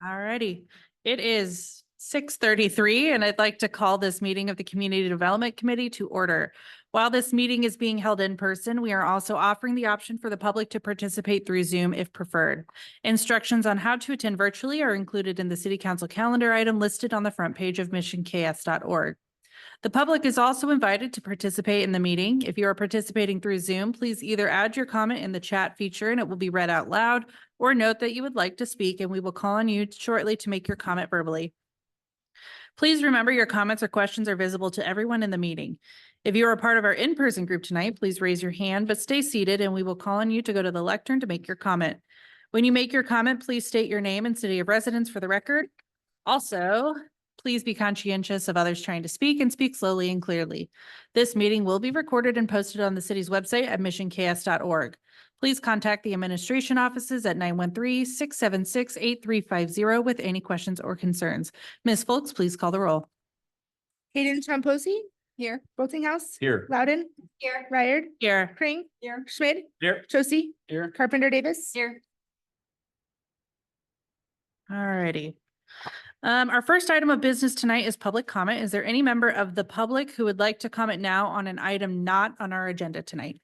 All righty. It is 6:33, and I'd like to call this meeting of the Community Development Committee to order. While this meeting is being held in person, we are also offering the option for the public to participate through Zoom if preferred. Instructions on how to attend virtually are included in the City Council calendar item listed on the front page of missionks.org. The public is also invited to participate in the meeting. If you are participating through Zoom, please either add your comment in the chat feature and it will be read out loud, or note that you would like to speak and we will call on you shortly to make your comment verbally. Please remember your comments or questions are visible to everyone in the meeting. If you are a part of our in-person group tonight, please raise your hand, but stay seated and we will call on you to go to the lectern to make your comment. When you make your comment, please state your name and city of residence for the record. Also, please be conscientious of others trying to speak and speak slowly and clearly. This meeting will be recorded and posted on the city's website at missionks.org. Please contact the administration offices at 913-676-8350 with any questions or concerns. Ms. Folks, please call the roll. Hayden Champosi. Here. Boltinghouse. Here. Loudon. Here. Ryard. Here. Kring. Here. Schmid. Here. Josie. Here. Carpenter Davis. Here. All righty. Our first item of business tonight is public comment. Is there any member of the public who would like to comment now on an item not on our agenda tonight?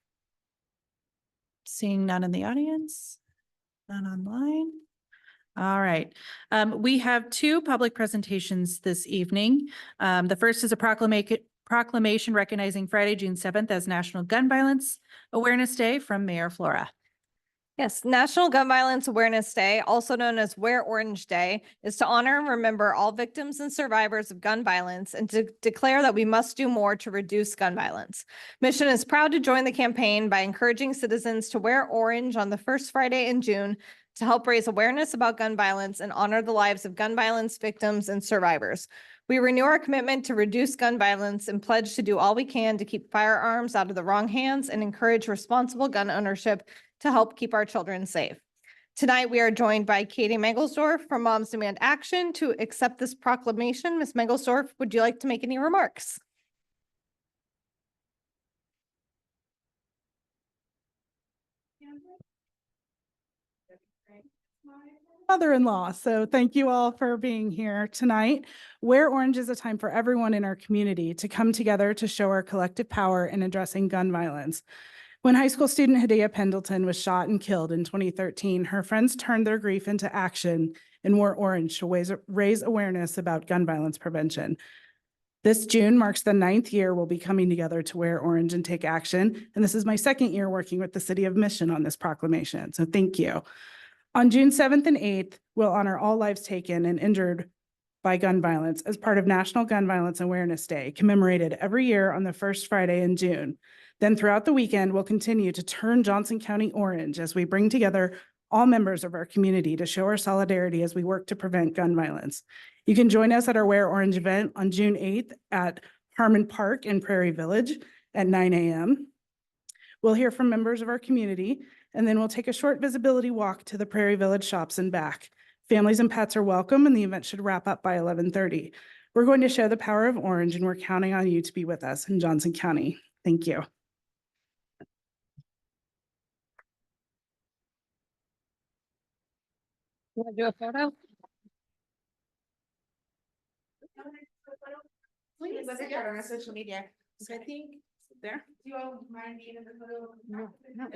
Seeing none in the audience, none online. All right. We have two public presentations this evening. The first is a proclamation recognizing Friday, June 7th as National Gun Violence Awareness Day from Mayor Flora. Yes, National Gun Violence Awareness Day, also known as Wear Orange Day, is to honor and remember all victims and survivors of gun violence and to declare that we must do more to reduce gun violence. Mission is proud to join the campaign by encouraging citizens to wear orange on the first Friday in June to help raise awareness about gun violence and honor the lives of gun violence victims and survivors. We renew our commitment to reduce gun violence and pledge to do all we can to keep firearms out of the wrong hands and encourage responsible gun ownership to help keep our children safe. Tonight, we are joined by Katie Mangelsdorf from Moms Demand Action to accept this proclamation. Ms. Mangelsdorf, would you like to make any remarks? Mother-in-law. So thank you all for being here tonight. Wear Orange is a time for everyone in our community to come together to show our collective power in addressing gun violence. When high school student Hadiya Pendleton was shot and killed in 2013, her friends turned their grief into action and wore orange to raise awareness about gun violence prevention. This June marks the 9th year we'll be coming together to wear orange and take action. And this is my 2nd year working with the City of Mission on this proclamation. So thank you. On June 7th and 8th, we'll honor all lives taken and injured by gun violence as part of National Gun Violence Awareness Day, commemorated every year on the first Friday in June. Then throughout the weekend, we'll continue to turn Johnson County orange as we bring together all members of our community to show our solidarity as we work to prevent gun violence. You can join us at our Wear Orange event on June 8th at Harmon Park in Prairie Village at 9 a.m. We'll hear from members of our community, and then we'll take a short visibility walk to the Prairie Village shops and back. Families and pets are welcome, and the event should wrap up by 11:30. We're going to show the power of orange, and we're counting on you to be with us in Johnson County. Thank you. You want to do a photo? Please, let's get on our social media. So I think there. Do you all mind being in the photo? No. Not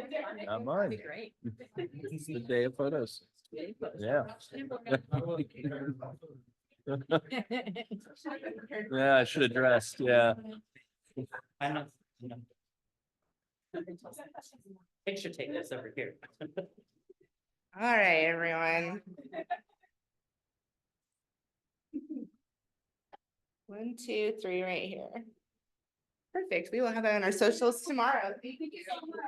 mine. That'd be great. It's the day of photos. Yeah. Yeah, I should have dressed. Yeah. I should take this over here. All right, everyone. 1, 2, 3, right here. Perfect. We will have that on our socials tomorrow. Thank you so much.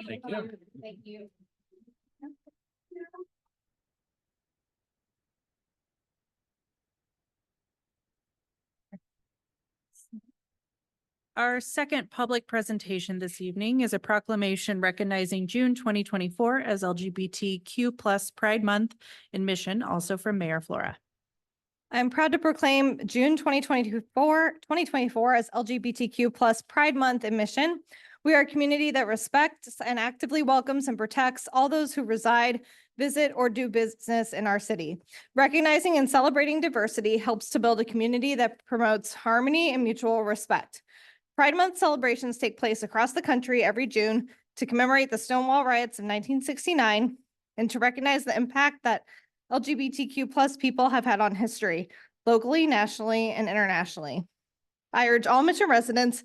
Thank you. Thank you. Our second public presentation this evening is a proclamation recognizing June 2024 as LGBTQ+ Pride Month in Mission, also from Mayor Flora. I'm proud to proclaim June 2024 as LGBTQ+ Pride Month in Mission. We are a community that respects and actively welcomes and protects all those who reside, visit, or do business in our city. Recognizing and celebrating diversity helps to build a community that promotes harmony and mutual respect. Pride Month celebrations take place across the country every June to commemorate the Stonewall riots of 1969 and to recognize the impact that LGBTQ+ people have had on history, locally, nationally, and internationally. I urge all Mission residents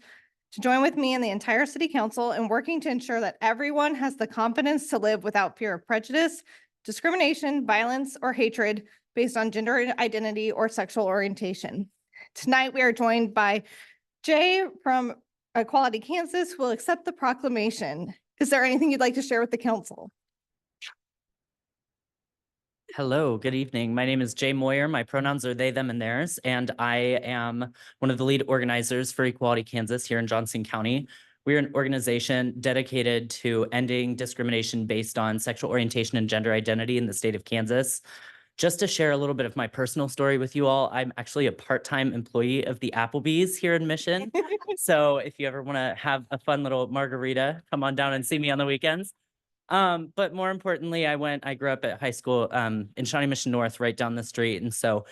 to join with me and the entire City Council in working to ensure that everyone has the confidence to live without fear of prejudice, discrimination, violence, or hatred based on gender identity or sexual orientation. Tonight, we are joined by Jay from Equality Kansas, who will accept the proclamation. Is there anything you'd like to share with the council? Hello, good evening. My name is Jay Moyer. My pronouns are they, them, and theirs, and I am one of the lead organizers for Equality Kansas here in Johnson County. We're an organization dedicated to ending discrimination based on sexual orientation and gender identity in the state of Kansas. Just to share a little bit of my personal story with you all, I'm actually a part-time employee of the Applebee's here in Mission. So if you ever want to have a fun little margarita, come on down and see me on the weekends. But more importantly, I grew up at high school in Shawnee Mission North, right down the street. And so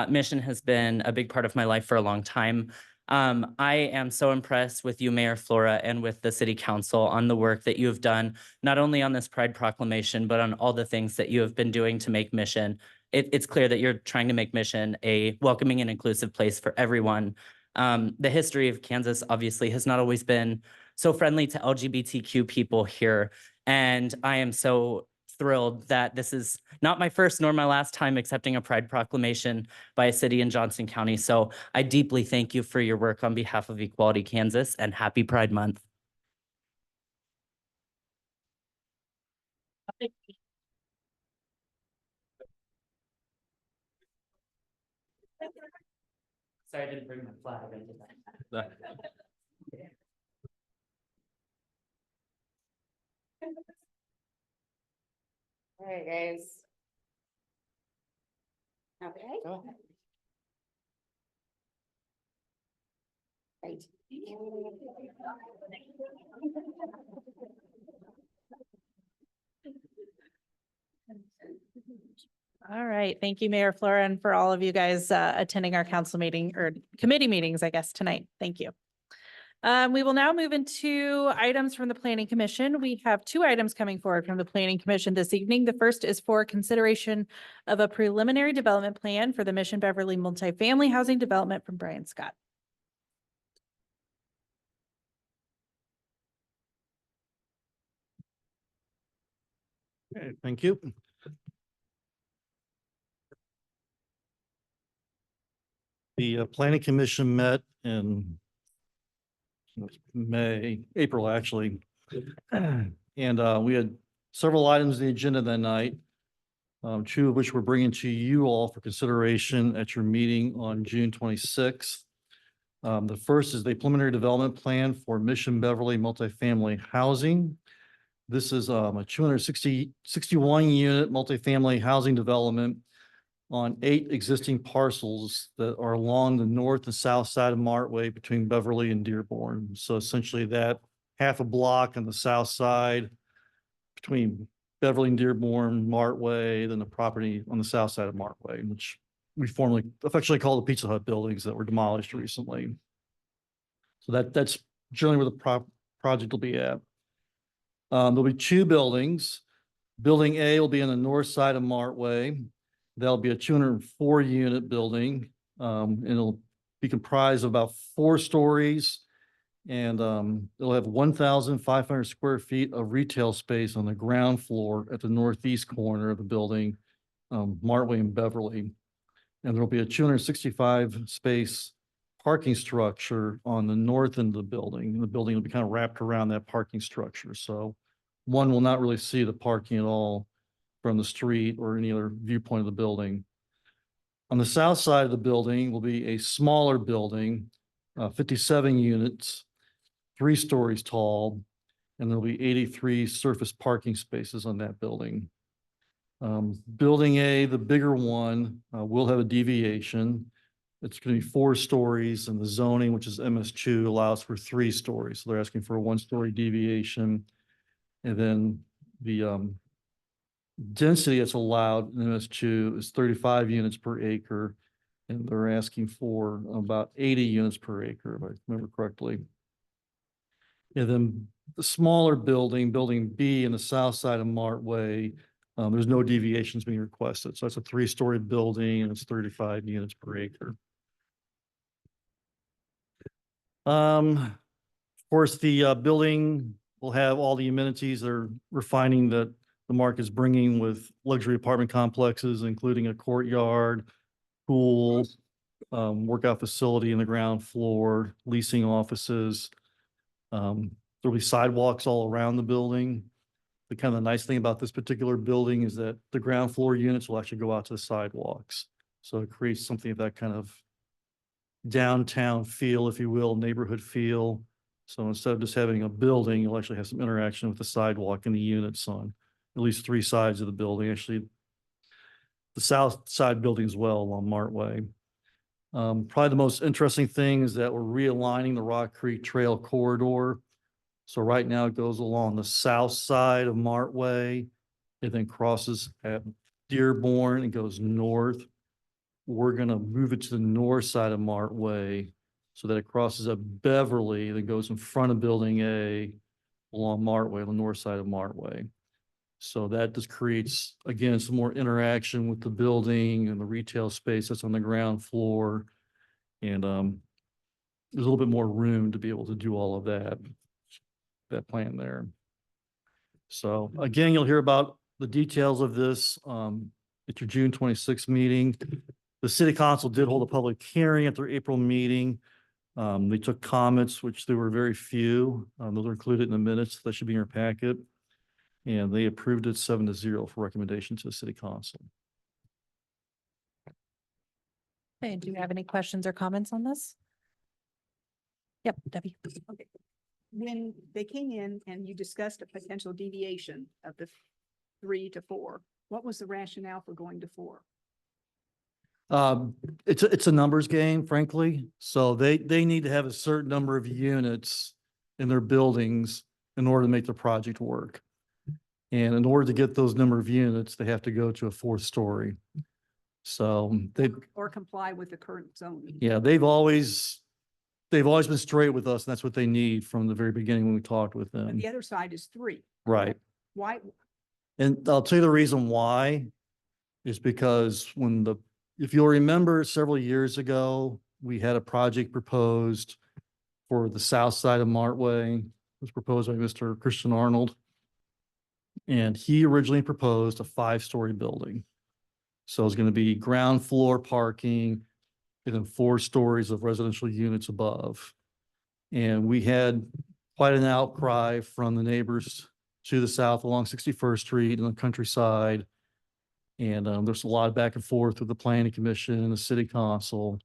Mission has been a big part of my life for a long time. I am so impressed with you, Mayor Flora, and with the City Council on the work that you have done, not only on this Pride Proclamation, but on all the things that you have been doing to make Mission. It's clear that you're trying to make Mission a welcoming and inclusive place for everyone. The history of Kansas obviously has not always been so friendly to LGBTQ people here. And I am so thrilled that this is not my first nor my last time accepting a Pride Proclamation by a city in Johnson County. So I deeply thank you for your work on behalf of Equality Kansas, and happy Pride Month. Sorry, I didn't bring my flag. I did that. All right, guys. Okay. Go ahead. Right. All right. Thank you, Mayor Flora, and for all of you guys attending our council meeting or committee meetings, I guess, tonight. Thank you. We will now move into items from the Planning Commission. We have two items coming forward from the Planning Commission this evening. The first is for consideration of a preliminary development plan for the Mission Beverly multifamily housing development from Brian Scott. Okay, thank you. The Planning Commission met in April, actually. And we had several items on the agenda that night, two of which we're bringing to you all for consideration at your meeting on June 26th. The first is the preliminary development plan for Mission Beverly multifamily housing. This is a 61 unit multifamily housing development on 8 existing parcels that are along the north and south side of Martway between Beverly and Dearborn. So essentially that half a block on the south side between Beverly and Dearborn, Martway, then the property on the south side of Martway, which we formerly affectionately call the Pizza Hut buildings that were demolished recently. So that's generally where the project will be at. There'll be 2 buildings. Building A will be on the north side of Martway. That'll be a 204 unit building. And it'll be comprised of about 4 stories. And it'll have 1,500 square feet of retail space on the ground floor at the northeast corner of the building, Martway and Beverly. And there'll be a 265 space parking structure on the north end of the building. And the building will be kind of wrapped around that parking structure. So one will not really see the parking at all from the street or any other viewpoint of the building. On the south side of the building will be a smaller building, 57 units, 3 stories tall, and there'll be 83 surface parking spaces on that building. Building A, the bigger one, will have a deviation. It's going to be 4 stories, and the zoning, which is MS2, allows for 3 stories. So they're asking for a 1-story deviation. And then the density that's allowed in MS2 is 35 units per acre. And they're asking for about 80 units per acre, if I remember correctly. And then the smaller building, building B in the south side of Martway, there's no deviations being requested. So it's a 3-story building and it's 35 units per acre. Of course, the building will have all the amenities they're refining that the market is bringing with luxury apartment complexes, including a courtyard, pool, workout facility in the ground floor, leasing offices. There'll be sidewalks all around the building. The kind of nice thing about this particular building is that the ground floor units will actually go out to the sidewalks. So it creates something of that kind of downtown feel, if you will, neighborhood feel. So instead of just having a building, you'll actually have some interaction with the sidewalk and the units on at least 3 sides of the building. Actually, the south side building as well along Martway. Probably the most interesting thing is that we're realigning the Rock Creek Trail corridor. So right now it goes along the south side of Martway. It then crosses at Dearborn and goes north. We're gonna move it to the north side of Martway so that it crosses at Beverly, then goes in front of Building A along Martway, on the north side of Martway. So that just creates, again, some more interaction with the building and the retail space that's on the ground floor. And there's a little bit more room to be able to do all of that plan there. So again, you'll hear about the details of this at your June 26th meeting. The city council did hold a public hearing at their April meeting. They took comments, which there were very few. Those are included in the minutes. That should be in your packet. And they approved it 7-0 for recommendation to the city council. Hey, do you have any questions or comments on this? Yep, Debbie. Okay. When they came in and you discussed a potential deviation of the 3 to 4, what was the rationale for going to 4? It's a numbers game, frankly. So they need to have a certain number of units in their buildings in order to make the project work. And in order to get those number of units, they have to go to a 4th story. So Or comply with the current zoning? yeah, they've always been straight with us. And that's what they need from the very beginning when we talked with But them. the other side is 3. Right. Why? And I'll tell you the reason why is because if you'll remember several years ago, we had a project proposed for the south side of Martway. It was proposed by Mr. Christian Arnold. And he originally proposed a 5-story building. So it's going to be ground floor parking and then 4 stories of residential units above. And we had quite an outcry from the neighbors to the south along 61st Street and the countryside. And there's a lot of back and forth with the planning commission and the city council.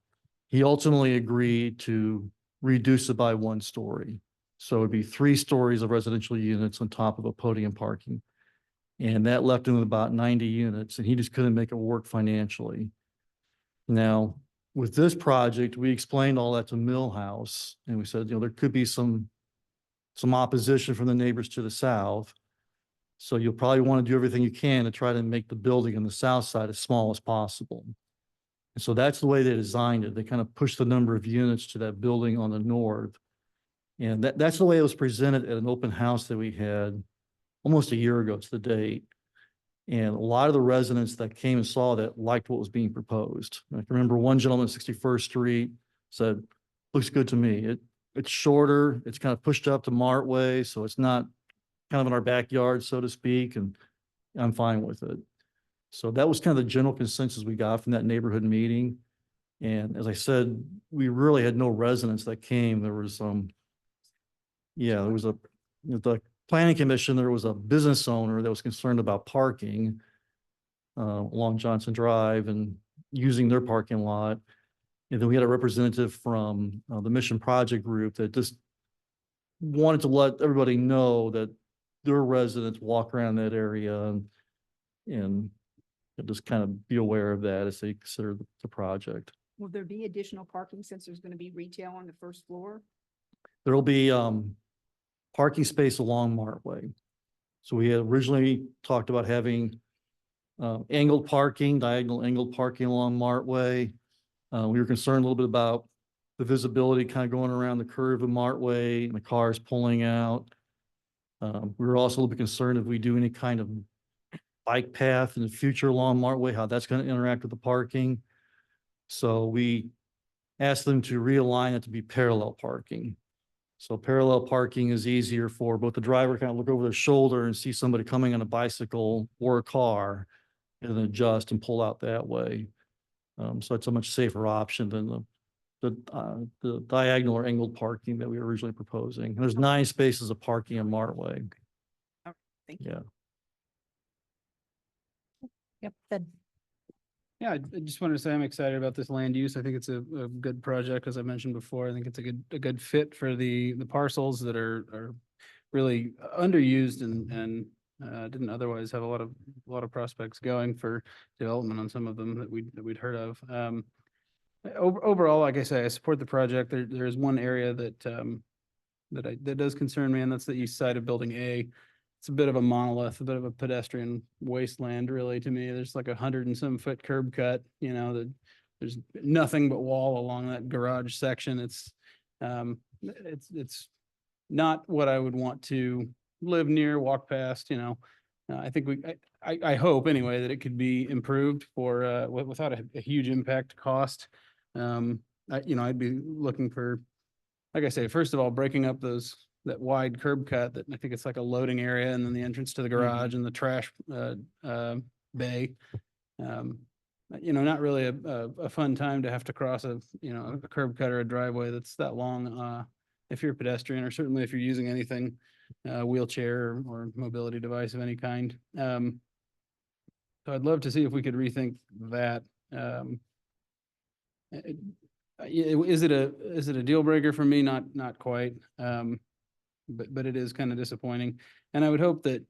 He ultimately agreed to reduce it by 1 story. So it'd be 3 stories of residential units on top of a podium parking. And that left him with about 90 units, and he just couldn't make it work financially. Now, with this project, we explained all that to Millhouse, and we said, there could be some opposition from the neighbors to the south. So you'll probably want to do everything you can to try to make the building on the south side as small as possible. And so that's the way they designed it. They kind of pushed the number of units to that building on the north. And that's the way it was presented at an open house that we had almost a year ago to the date. And a lot of the residents that came and saw that liked what was being proposed. I can remember one gentleman at 61st Street said, looks good to me. It's shorter, it's kind of pushed up to Martway, so it's not kind of in our backyard, so to speak, and I'm fine with it. So that was kind of the general consensus we got from that neighborhood meeting. And as I said, we really had no residents that came. There was the planning commission, there was a business owner that was concerned about parking along Johnson Drive and using their parking lot. And then we had a representative from the Mission Project Group that just wanted to let everybody know that their residents walk around that area and just kind of be aware of that as they consider the project. Will there be additional parking since there's going to be retail on the 1st floor? There'll be parking space along Martway. So we had originally talked about having Angled parking, diagonal angled parking along Martway. We were concerned a little bit about the visibility kind of going around the curve of Martway and the cars pulling out. We were also a little bit concerned if we do any kind of bike path in the future along Martway, how that's going to interact with the parking. So we asked them to realign it to be parallel parking. So parallel parking is easier for both the driver kind of look over their shoulder and see somebody coming on a bicycle or a car and then adjust and pull out that way. So it's a much safer option than the diagonal or angled parking that we were originally proposing. And there's 9 spaces of parking in Martway. Thank you. Yeah. Yep, good. Yeah, I just wanted to say I'm excited about this land use. I think it's a good project, as I mentioned before. I think it's a good fit for the parcels that are really underused and didn't otherwise have a lot of prospects going for development on some of them that we'd heard of. Overall, like I say, I support the project. There is one area that does concern me, and that's the east side of Building A. It's a bit of a monolith, a bit of a pedestrian wasteland, really, to me. There's like 100 and some foot curb cut, there's nothing but wall along that garage section. It's not what I would want to live near, walk past, I think I hope anyway, that it could be improved for, without a huge impact cost. I'd be looking for, like I say, first of all, breaking up that wide curb cut that I think it's like a loading area and then the entrance to the garage and the trash bay. Not really a fun time to have to cross a curb cut or a driveway that's that long if you're a pedestrian, or certainly if you're using anything, wheelchair or mobility device of any kind. So I'd love to see if we could rethink that. Is it a deal breaker for me? Not quite. But it is kind of disappointing. And I would hope that,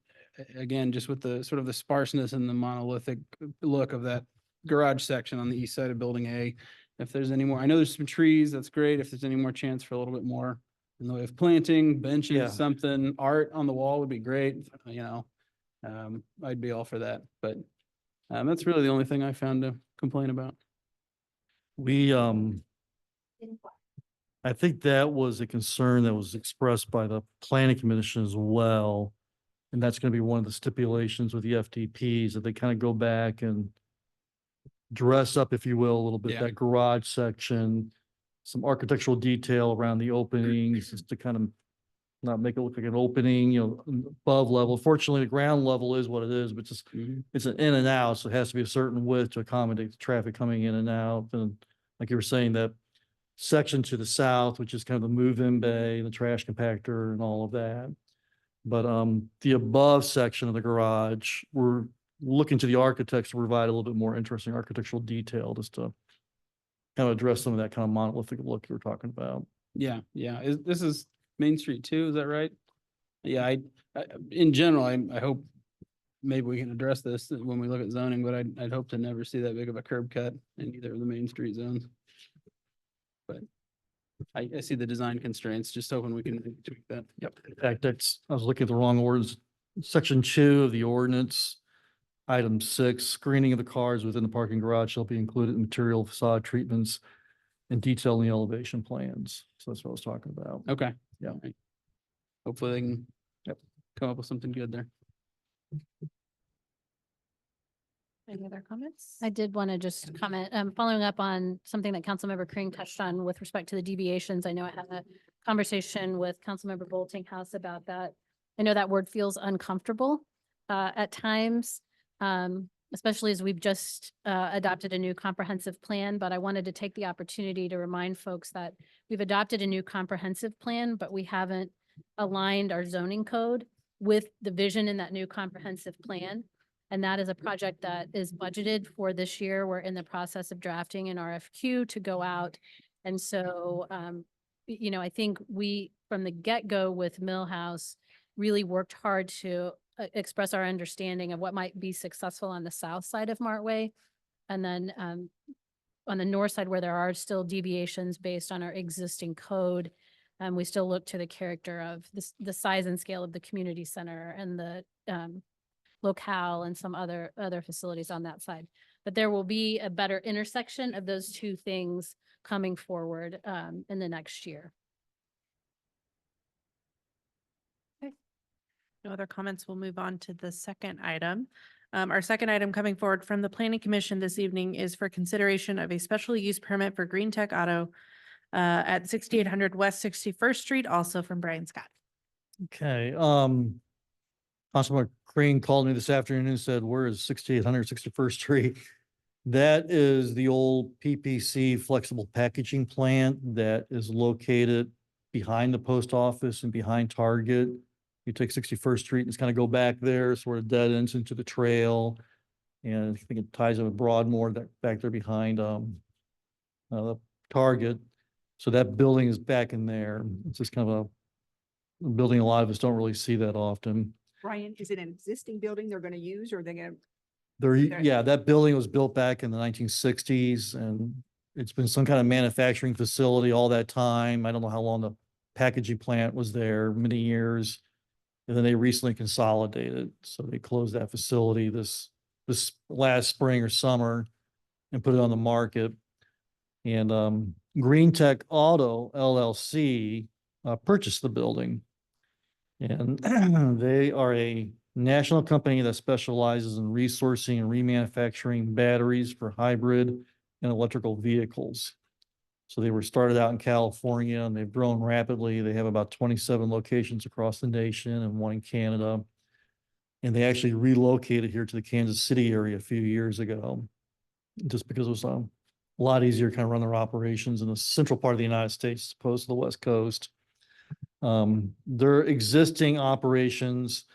again, just with the sort of the sparseness and the monolithic look of that garage section on the east side of Building A, if there's any more, I know there's some trees, that's great. If there's any more chance for a little bit more in the way of planting, benches, Yeah. something, art on the wall would be great, I'd be all for that. But that's really the only thing I found to complain about. We, I think that was a concern that was expressed by the planning commission as well. And that's going to be one of the stipulations with the FDPs, that they kind of go back and dress up, if you will, a little bit, Yeah. that garage section, some architectural detail around the openings, just to kind of not make it look like an opening, above level. Fortunately, the ground level is what it is, but just, it's an in and out, so it has to be a certain width to accommodate the traffic coming in and out. And like you were saying, that section to the south, which is kind of the move-in bay, the trash compactor and all of that. But the above section of the garage, we're looking to the architects to provide a little bit more interesting architectural detail, just to kind of address some of that kind of monolithic look you were talking about. Yeah. This is Main Street too, is that right? Yeah, I in general, I hope maybe we can address this when we look at zoning, but I'd hope to never see that big of a curb cut in either of the Main Street zones. But I see the design constraints, just hoping we can tweak that. Yep. In fact, I was looking at the wrong ordinance. Section 2 of the ordinance, item 6, screening of the cars within the parking garage shall be included in material facade treatments and detail in the elevation plans. So that's what I was talking about. Okay. Yeah. All right. Hopefully they can come up with something good there. Any other comments? I did want to just comment, following up on something that Councilmember Crane touched on with respect to the deviations. I know I had a conversation with Councilmember Boltinghouse about that. I know that word feels uncomfortable at times, especially as we've just adopted a new comprehensive plan. But I wanted to take the opportunity to remind folks that we've adopted a new comprehensive plan, but we haven't aligned our zoning code with the vision in that new comprehensive plan. And that is a project that is budgeted for this year. We're in the process of drafting an RFQ to go out. And so, I think we, from the get-go with Millhouse, really worked hard to express our understanding of what might be successful on the south side of Martway. And then on the north side, where there are still deviations based on our existing code, we still look to the character of the size and scale of the community center and the locale and some other facilities on that side. But there will be a better intersection of those two things coming forward in the next year. No other comments. We'll move on to the second item. Our second item coming forward from the Planning Commission this evening is for consideration of a special use permit for Greentec Auto at 6800 West 61st Street, also from Brian Scott. Okay, Councilman Crane called me this afternoon and said, where is 6800 61st Street? That is the old PPC flexible packaging plant that is located behind the post office and behind Target. You take 61st Street and just kind of go back there, sort of dead ends into the trail. And I think it ties in with Broadmoor that back there behind the Target. So that building is back in there. It's just kind of a building a lot of us don't really see that often. Brian, is it an existing building they're gonna use or they're gonna? Yeah, that building was built back in the 1960s and it's been some kind of manufacturing facility all that time. I don't know how long the packaging plant was there, many years. And then they recently consolidated. So they closed that facility this last spring or summer and put it on the market. And Greentec Auto LLC purchased the building. And they are a national company that specializes in resourcing and remanufacturing batteries for hybrid and electrical vehicles. So they were started out in California and they've grown rapidly. They have about 27 locations across the nation and one in Canada. And they actually relocated here to the Kansas City area a few years ago, just because it was a lot easier to kind of run their operations in the central part of the United States as opposed to the West Coast. Their existing operations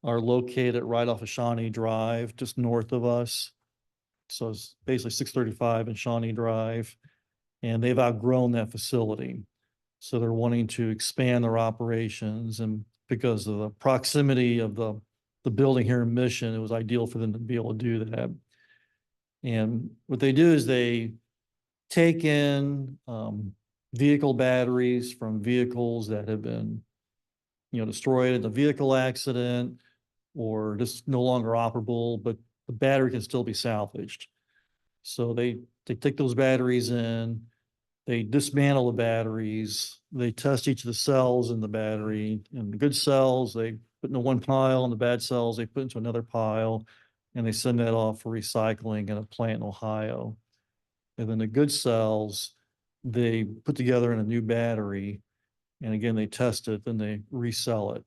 are located right off of Shawnee Drive, just north of us. So it's basically 635 and Shawnee Drive. And they've outgrown that facility. So they're wanting to expand their operations, and because of the proximity of the building here in Mission, it was ideal for them to be able to do that. And what they do is they take in vehicle batteries from vehicles that have been, destroyed in a vehicle accident or just no longer operable, but the battery can still be salvaged. So they take those batteries in, they dismantle the batteries, they test each of the cells in the battery, and the good cells, they put into one pile, and the bad cells, they put into another pile, and they send that off for recycling in a plant in Ohio. And then the good cells, they put together in a new battery, and again, they test it, then they resell it.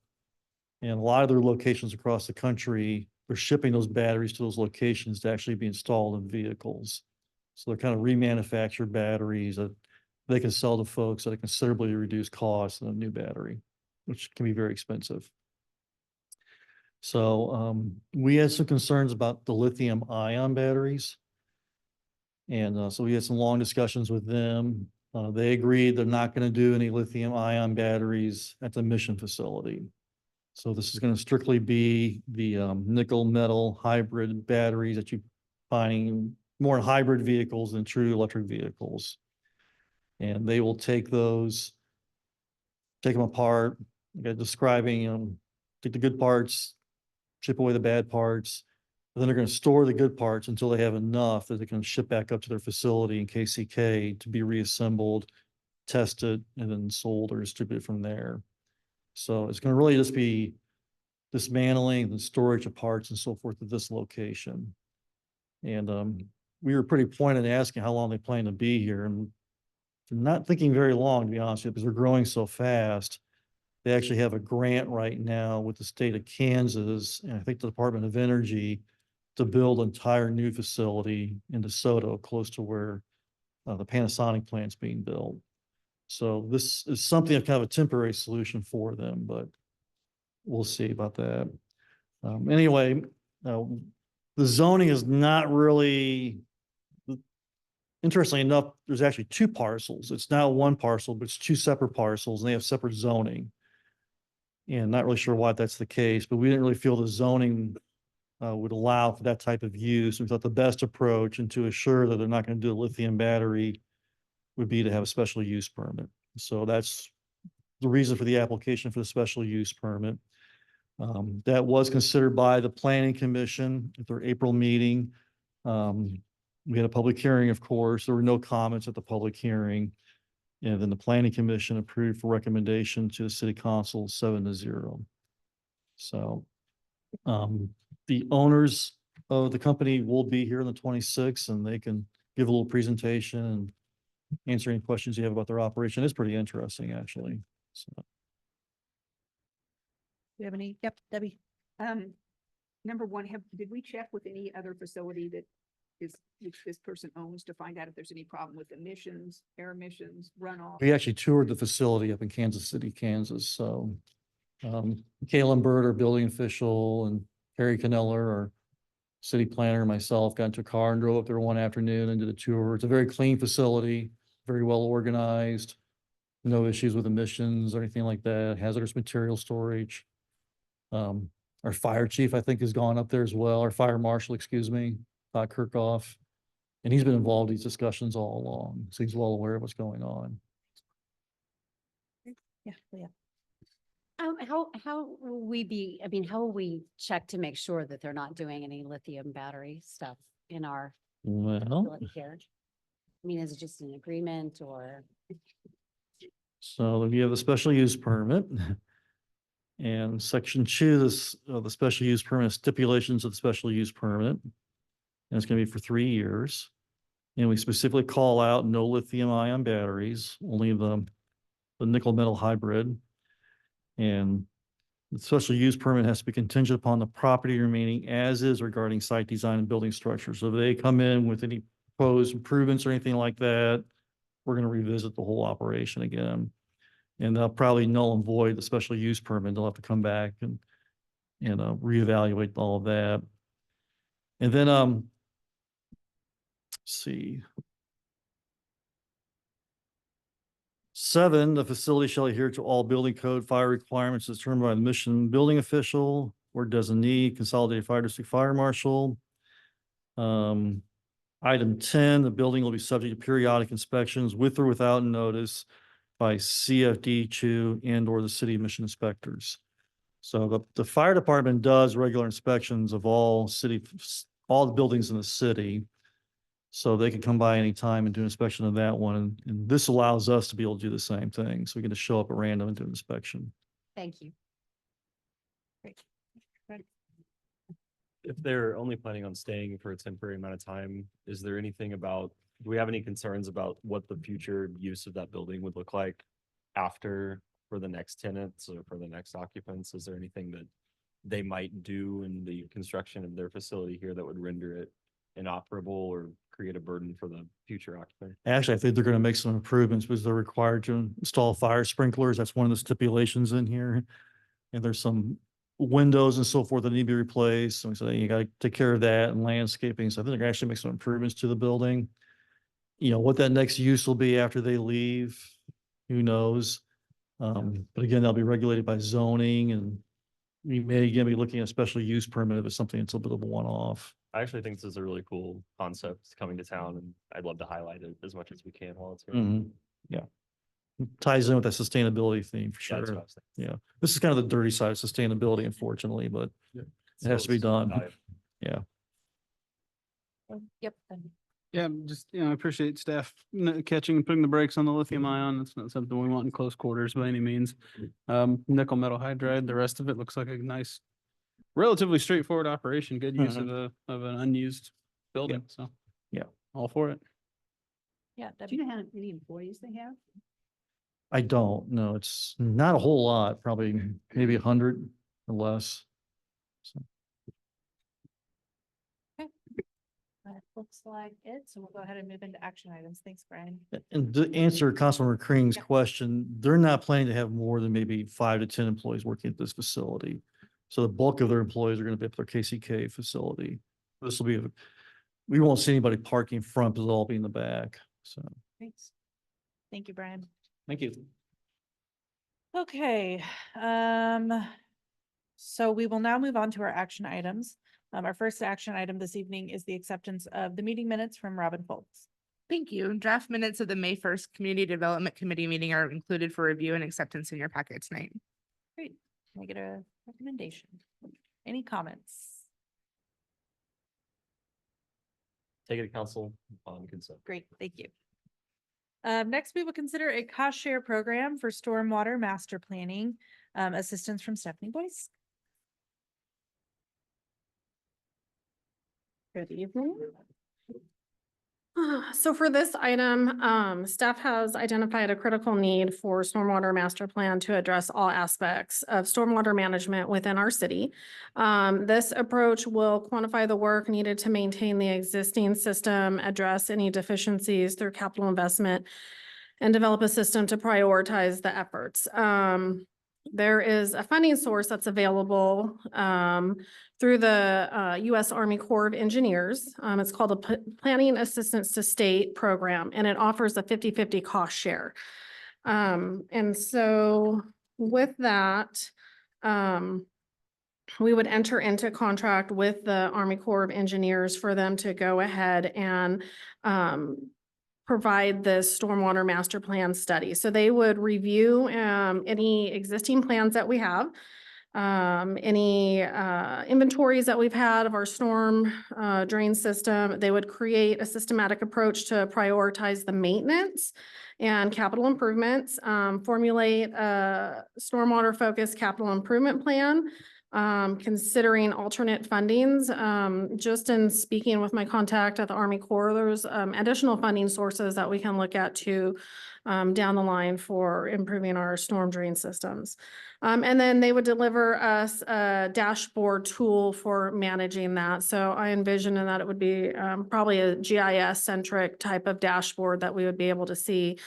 And a lot of their locations across the country, they're shipping those batteries to those locations to actually be installed in vehicles. So they're kind of remanufactured batteries that they can sell to folks at a considerably reduced cost than a new battery, which can be very expensive. So we had some concerns about the lithium ion batteries. And so we had some long discussions with them. They agreed they're not going to do any lithium ion batteries at the Mission facility. So this is going to strictly be the nickel metal hybrid batteries that you find more in hybrid vehicles than true electric vehicles. And they will take those, take them apart, describing, take the good parts, chip away the bad parts. And then they're going to store the good parts until they have enough that they can ship back up to their facility in KCK to be reassembled, tested, and then sold or distributed from there. So it's going to really just be dismantling and storage of parts and so forth at this location. And we were pretty pointed asking how long they plan to be here. And not thinking very long, to be honest with you, because they're growing so fast. They actually have a grant right now with the state of Kansas, and I think the Department of Energy, to build an entire new facility in DeSoto, close to where the Panasonic plant's being built. So this is something of kind of a temporary solution for them, but we'll see about that. Anyway, the zoning is not really, interestingly enough, there's actually two parcels. It's now one parcel, but it's two separate parcels and they have separate zoning. And not really sure why that's the case, but we didn't really feel the zoning would allow for that type of use. We thought the best approach, and to assure that they're not going to do a lithium battery, would be to have a special use permit. So that's the reason for the application for the special use permit. That was considered by the planning commission at their April meeting. We had a public hearing, of course. There were no comments at the public hearing. And then the planning commission approved for recommendation to the city council 7-0. So the owners of the company will be here on the 26th and they can give a little presentation and answer any questions you have about their operation. It's pretty interesting, actually. So. Do you have any? Yep, Debbie. Number one, did we check with any other facility that which this person owns to find out if there's any problem with emissions, air emissions, runoff? We actually toured the facility up in Kansas City, Kansas. So Kalen Bird, our building official, and Harry Caneller, our city planner, myself, got into a car and drove up there one afternoon and did a tour. It's a very clean facility, very well organized, no issues with emissions or anything like that, hazardous material storage. Our fire chief, I think, has gone up there as well, our fire marshal, excuse me, Kirkhoff. And he's been involved in these discussions all along, so he's well aware of what's going on. Yeah, yeah. How will we be, I mean, how will we check to make sure that they're not doing any lithium battery stuff in our Well, facility here? I mean, is it just an agreement or? so you have a special use permit. And section 2, the special use permit, stipulations of the special use permit. And it's going to be for 3 years. And we specifically call out no lithium ion batteries, only the nickel metal hybrid. And the special use permit has to be contingent upon the property remaining as is regarding site design and building structure. So if they come in with any proposed improvements or anything like that, we're going to revisit the whole operation again. And they'll probably null and void the special use permit. They'll have to come back and reevaluate all of that. And then, let's see. 7, the facility shall adhere to all building code fire requirements as determined by the mission building official or designee, consolidated fire district fire marshal. Item 10, the building will be subject to periodic inspections with or without notice by CFD, CHU, and or the city mission inspectors. So the fire department does regular inspections of all the buildings in the city. So they can come by anytime and do an inspection of that one. And this allows us to be able to do the same thing. So we can just show up at random and do an inspection. Thank you. If they're only planning on staying for a temporary amount of time, is there anything about, do we have any concerns about what the future use of that building would look like after, for the next tenants or for the next occupants? Is there anything that they might do in the construction of their facility here that would render it inoperable or create a burden for the future occupant? Actually, I think they're going to make some improvements because they're required to install fire sprinklers. That's one of the stipulations in here. And there's some windows and so forth that need to be replaced. And we said, you got to take care of that and landscaping. So I think they're going to actually make some improvements to the building. You know, what that next use will be after they leave, who knows? But again, they'll be regulated by zoning, and we may again be looking at a special use permit if it's something that's a bit of a one-off. I actually think this is a really cool concept coming to town, and I'd love to highlight it as much as we can while it's here. Mhm. Yeah. Ties in with that sustainability theme for Yeah, that's sure. what I was thinking. Yeah. This is kind of the dirty side of sustainability, unfortunately, but it has to be done. Yeah. Yep. Yeah, just, I appreciate staff catching and putting the brakes on the lithium ion. That's not something we want in close quarters by any means. Nickel metal hydride, the rest of it looks like a nice, relatively straightforward operation, good use of an unused building, so. Yeah. All for it. Yeah. Do you know how many employees they have? I don't know. It's not a whole lot, probably maybe 100 or less. So. That looks like it. So we'll go ahead and move into action items. Thanks, Brian. And to answer Councilmember Crean's question, they're not planning to have more than maybe 5 to 10 employees working at this facility. So the bulk of their employees are going to be at their KCK facility. This will be, we won't see anybody parking in front, but they'll all be in the back. So, Thanks. Thank you, Brian. thank you. Okay, so we will now move on to our action items. Our first action item this evening is the acceptance of the meeting minutes from Robin Foltz. Thank you. Draft minutes of the May 1st Community Development Committee meeting are included for review and acceptance in your packet tonight. Great. Can I get a recommendation? Any comments? Take it to council on consent. Great, thank you. Next, we will consider a cost share program for stormwater master planning, assistance from Stephanie Boyce. Good evening. So for this item, staff has identified a critical need for stormwater master plan to address all aspects of stormwater management within our city. This approach will quantify the work needed to maintain the existing system, address any deficiencies through capital investment, and develop a system to prioritize the efforts. There is a funding source that's available through the U.S. Army Corps of Engineers. It's called a Planning Assistance to State Program, and it offers a 50-50 cost share. And so with that, we would enter into contract with the Army Corps of Engineers for them to go ahead and provide this stormwater master plan study. So they would review any existing plans that we have, any inventories that we've had of our storm drain system. They would create a systematic approach to prioritize the maintenance and capital improvements, formulate a stormwater focused capital improvement plan, considering alternate fundings. Just in speaking with my contact at the Army Corps, there's additional funding sources that we can look at to down the line for improving our storm drain systems. And then they would deliver us a dashboard tool for managing that. So I envision that it would be probably a GIS centric type of dashboard that we would be able to see.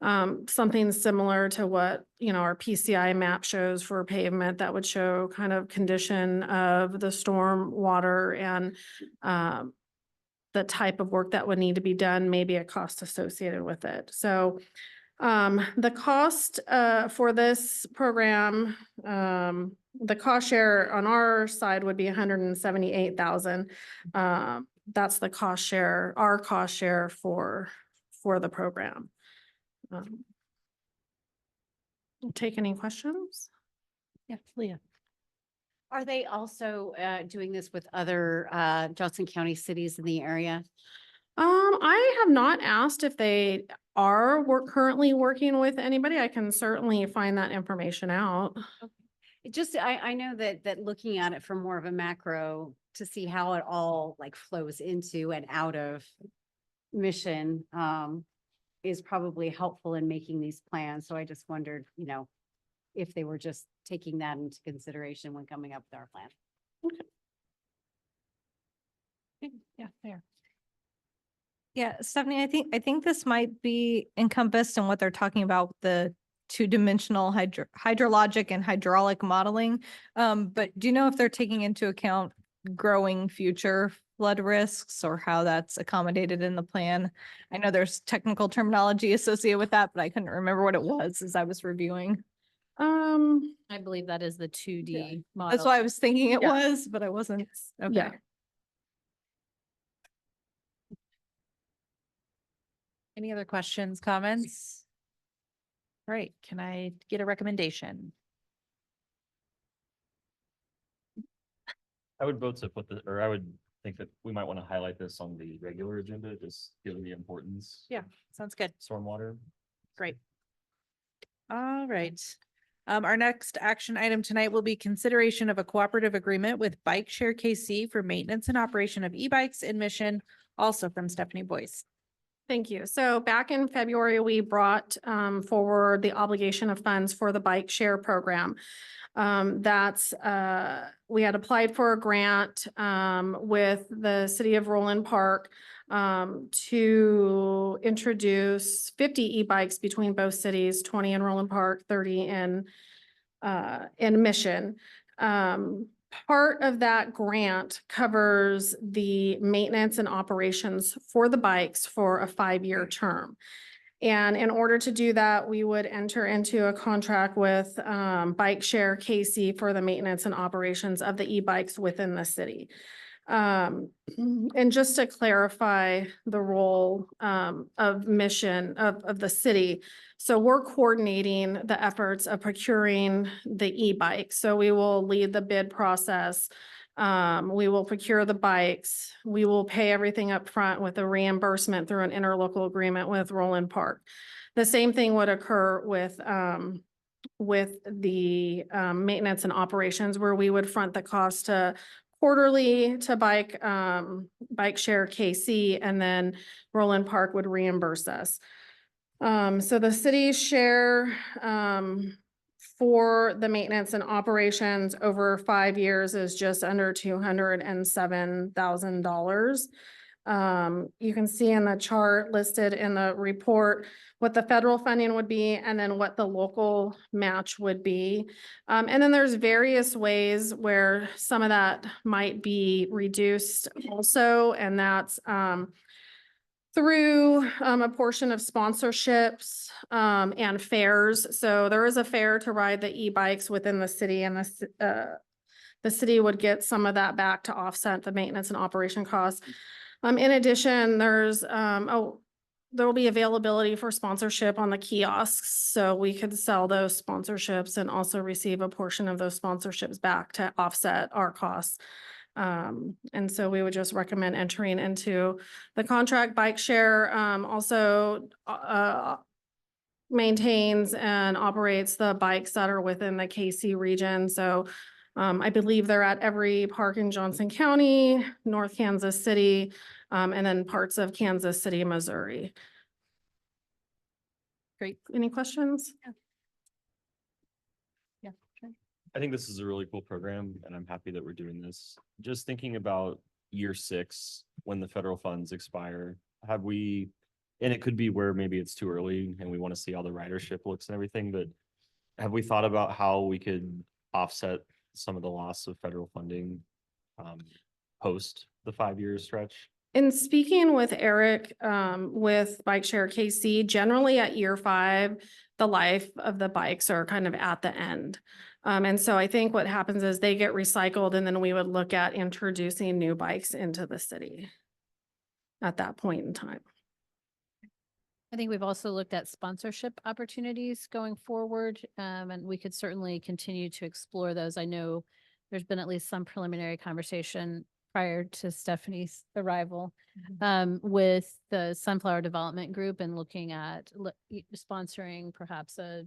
Something similar to what, our PCI map shows for pavement that would show kind of condition of the storm water and the type of work that would need to be done, maybe a cost associated with it. So the cost for this program, the cost share on our side would be $178,000. That's the cost share, our cost share for the program. Take any questions? Yeah, Leah. Are they also doing this with other Johnson County cities in the area? I have not asked if they are currently working with anybody. I can certainly find that information out. It just, I know that looking at it from more of a macro to see how it all like flows into and out of mission is probably helpful in making these plans. So I just wondered, if they were just taking that into consideration when coming up with our plan. Okay. Yeah, fair. Yeah, Stephanie, I think this might be encompassed in what they're talking about, the two-dimensional hydrologic and hydraulic modeling. But do you know if they're taking into account growing future flood risks or how that's accommodated in the plan? I know there's technical terminology associated with that, but I couldn't remember what it was as I was reviewing. I believe that is the 2D model. That's why I was thinking it Yeah. was, but I wasn't. Okay. Yeah. Any other questions, comments? All right, can I get a recommendation? I would vote to I would think that we might want to highlight this on the regular agenda, just given the importance. Yeah, sounds good. Stormwater. Great. All right. Our next action item tonight will be consideration of a cooperative agreement with Bike Share KC for maintenance and operation of e-bikes in Mission, also from Stephanie Boyce. Thank you. So back in February, we brought forward the obligation of funds for the bike share program. We had applied for a grant with the city of Roland Park to introduce 50 e-bikes between both cities, 20 in Roland Park, 30 in Mission. Part of that grant covers the maintenance and operations for the bikes for a 5-year term. And in order to do that, we would enter into a contract with Bike Share KC for the maintenance and operations of the e-bikes within the city. And just to clarify the role of mission of the city. So we're coordinating the efforts of procuring the e-bikes. So we will lead the bid process. We will procure the bikes. We will pay everything up front with a reimbursement through an interlocal agreement with Roland Park. The same thing would occur with the maintenance and operations, where we would front the cost to quarterly to bike share KC, and then Roland Park would reimburse us. So the city's share for the maintenance and operations over 5 years is just under $207,000. You can see in the chart listed in the report what the federal funding would be and then what the local match would be. And then there's various ways where some of that might be reduced also, and that's through a portion of sponsorships and fares. So there is a fare to ride the e-bikes within the city, and the city would get some of that back to offset the maintenance and operation costs. In addition, there will be availability for sponsorship on the kiosks, so we could sell those sponsorships and also receive a portion of those sponsorships back to offset our costs. And so we would just recommend entering into the contract. Bike share also maintains and operates the bikes that are within the KC region. So I believe they're at every park in Johnson County, North Kansas City, and then parts of Kansas City, Missouri. Great. Any questions? Yeah. I think this is a really cool program and I'm happy that we're doing this. Just thinking about year 6, when the federal funds expire, and it could be where maybe it's too early and we want to see how the ridership looks and everything, but have we thought about how we could offset some of the loss of federal funding post the 5-year stretch? In speaking with Eric, with Bike Share KC, generally at year 5, the life of the bikes are kind of at the end. And so I think what happens is they get recycled, and then we would look at introducing new bikes into the city at that point in time. I think we've also looked at sponsorship opportunities going forward, and we could certainly continue to explore those. I know there's been at least some preliminary conversation prior to Stephanie's arrival with the Sunflower Development Group and looking at sponsoring perhaps the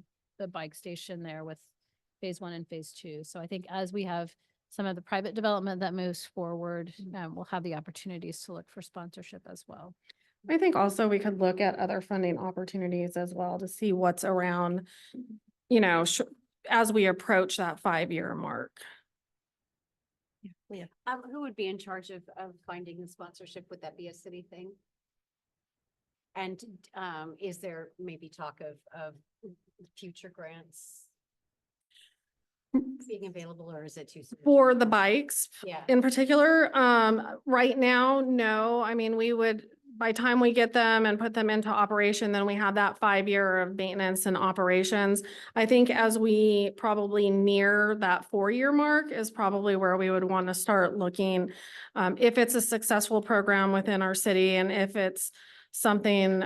bike station there with phase 1 and phase 2. So I think as we have some of the private development that moves forward, we'll have the opportunities to look for sponsorship as well. I think also we could look at other funding opportunities as well to see what's around, as we approach that 5-year mark. Yeah. Who would be in charge of finding the sponsorship? Would that be a city thing? And is there maybe talk of future grants being available, or is it too soon? For the bikes Yeah. in particular, right now, no. I mean, we would, by time we get them and put them into operation, then we have that 5-year of maintenance and operations. I think as we probably near that 4-year mark is probably where we would want to start looking. If it's a successful program within our city, and if it's something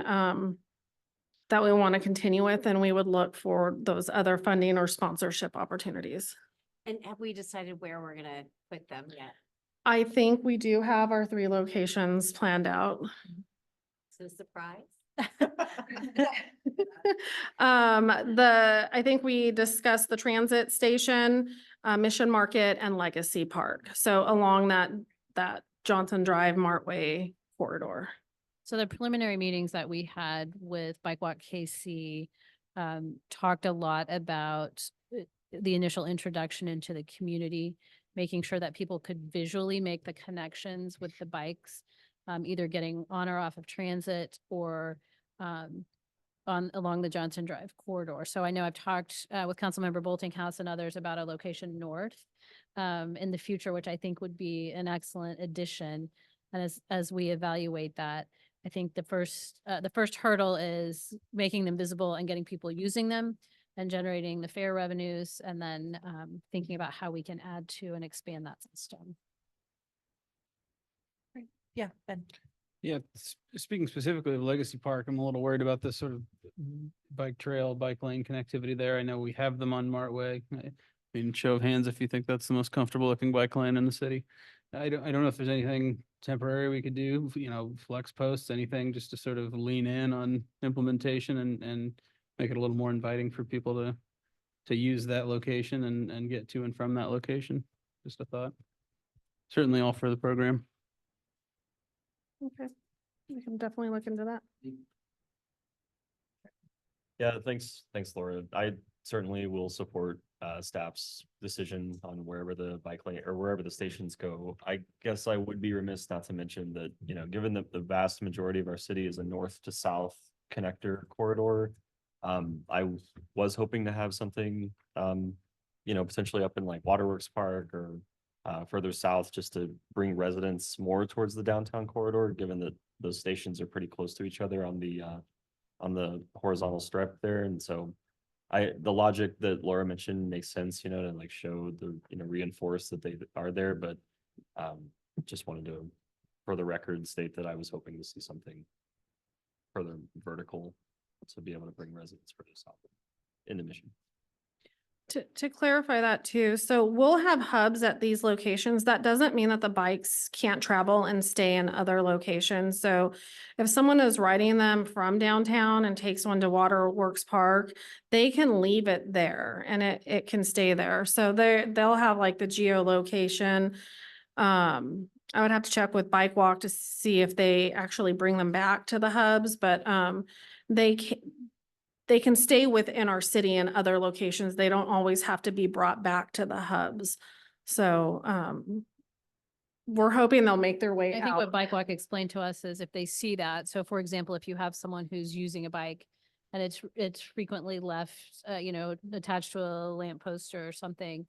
that we want to continue with, then we would look for those other funding or sponsorship opportunities. And have we decided where we're gonna put them yet? I think we do have our 3 locations planned out. So surprise. I think we discussed the transit station, Mission Market, and Legacy Park. So along that Johnson Drive, Martway corridor. So the preliminary meetings that we had with Bike Walk KC talked a lot about the initial introduction into the community, making sure that people could visually make the connections with the bikes, either getting on or off of transit or along the Johnson Drive corridor. So I know I've talked with Councilmember Boltinghouse and others about a location north in the future, which I think would be an excellent addition. And as we evaluate that, I think the first hurdle is making them visible and getting people using them and generating the fare revenues, and then thinking about how we can add to and expand that system. Yeah, Ben. Yeah, speaking specifically of Legacy Park, I'm a little worried about this sort of bike trail, bike lane connectivity there. I know we have them on Martway. I mean, show of hands if you think that's the most comfortable looking bike lane in the city. I don't know if there's anything temporary we could do, flex posts, anything just to sort of lean in on implementation and make it a little more inviting for people to use that location and get to and from that location. Just a thought. Certainly all for the program. Okay, we can definitely look into that. Yeah, thanks, Laura. I certainly will support staff's decision on wherever the bike lane or wherever the stations go. I guess I would be remiss not to mention that, given that the vast majority of our city is a north to south connector corridor, I was hoping to have something, potentially up in like Waterworks Park or further south, just to bring residents more towards the downtown corridor, given that those stations are pretty close to each other on the horizontal strip there. And so the logic that Laura mentioned makes sense, to like show the, reinforce that they are there, but just wanted to, for the record, state that I was hoping to see something further vertical to be able to bring residents further south into Mission. To clarify that too, so we'll have hubs at these locations. That doesn't mean that the bikes can't travel and stay in other locations. So if someone is riding them from downtown and takes one to Waterworks Park, they can leave it there and it can stay there. So they'll have like the geolocation. I would have to check with Bike Walk to see if they actually bring them back to the hubs, but they can stay within our city and other locations. They don't always have to be brought back to the hubs. So we're hoping they'll make their way I think out. what Bike Walk explained to us is if they see that, so for example, if you have someone who's using a bike and it's frequently left, attached to a lamppost or something,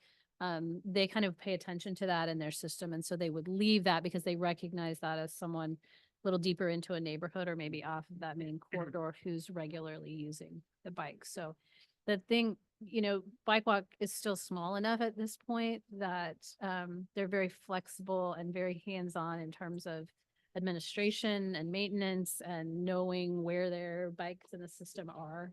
they kind of pay attention to that in their system. And so they would leave that because they recognize that as someone a little deeper into a neighborhood or maybe off of that main corridor who's regularly using the bike. So the thing, Bike Walk is still small enough at this point that they're very flexible and very hands-on in terms of administration and maintenance and knowing where their bikes in the system are.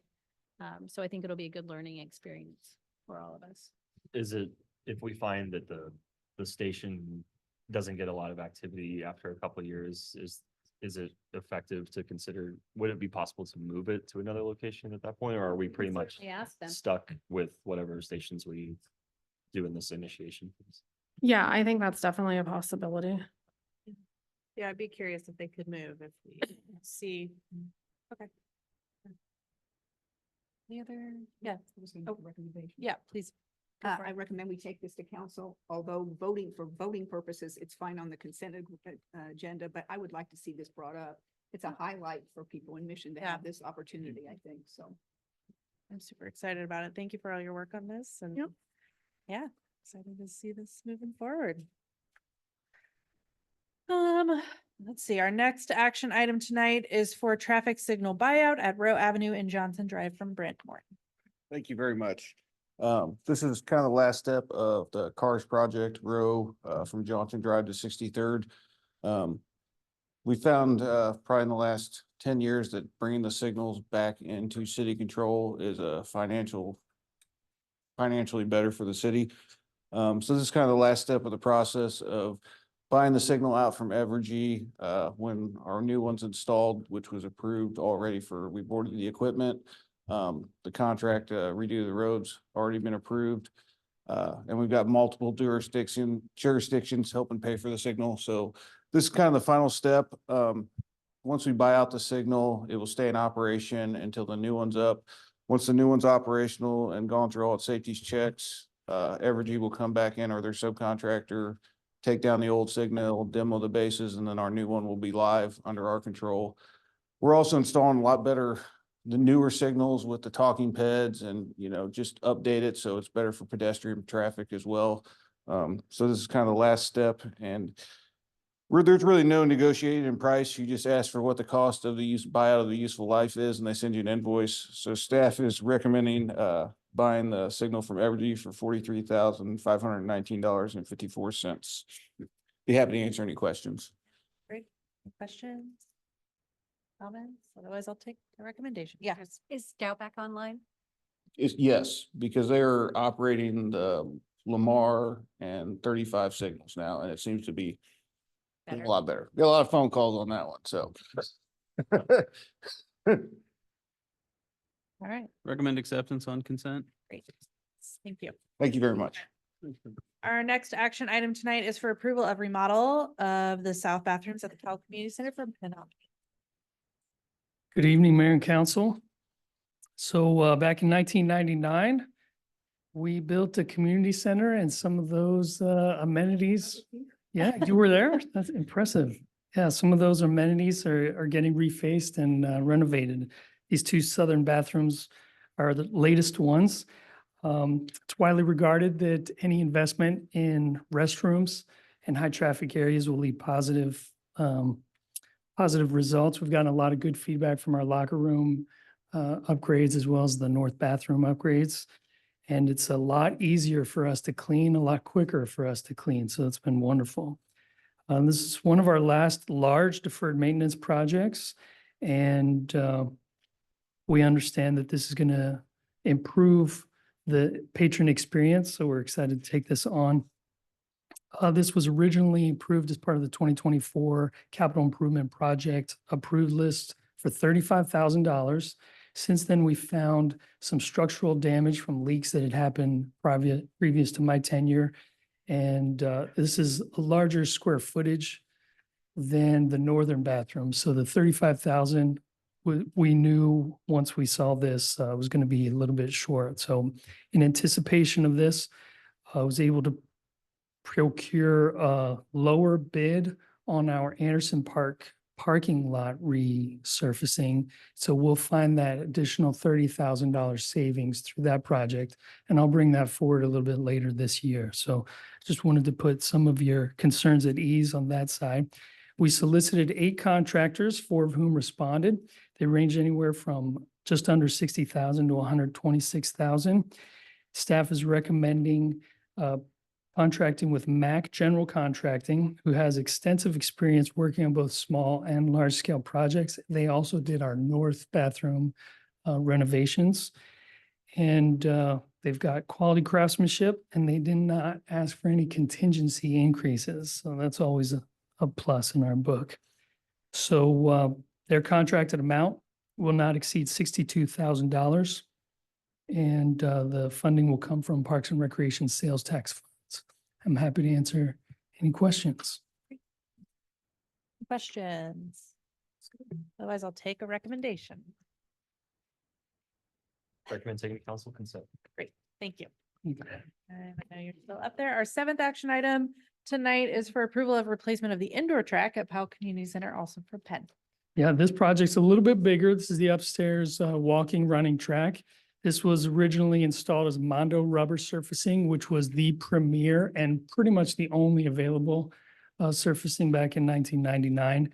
So I think it'll be a good learning experience for all of us. Is it, if we find that the station doesn't get a lot of activity after a couple of years, is it effective to consider, would it be possible to move it to another location at that point? Or are we pretty much Ask them. stuck with whatever stations we do in this initiation? Yeah, I think that's definitely a possibility. Yeah, I'd be curious if they could move if we see. Okay. Any other? Yeah. Oh, Recommendation. yeah, please. Go for I it. recommend we take this to council, although for voting purposes, it's fine on the consent agenda, but I would like to see this brought up. It's a highlight for people in Mission to have this opportunity, I think, so. I'm super excited about it. Thank you for all your work on this and yeah, excited to see this moving forward. Let's see, our next action item tonight is for traffic signal buyout at Row Avenue and Johnson Drive from Brentmore. Thank you very much. This is kind of the last step of the CARS project row from Johnson Drive to 63rd. We found probably in the last 10 years that bringing the signals back into city control is financially better for the city. So this is kind of the last step of the process of buying the signal out from Evergy when our new one's installed, which was approved already we boarded the equipment. The contract redo the roads already been approved. And we've got multiple jurisdictions helping pay for the signal. So this is kind of the final step. Once we buy out the signal, it will stay in operation until the new one's up. Once the new one's operational and gone through all its safety checks, Evergy will come back in, or their subcontractor, take down the old signal, demo the bases, and then our new one will be live under our control. We're also installing a lot better, the newer signals with the talking pads and, just update it so it's better for pedestrian traffic as well. So this is kind of the last step, and there's really no negotiating in price. You just ask for what the cost of the buyout of the useful life is, and they send you an invoice. So staff is recommending buying the signal from Evergy for $43,519.54. Be happy to answer any questions. Great. Questions? Comments? Otherwise I'll take the recommendation. Yeah. Is Scout back online? Yes, because they're operating the Lamar and 35 signals now, and it seems to be a Better. lot better. Got a lot of phone calls on that one, so. All right, Recommend acceptance on consent. great. Thank you. Thank you very much. Our next action item tonight is for approval of remodel of the south bathrooms at the Powell Community Center for Penal. Good evening, Mayor and Council. So back in 1999, we built a community center and some of those amenities. Yeah, you were there? That's impressive. Yeah, some of those amenities are getting refaced and renovated. These two southern bathrooms are the latest ones. It's widely regarded that any investment in restrooms and high traffic areas will lead positive results. We've gotten a lot of good feedback from our locker room upgrades as well as the north bathroom upgrades. And it's a lot easier for us to clean, a lot quicker for us to clean. So it's been wonderful. This is one of our last large deferred maintenance projects. And we understand that this is going to improve the patron experience. So we're excited to take this on. This was originally approved as part of the 2024 capital improvement project approved list for $35,000. Since then, we found some structural damage from leaks that had happened previous to my tenure. And this is a larger square footage than the northern bathroom. So the 35,000 we knew once we saw this was going to be a little bit short. So in anticipation of this, I was able to procure a lower bid on our Anderson Park parking lot resurfacing. So we'll find that additional $30,000 savings through that project. And I'll bring that forward a little bit later this year. So just wanted to put some of your concerns at ease on that side. We solicited 8 contractors, 4 of whom responded. They range anywhere from just under $60,000 to $126,000. Staff is recommending contracting with MAC General Contracting, who has extensive experience working on both small and large scale projects. They also did our north bathroom renovations. And they've got quality craftsmanship, and they did not ask for any contingency increases. So that's always a plus in our book. So their contracted amount will not exceed $62,000. And the funding will come from Parks and Recreation sales tax funds. I'm happy to answer any questions. Questions? Otherwise, I'll take a recommendation. Recommend taking to council consent. Great, thank you. I know you're still up there. Our 7th action item tonight is for approval of replacement of the indoor track at Powell Community Center, also for Penn. Yeah, this project's a little bit bigger. This is the upstairs walking running track. This was originally installed as Mondo rubber surfacing, which was the premier and pretty much the only available surfacing back in 1999.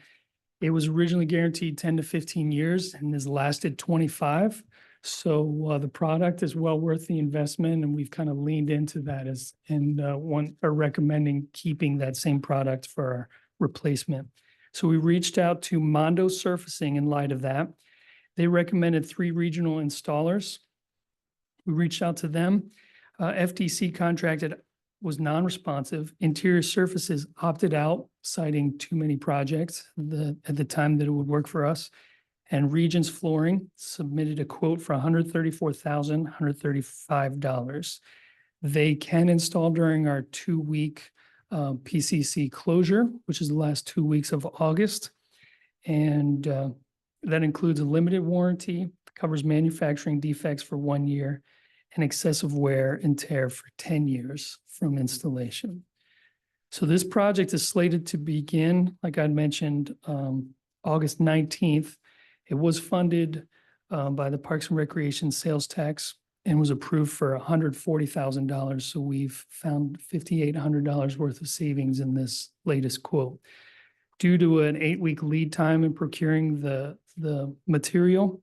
It was originally guaranteed 10 to 15 years and has lasted 25. So the product is well worth the investment, and we've kind of leaned into that are recommending keeping that same product for our replacement. So we reached out to Mondo Surfacing in light of that. They recommended 3 regional installers. We reached out to them. FTC contracted was non-responsive. Interior Surfaces opted out, citing too many projects at the time that it would work for us. And Regions Flooring submitted a quote for $134,135. They can install during our 2-week PCC closure, which is the last 2 weeks of August. And that includes a limited warranty, covers manufacturing defects for 1 year, and excessive wear and tear for 10 years from installation. So this project is slated to begin, like I mentioned, August 19th. It was funded by the Parks and Recreation sales tax and was approved for $140,000. So we've found $5,800 worth of savings in this latest quote. Due to an 8-week lead time in procuring the material,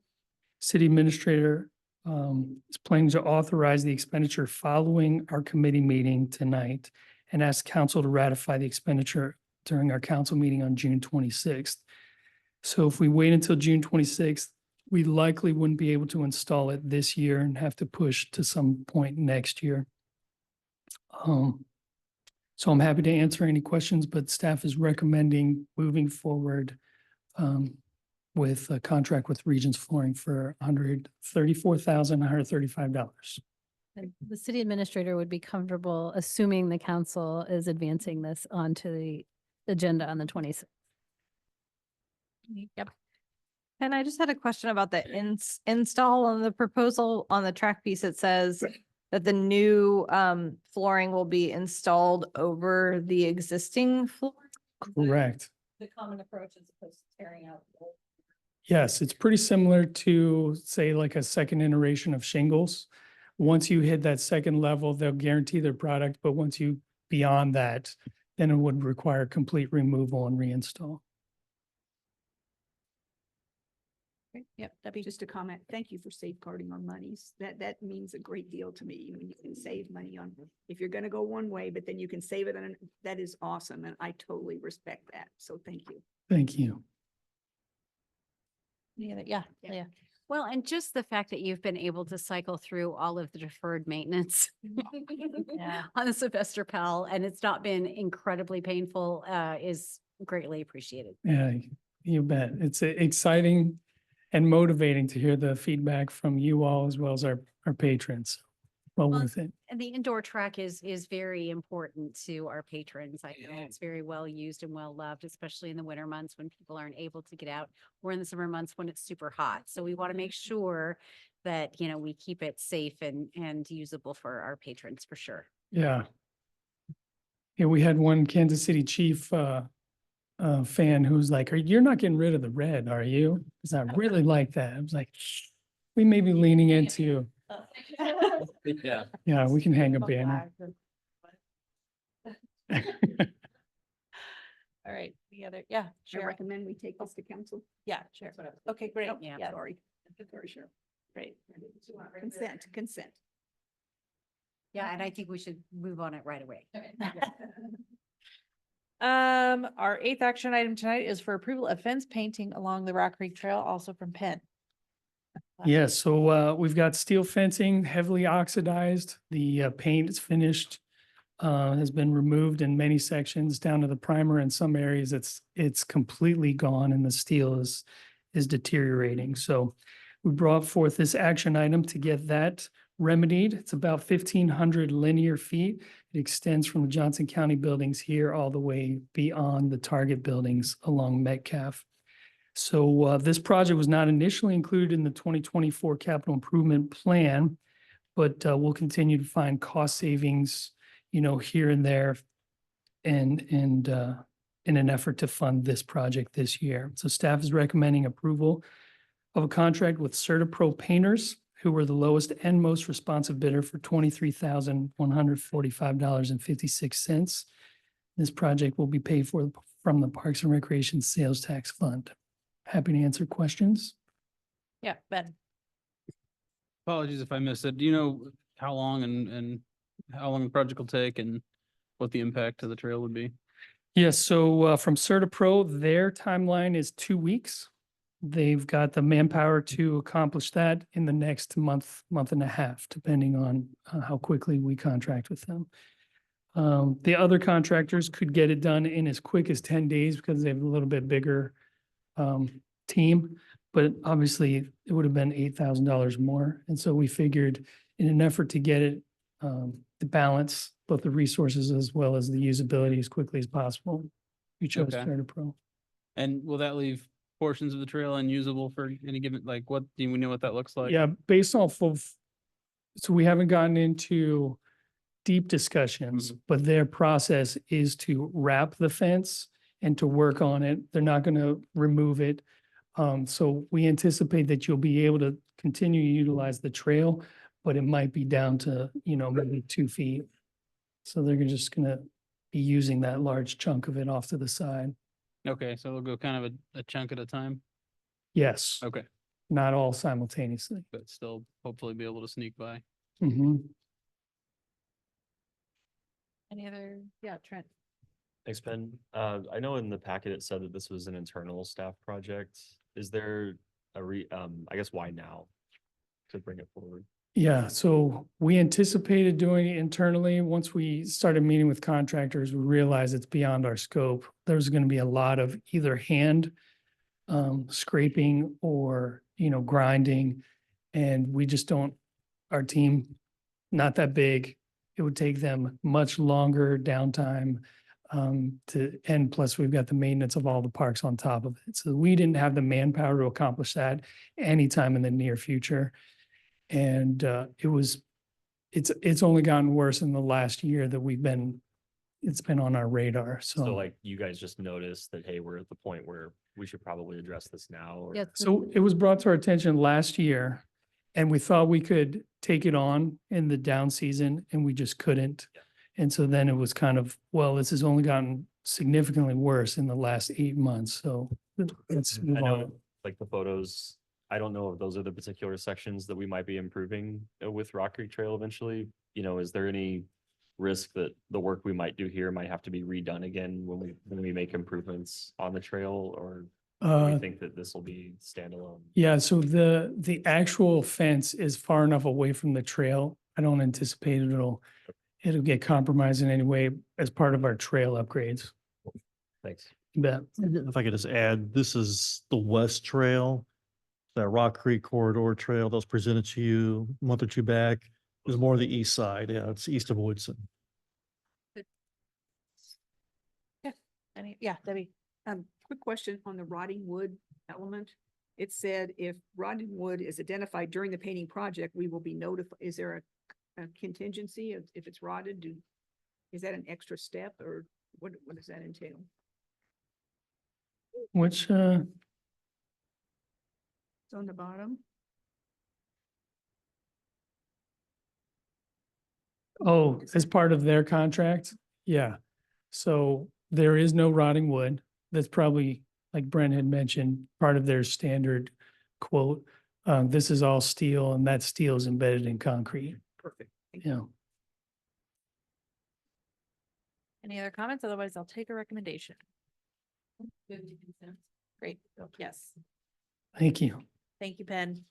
City Administrator is planning to authorize the expenditure following our committee meeting tonight and ask council to ratify the expenditure during our council meeting on June 26th. So if we wait until June 26th, we likely wouldn't be able to install it this year and have to push to some point next year. So I'm happy to answer any questions, but staff is recommending moving forward with a contract with Regions Flooring for $134,135. And the city administrator would be comfortable assuming the council is advancing this onto the agenda on the 26th. Yep. And I just had a question about the install on the proposal on the track piece. It says that the new flooring will be installed over the existing floor. Correct. The common approach as opposed to tearing out. Yes, it's pretty similar to, say, like a second iteration of shingles. Once you hit that second level, they'll guarantee their product, but once you beyond that, then it would require complete removal and reinstall. Yep, Debbie, just a comment. Thank you for safeguarding our monies. That means a great deal to me. When you can save money on, if you're gonna go one way, but then you can save it, and that is awesome, and I totally respect that. So thank you. Thank you. Yeah. Well, and just the fact that you've been able to cycle through all of the deferred maintenance Yeah. on the Sylvester Pell, and it's not been incredibly painful, is greatly appreciated. Yeah, you bet. It's exciting and motivating to hear the feedback from you all as well as our patrons. Well Well, worth it. And the indoor track is very important to our patrons. I know it's very well used and well loved, especially in the winter months when people aren't able to get out, or in the summer months when it's super hot. So we want to make sure that, you know, we keep it safe and usable for our patrons for sure. Yeah. Yeah, we had one Kansas City Chief fan who's like, you're not getting rid of the red, are you? Because I really like that. I was like, we may be leaning into, Yeah. yeah, we can hang a banner. All right, the other, yeah, I sure. recommend we take this to council. Yeah, sure. Okay, great. Yeah. Sorry. Sorry, sure. Great. Consent. Yeah, and I think we should move on it right away. Our eighth action item tonight is for approval of fence painting along the Rock Creek Trail, also from Penn. Yes, so we've got steel fencing, heavily oxidized. The paint is finished, has been removed in many sections down to the primer. In some areas, it's completely gone and the steel is deteriorating. So we brought forth this action item to get that remedied. It's about 1,500 linear feet. It extends from the Johnson County buildings here all the way beyond the Target buildings along Metcalf. So this project was not initially included in the 2024 capital improvement plan, but we'll continue to find cost savings, you know, here and there and in an effort to fund this project this year. So staff is recommending approval of a contract with CertaPro Painters, who were the lowest and most responsive bidder for $23,145.56. This project will be paid for from the Parks and Recreation Sales Tax Fund. Happy to answer questions. Yeah, Ben. Apologies if I missed it. Do you know how long and how long the project will take and what the impact to the trail would be? Yes, so from CertaPro, their timeline is 2 weeks. They've got the manpower to accomplish that in the next month and a half, depending on how quickly we contract with them. The other contractors could get it done in as quick as 10 days because they have a little bit bigger team, but obviously it would have been $8,000 more. And so we figured in an effort to get it to balance both the resources as well as the usability as quickly as possible, we chose Okay. CertaPro. And will that leave portions of the trail unusable for any given, like, what, do we know what that looks like? Yeah, based off of, so we haven't gotten into deep discussions, but their process is to wrap the fence and to work on it. They're not going to remove it. So we anticipate that you'll be able to continue to utilize the trail, but it might be down to, you know, maybe 2 feet. So they're just going to be using that large chunk of it off to the side. Okay, so it'll go kind of a chunk at a time? Yes, Okay, not all simultaneously. but still hopefully be able to sneak by. Mhm. Any other? Yeah, Trent. Thanks, Ben. I know in the packet it said that this was an internal staff project. Is there I guess why now to bring it forward? Yeah, so we anticipated doing it internally. Once we started meeting with contractors, we realized it's beyond our scope. There's going to be a lot of either hand scraping or, grinding. And we just don't, our team, not that big. It would take them much longer downtime and plus we've got the maintenance of all the parks on top of it. So we didn't have the manpower to accomplish that anytime in the near future. And it's only gotten worse in the last year that it's been on our radar. So like you guys just noticed that, hey, we're at the point where we should probably address this now. Or- Yeah. So it was brought to our attention last year and we thought we could take it on in the down season and we just couldn't. And so then it was kind of, well, this has only gotten significantly worse in the last 8 months. So let's I move know, on. like the photos, I don't know if those are the particular sections that we might be improving with Rock Creek Trail eventually. Is there any risk that the work we might do here might have to be redone again when we make improvements on the trail, or do we think that this will be standalone? Yeah, so the actual fence is far enough away from the trail. I don't anticipate it'll get compromised in any way as part of our trail upgrades. Thanks. You bet. If I could just add, this is the West Trail, that Rock Creek Corridor Trail that was presented to you a month or two back. Is more the east side. Yeah, it's east of Woodson. Yeah, Debbie. Quick question on the rotting wood element. It said if rotting wood is identified during the painting project, we will be notified. Is there a contingency if it's rotted? Is that an extra step or what does that entail? Which, It's on the bottom. as part of their contract? Yeah. So there is no rotting wood. That's probably, like Brent had mentioned, part of their standard quote. This is all steel and that steel is embedded in concrete. Perfect. Thank Yeah. Any other comments? Otherwise, I'll take a recommendation. Great. Yes. Thank you. Thank you, Penn.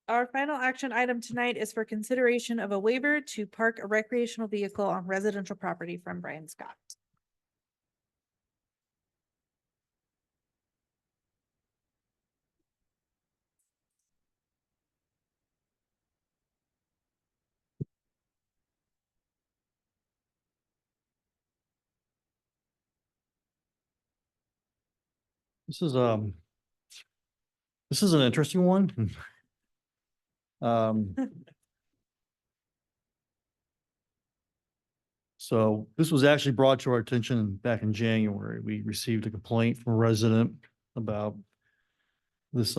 Our final action item tonight is for consideration of a waiver to park a recreational vehicle on residential property from Brian Scott. This is an interesting one. So this was actually brought to our attention back in January. We received a complaint from a resident about this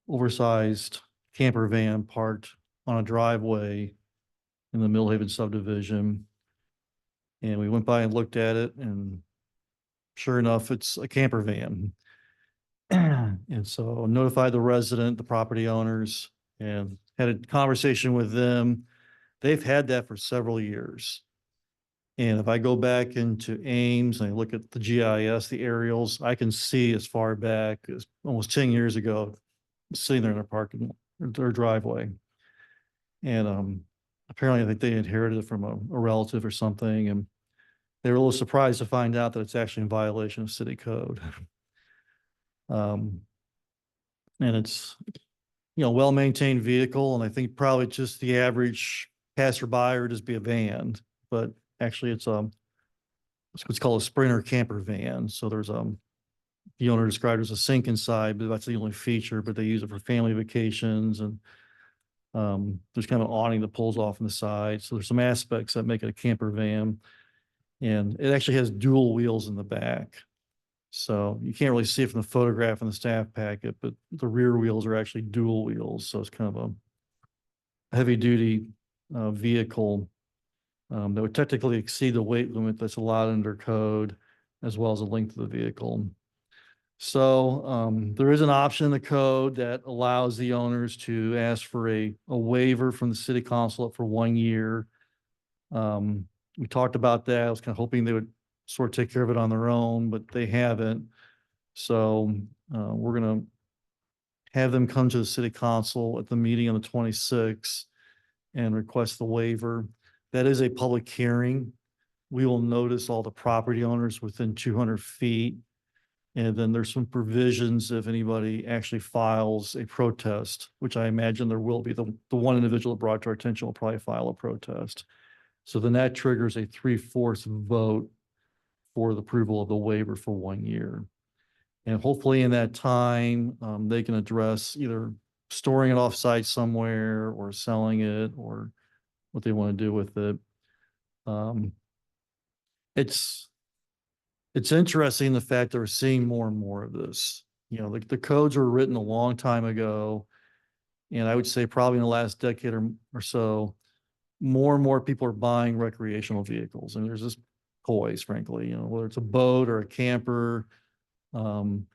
oversized camper van parked on a driveway in the Millhaven subdivision. And we went by and looked at it, and sure enough, it's a camper van. And so notified the resident, the property owners, and had a conversation with them. They've had that for several years. And if I go back into Ames and I look at the GIS, the aerials, I can see as far back as almost 10 years ago, sitting there in their parking, their driveway. And apparently I think they inherited it from a relative or something, and they were a little surprised to find out that it's actually in violation of city code. And it's, well-maintained vehicle, and I think probably just the average passerby would just be a van, but actually it's what's called a Sprinter camper van. So there's the owner described it as a sink inside, but that's the only feature, but they use it for family vacations, and there's kind of an awning that pulls off on the side. So there's some aspects that make it a camper van, and it actually has dual wheels in the back. So you can't really see it from the photograph in the staff packet, but the rear wheels are actually dual wheels. So it's kind of a heavy duty vehicle that would technically exceed the weight limit that's allowed under code, as well as the length of the vehicle. So there is an option in the code that allows the owners to ask for a waiver from the city council for 1 year. We talked about that. I was kind of hoping they would sort of take care of it on their own, but they haven't. So we're gonna have them come to the city council at the meeting on the 26th and request the waiver. That is a public hearing. We will notice all the property owners within 200 feet. And then there's some provisions if anybody actually files a protest, which I imagine there will be. The one individual that brought to our attention will probably file a protest. So then that triggers a 3/4 vote for the approval of the waiver for 1 year. And hopefully in that time, they can address either storing it offsite somewhere or selling it or what they want to do with it. It's interesting the fact that we're seeing more and more of this. You know, the codes were written a long time ago. And I would say probably in the last decade or so, more and more people are buying recreational vehicles. And there's just toys, frankly, you know, whether it's a boat or a camper. And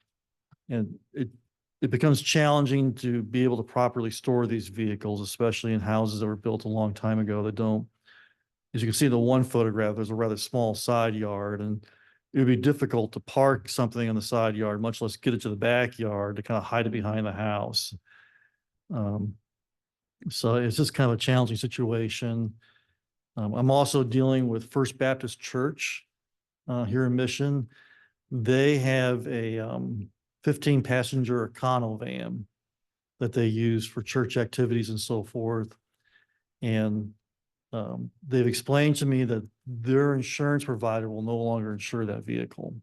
it becomes challenging to be able to properly store these vehicles, especially in houses that were built a long time ago that don't. As you can see in the one photograph, there's a rather small side yard, and it would be difficult to park something in the side yard, much less get it to the backyard to kind of hide it behind the house. So it's just kind of a challenging situation. I'm also dealing with First Baptist Church here in Mission. They have a 15-passenger Econo van that they use for church activities and so forth. And they've explained to me that their insurance provider will no longer insure that vehicle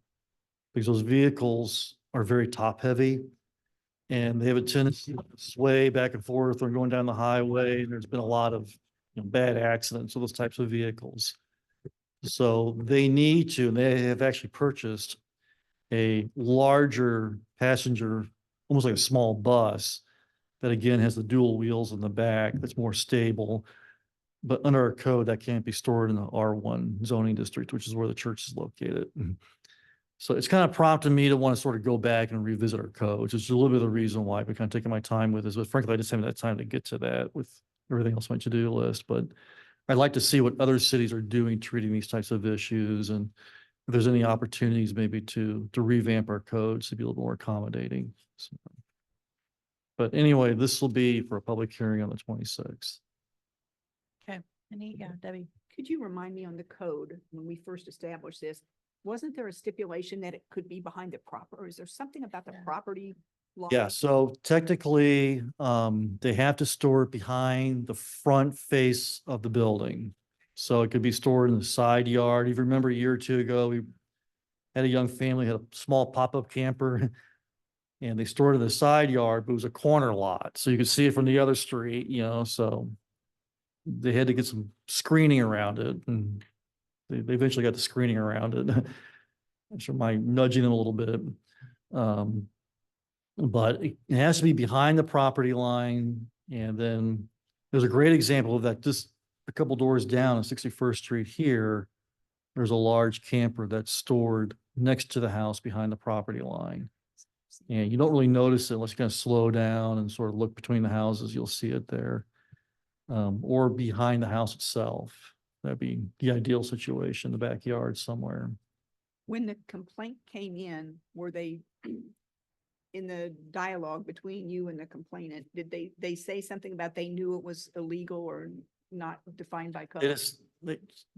because those vehicles are very top heavy and they have a tendency to sway back and forth or going down the highway. And there's been a lot of bad accidents with those types of vehicles. So they need to, and they have actually purchased a larger passenger, almost like a small bus that again has the dual wheels in the back that's more stable. But under our code, that can't be stored in the R1 zoning district, which is where the church is located. So it's kind of prompted me to want to sort of go back and revisit our code, which is a little bit of the reason why I've been kind of taking my time with this. But frankly, I just haven't had time to get to that with everything else on my to-do list. But I'd like to see what other cities are doing treating these types of issues, and if there's any opportunities maybe to revamp our codes to be a little more accommodating. So, but anyway, this will be for a public hearing on the 26th. Okay, Debbie. Could you remind me on the code, when we first established this, wasn't there a stipulation that it could be behind the proper, or is there something about the property line? Yeah, so technically, they have to store it behind the front face of the building. So it could be stored in the side yard. If you remember a year or two ago, we had a young family, had a small pop-up camper and they stored it in the side yard, but it was a corner lot. So you could see it from the other street, you know, so they had to get some screening around it and they eventually got the screening around it. I'm sure my nudging them a little bit. But it has to be behind the property line. And then there's a great example of that. Just a couple doors down on 61st Street here, there's a large camper that's stored next to the house behind the property line. And you don't really notice it unless you kind of slow down and sort of look between the houses, you'll see it there. Or behind the house itself. That'd be the ideal situation, the backyard somewhere. When the complaint came in, were they in the dialogue between you and the complainant? Did they say something about they knew it was illegal or not defined by code?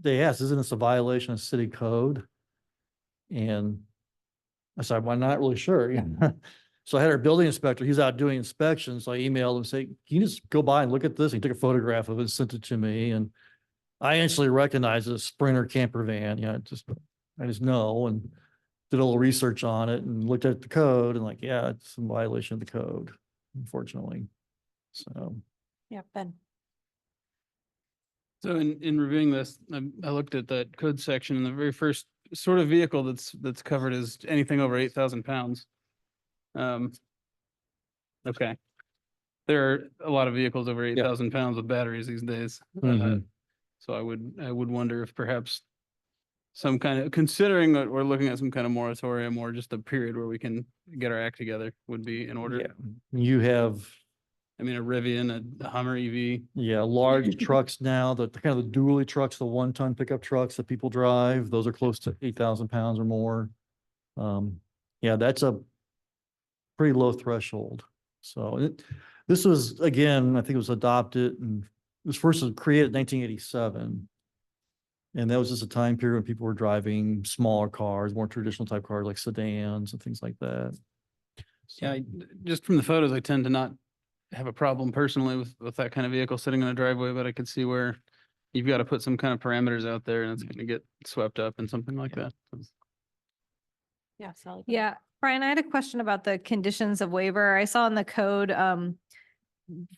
They asked, isn't this a violation of city code? And I said, well, I'm not really sure. So I had our building inspector, he's out doing inspections. So I emailed him, say, can you just go by and look at this? He took a photograph of it, sent it to me. And I instantly recognized it as a Sprinter camper van. I just know, and did a little research on it and looked at the code and like, yeah, it's in violation of the code, unfortunately. So. Yeah, Ben. So in reviewing this, I looked at that code section and the very first sort of vehicle that's covered is anything over 8,000 pounds. Okay. There are a lot of vehicles over 8,000 pounds with batteries these days. So I would wonder if perhaps some kind of, considering that we're looking at some kind of moratorium or just a period where we can get our act together would be in order. Yeah. You have I mean, a Rivian, a Hummer EV. Yeah, large trucks now, the kind of the dually trucks, the 1-ton pickup trucks that people drive, those are close to 8,000 pounds or more. Yeah, that's a pretty low threshold. So this was, again, I think it was adopted and it was first created in 1987. And that was just a time period when people were driving smaller cars, more traditional type cars like sedans and things like that. So- Yeah, just from the photos, I tend to not have a problem personally with that kind of vehicle sitting in a driveway, but I could see where you've got to put some kind of parameters out there and it's going to get swept up in something like that. Yeah, Sally. Yeah, Brian, I had a question about the conditions of waiver. I saw in the code,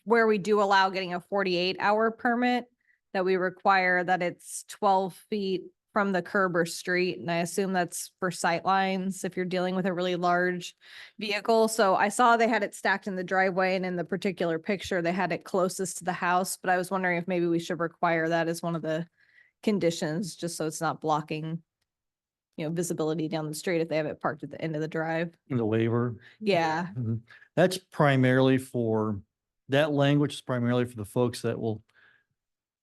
where we do allow getting a 48-hour permit, that we require that it's 12 feet from the curb or street. And I assume that's for sight lines if you're dealing with a really large vehicle. So I saw they had it stacked in the driveway and in the particular picture, they had it closest to the house. But I was wondering if maybe we should require that as one of the conditions, just so it's not blocking, visibility down the street if they have it parked at the end of the drive. The waiver. Yeah. Mhm. That's primarily for, that language is primarily for the folks that will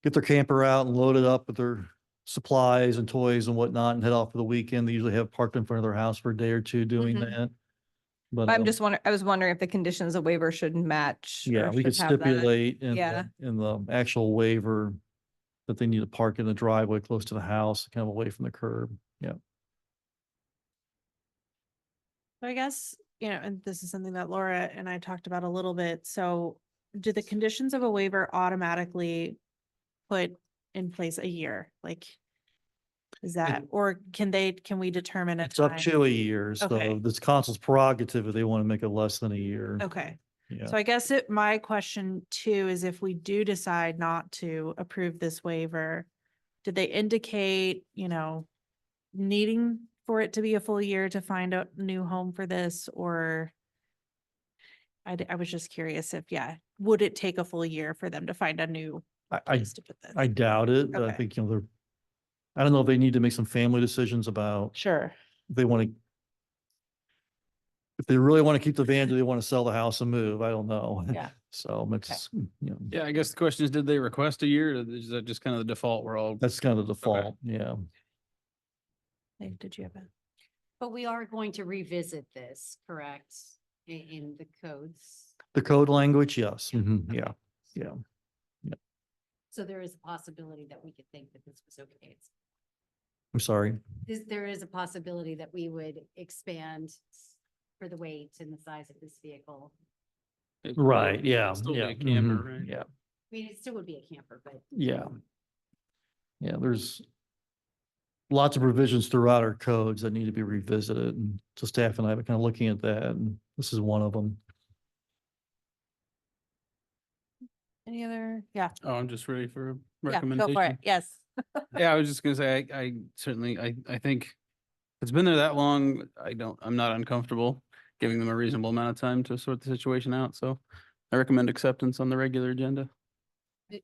get their camper out and load it up with their supplies and toys and whatnot and head off for the weekend. They usually have parked in front of their house for a day or two doing Mhm. that. But I'm just wondering, I was wondering if the conditions of waiver should match. yeah, or we could should have that. stipulate Yeah. in the actual waiver that they need to park in the driveway close to the house, kind of away from the curb. Yeah. So I guess, and this is something that Laura and I talked about a little bit. So do the conditions of a waiver automatically put in place a year? Like, is that, or can we determine a It's up time? to a year. So Okay. this council's prerogative if they want to make it less than a year. Okay. Yeah. So I guess my question too is if we do decide not to approve this waiver, did they indicate, needing for it to be a full year to find a new home for this, or I was just curious if, would it take a full year for them to find a new I place to put this? I doubt it. I Okay. think, I don't know if they need to make some family decisions about Sure. if they want to, if they really want to keep the van, do they want to sell the house and move? I don't know. Yeah. So it's, Yeah, I guess the question is, did they request a year? Or is that just kind of the default? We're all, that's kind of the default. Yeah. Hey, did you have a? But we are going to revisit this, correct? In the codes. The code language, yes. Mhm. Yeah. Yeah. So there is a possibility that we could think that this was okay. I'm sorry. There is a possibility that we would expand for the weight and the size of this vehicle. Right. Yeah. Still be Yeah. a camper, mhm, right? Yeah. I mean, it still would be a camper, but. Yeah. Yeah. There's lots of revisions throughout our codes that need to be revisited. And so staff and I are kind of looking at that. And this is one of them. Any other? Yeah. Oh, I'm just ready for a Yeah, go for it. recommendation. Yes. Yeah, I was just gonna say, I certainly, I think it's been there that long. I'm not uncomfortable giving them a reasonable amount of time to sort the situation out. So I recommend acceptance on the regular agenda.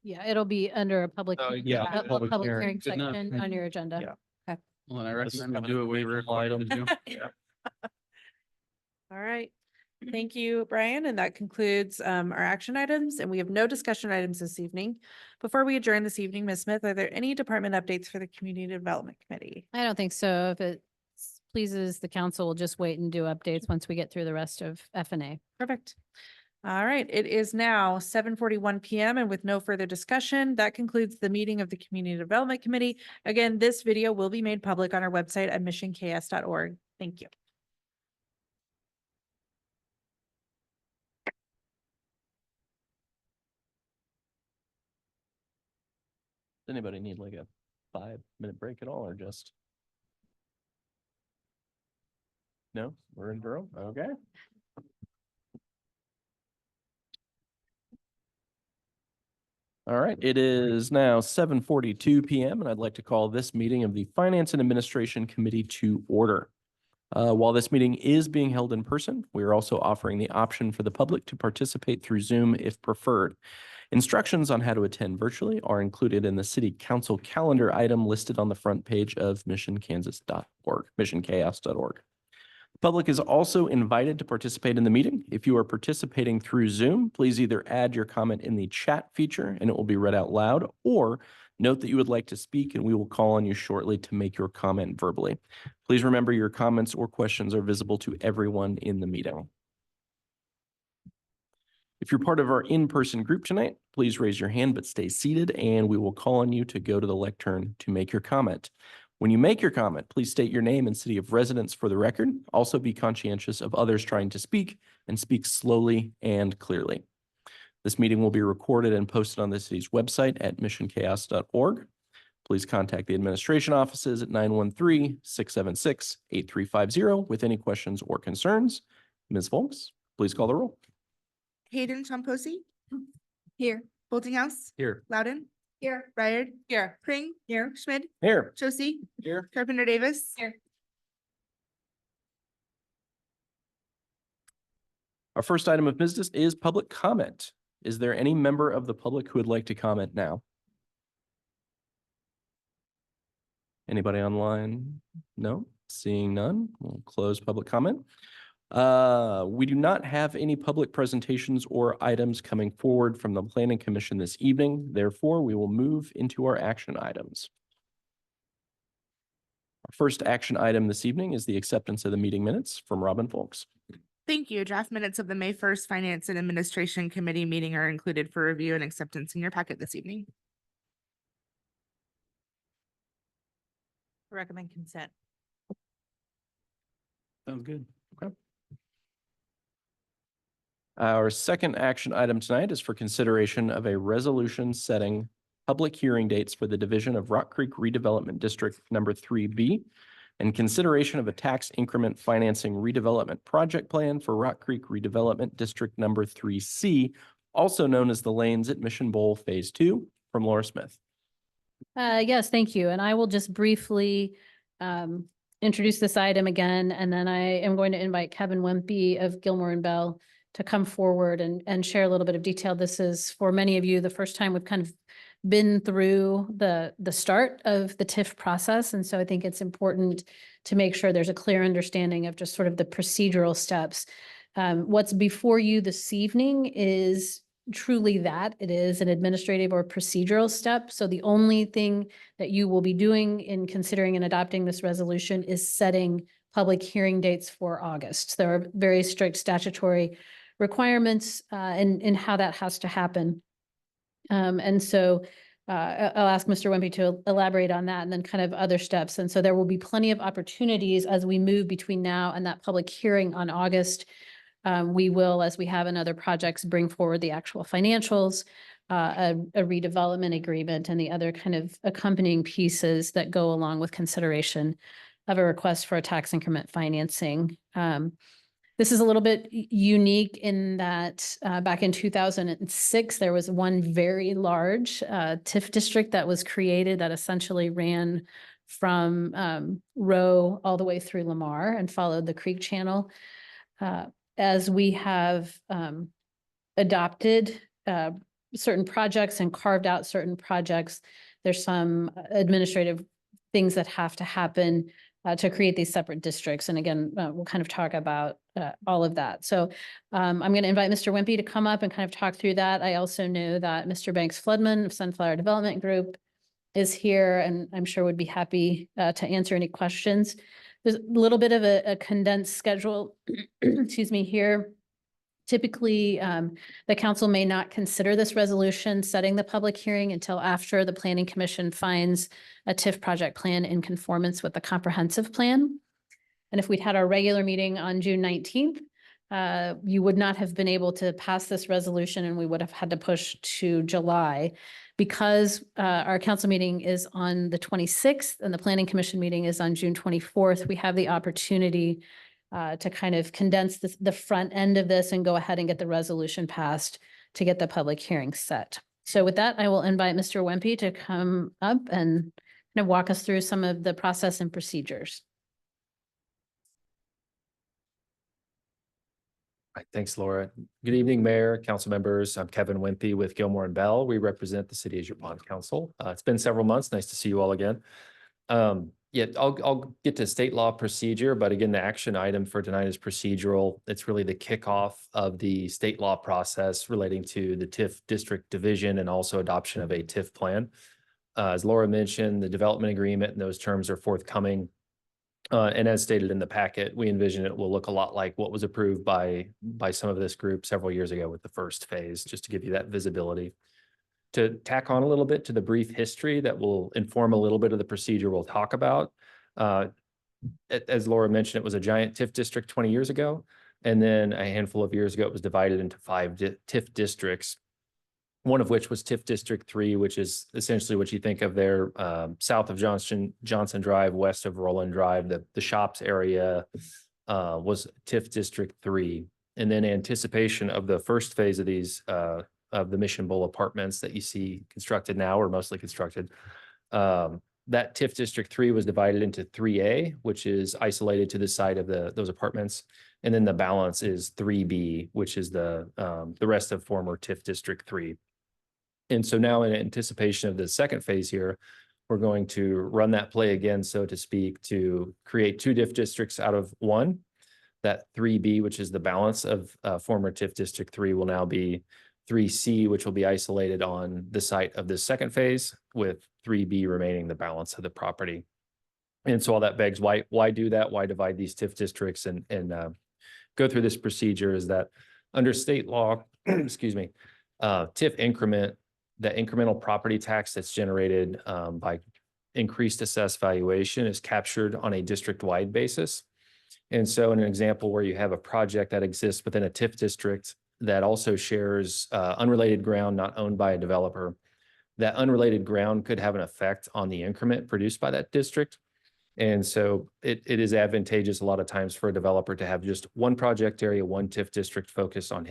Yeah, it'll be under a public. Oh, yeah, a public public hearing. hearing Good enough. section on your agenda. Yeah. Well, and I This is recommend we kind do of a waiver. item. according to you. All right. Thank you, Brian. And that concludes our action items, and we have no discussion items this evening. Before we adjourn this evening, Ms. Smith, are there any department updates for the Community Development Committee? I don't think so. If it pleases the council, we'll just wait and do updates once we get through the rest of F&A. Perfect. All right, it is now 7:41 PM, and with no further discussion, that concludes the meeting of the Community Development Committee. Again, this video will be made public on our website at missionks.org. Thank you. Does anybody need like a 5-minute break at all or just? No, we're in Durham. Okay. All right, it is now 7:42 PM and I'd like to call this meeting of the Finance and Administration Committee to order. While this meeting is being held in person, we are also offering the option for the public to participate through Zoom if preferred. Instructions on how to attend virtually are included in the City Council calendar item listed on the front page of missionkansas.org, missionks.org. Public is also invited to participate in the meeting. If you are participating through Zoom, please either add your comment in the chat feature and it will be read out loud, or note that you would like to speak and we will call on you shortly to make your comment verbally. Please remember your comments or questions are visible to everyone in the meeting. If you're part of our in-person group tonight, please raise your hand but stay seated and we will call on you to go to the lectern to make your comment. When you make your comment, please state your name and city of residence for the record. Also be conscientious of others trying to speak and speak slowly and clearly. This meeting will be recorded and posted on the city's website at missionchaos.org. Please contact the administration offices at 913-676-8350 with any questions or concerns. Ms. Volks, please call the roll. Hayden Chomposi, Here. Boltinghouse, Here. Loudon, Here. Ryard, Here. Pring, Here. Schmidt, Here. Josie, Here. Carpenter Davis. Here. Our first item of business is public comment. Is there any member of the public who would like to comment now? Anybody online? No? Seeing none, we'll close public comment. We do not have any public presentations or items coming forward from the Planning Commission this evening. Therefore, we will move into our action items. Our first action item this evening is the acceptance of the meeting minutes from Robin Folks. Thank you. Draft minutes of the May 1st Finance and Administration Committee meeting are included for review and acceptance in your packet this evening. Recommend consent. Sounds good. Okay. Our second action item tonight is for consideration of a resolution setting public hearing dates for the division of Rock Creek Redevelopment District number 3B and consideration of a tax increment financing redevelopment project plan for Rock Creek Redevelopment District number 3C, also known as the Lanes at Mission Bowl Phase 2, from Laura Smith. Yes, thank you. And I will just briefly introduce this item again, and then I am going to invite Kevin Wimpy of Gilmore and Bell to come forward and share a little bit of detail. This is, for many of you, the first time we've kind of been through the start of the TIF process. And so I think it's important to make sure there's a clear understanding of just sort of the procedural steps. What's before you this evening is truly that. It is an administrative or procedural step. So the only thing that you will be doing in considering and adopting this resolution is setting public hearing dates for August. There are very strict statutory requirements in how that has to happen. And so I'll ask Mr. Wimpy to elaborate on that and then kind of other steps. And so there will be plenty of opportunities as we move between now and that public hearing on August. We will, as we have in other projects, bring forward the actual financials, a redevelopment agreement, and the other kind of accompanying pieces that go along with consideration of a request for a tax increment financing. This is a little bit unique in that back in 2006, there was one very large TIF district that was created that essentially ran from Rowe all the way through Lamar and followed the Creek Channel. As we have adopted certain projects and carved out certain projects, there's some administrative things that have to happen to create these separate districts. And again, we'll kind of talk about all of that. So I'm going to invite Mr. Wimpy to come up and kind of talk through that. I also know that Mr. Banks Floodman of Sunflower Development Group is here and I'm sure would be happy to answer any questions. There's a little bit of a condensed schedule, excuse me, here. Typically, the council may not consider this resolution setting the public hearing until after the Planning Commission finds a TIF project plan in conformance with the comprehensive plan. And if we'd had our regular meeting on June 19th, you would not have been able to pass this resolution and we would have had to push to July. Because our council meeting is on the 26th and the Planning Commission meeting is on June 24th, we have the opportunity to kind of condense the front end of this and go ahead and get the resolution passed to get the public hearing set. So with that, I will invite Mr. Wimpy to come up and kind of walk us through some of the process and procedures. Right, thanks, Laura. Good evening, Mayor, council members. I'm Kevin Wimpy with Gilmore and Bell. We represent the City of Dearborn Council. It's been several months. Nice to see you all again. Yeah, I'll get to state law procedure, but again, the action item for tonight is procedural. It's really the kickoff of the state law process relating to the TIF district division and also adoption of a TIF plan. As Laura mentioned, the development agreement and those terms are forthcoming. And as stated in the packet, we envision it will look a lot like what was approved by some of this group several years ago with the first phase, just to give you that visibility. To tack on a little bit to the brief history that will inform a little bit of the procedure we'll talk about. As Laura mentioned, it was a giant TIF district 20 years ago. And then a handful of years ago, it was divided into 5 TIF districts, one of which was TIF District 3, which is essentially what you think of there, south of Johnson Drive, west of Roland Drive. The shops area was TIF District 3. And then anticipation of the first phase of these of the Mission Bowl apartments that you see constructed now or mostly constructed. That TIF District 3 was divided into 3A, which is isolated to the side of those apartments. And then the balance is 3B, which is the rest of former TIF District 3. And so now in anticipation of the second phase here, we're going to run that play again, so to speak, to create 2 TIF districts out of 1. That 3B, which is the balance of former TIF District 3, will now be 3C, which will be isolated on the site of this second phase, with 3B remaining the balance of the property. And so all that begs, why do that? Why divide these TIF districts and go through this procedure? Is that under state law, excuse me, TIF increment, the incremental property tax that's generated by increased assessed valuation is captured on a district-wide basis. And so in an example where you have a project that exists within a TIF district that also shares unrelated ground not owned by a developer, that unrelated ground could have an effect on the increment produced by that district. And so it is advantageous a lot of times for a developer to have just one project area, one TIF district focused on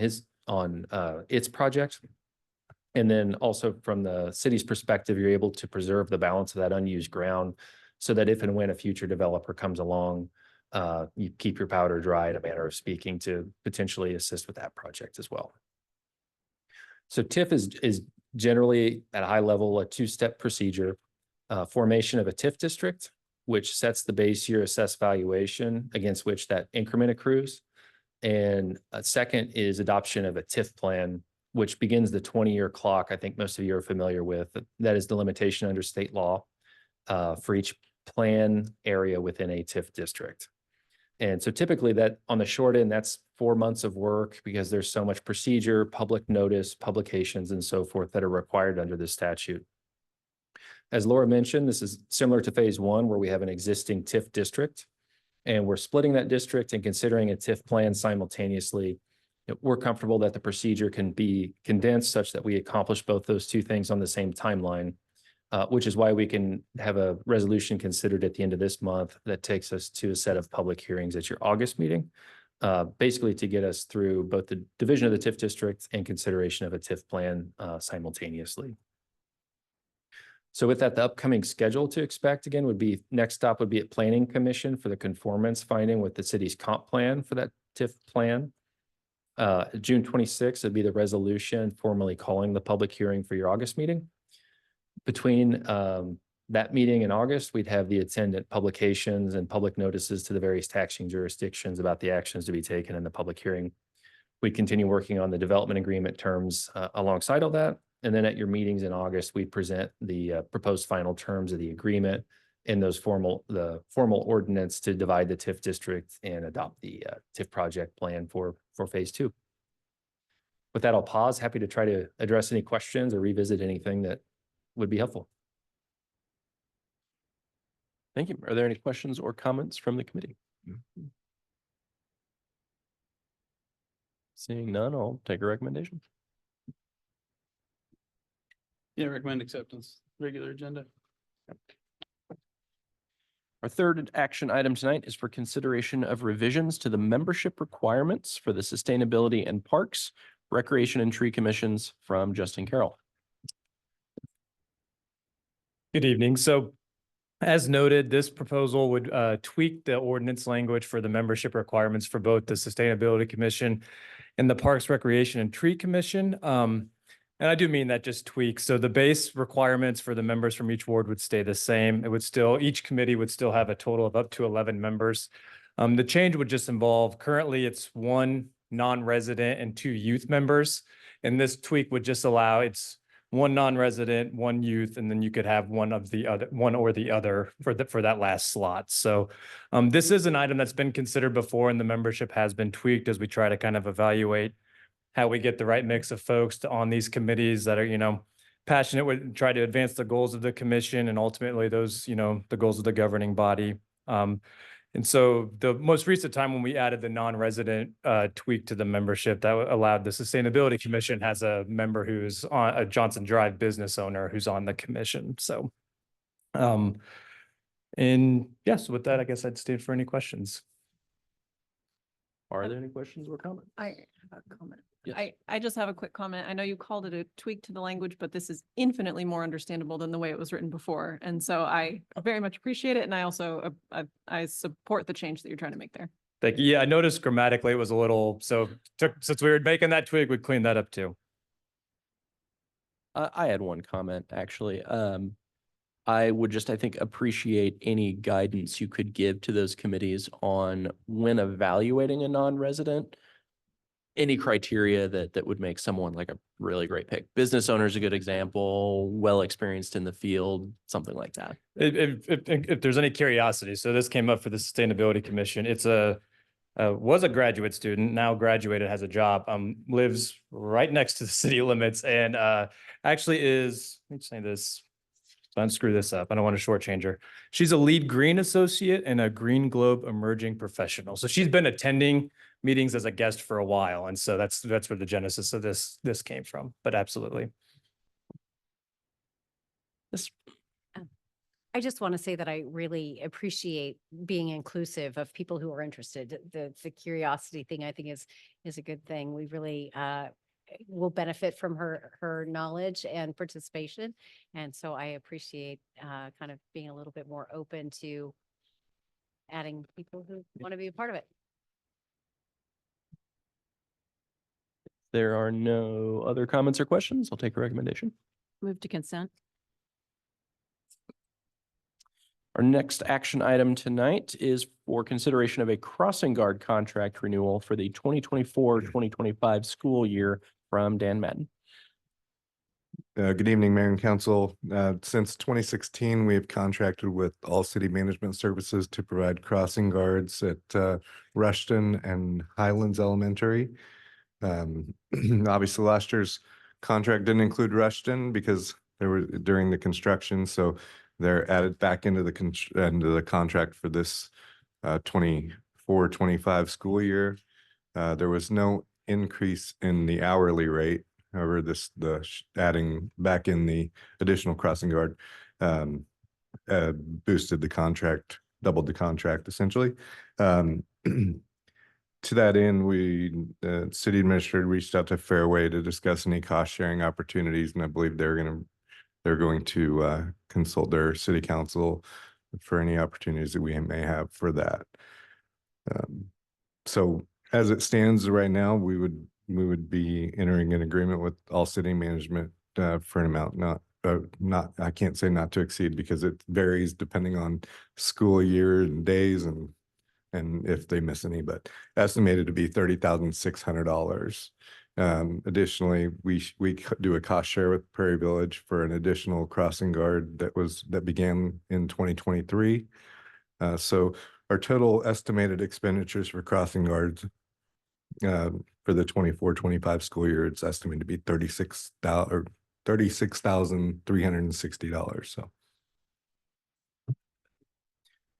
its project. And then also from the city's perspective, you're able to preserve the balance of that unused ground so that if and when a future developer comes along, you keep your powder dry in a manner of speaking to potentially assist with that project as well. So TIF is generally at a high level, a 2-step procedure, formation of a TIF district, which sets the base year assessed valuation against which that increment accrues. And a second is adoption of a TIF plan, which begins the 20-year clock. I think most of you are familiar with. That is the limitation under state law for each plan area within a TIF district. And so typically that on the short end, that's 4 months of work because there's so much procedure, public notice, publications, and so forth that are required under the statute. As Laura mentioned, this is similar to phase 1 where we have an existing TIF district and we're splitting that district and considering a TIF plan simultaneously. We're comfortable that the procedure can be condensed such that we accomplish both those 2 things on the same timeline, which is why we can have a resolution considered at the end of this month that takes us to a set of public hearings at your August meeting, basically to get us through both the division of the TIF district and consideration of a TIF plan simultaneously. So with that, the upcoming schedule to expect again would be, next stop would be at Planning Commission for the conformance finding with the city's comp plan for that TIF plan. June 26th would be the resolution formally calling the public hearing for your August meeting. Between that meeting in August, we'd have the attendant publications and public notices to the various taxing jurisdictions about the actions to be taken in the public hearing. We'd continue working on the development agreement terms alongside all that. And then at your meetings in August, we present the proposed final terms of the agreement and the formal ordinance to divide the TIF district and adopt the TIF project plan for phase 2. With that, I'll pause. Happy to try to address any questions or revisit anything that would be helpful. Thank you. Are there any questions or comments from the committee? Seeing none, I'll take a recommendation. Yeah, recommend acceptance, regular agenda. Our third action item tonight is for consideration of revisions to the membership requirements for the Sustainability and Parks, Recreation and Tree Commissions from Justin Carroll. Good evening. So as noted, this proposal would tweak the ordinance language for the membership requirements for both the Sustainability Commission and the Parks, Recreation and Tree Commission. And I do mean that just tweak. So the base requirements for the members from each ward would stay the same. It would still, each committee would still have a total of up to 11 members. The change would just involve, currently it's 1 non-resident and 2 youth members. And this tweak would just allow, it's 1 non-resident, 1 youth, and then you could have one or the other for that last slot. So this is an item that's been considered before, and the membership has been tweaked as we try to kind of evaluate how we get the right mix of folks on these committees that are, passionate, would try to advance the goals of the commission and ultimately those, the goals of the governing body. And so the most recent time when we added the non-resident tweak to the membership, that allowed the Sustainability Commission has a member who's on a Johnson Drive business owner who's on the commission. So, and yes, with that, I guess I'd stay for any questions. Are there any questions or comments? I have a comment. Yes. I just have a quick comment. I know you called it a tweak to the language, but this is infinitely more understandable than the way it was written before. And so I very much appreciate it. And I also, I support the change that you're trying to make there. Thank you. Yeah, I noticed grammatically it was a little, since we were making that tweak, we'd clean that up too. I had one comment, actually. I would just, I think, appreciate any guidance you could give to those committees on when evaluating a non-resident, any criteria that would make someone like a really great pick. Business owner is a good example, well experienced in the field, something like that. If there's any curiosity, so this came up for the Sustainability Commission. It's was a graduate student, now graduated, has a job, lives right next to the city limits, and actually is, let me say this, don't screw this up. I don't want to shortchange her. She's a lead green associate and a Green Globe emerging professional. So she's been attending meetings as a guest for a while. And so that's where the genesis of this came from, but absolutely. I just want to say that I really appreciate being inclusive of people who are interested. The curiosity thing, I think, is a good thing. We really will benefit from her knowledge and participation. And so I appreciate kind of being a little bit more open to adding people who want to be a part of it. There are no other comments or questions. I'll take a recommendation. Move to consent. Our next action item tonight is for consideration of a crossing guard contract renewal for the 2024-2025 school year from Dan Madden. Good evening, Mayor and Council. Since 2016, we have contracted with All City Management Services to provide crossing guards at Rushton and Highlands Elementary. Obviously, last year's contract didn't include Rushton because they were during the construction, so they're added back into the contract for this 24-25 school year. There was no increase in the hourly rate. However, adding back in the additional crossing guard boosted the contract, doubled the contract essentially. To that end, the city administrator reached out to Fairway to discuss any cost sharing opportunities, and I believe they're going to consult their city council for any opportunities that we may have for that. So as it stands right now, we would be entering an agreement with All City Management for an amount I can't say not to exceed because it varies depending on school year and days and if they miss any, but estimated to be $30,600. Additionally, we do a cost share with Prairie Village for an additional crossing guard that began in 2023. So our total estimated expenditures for crossing guards for the 24-25 school year, it's estimated to be $36,360. So.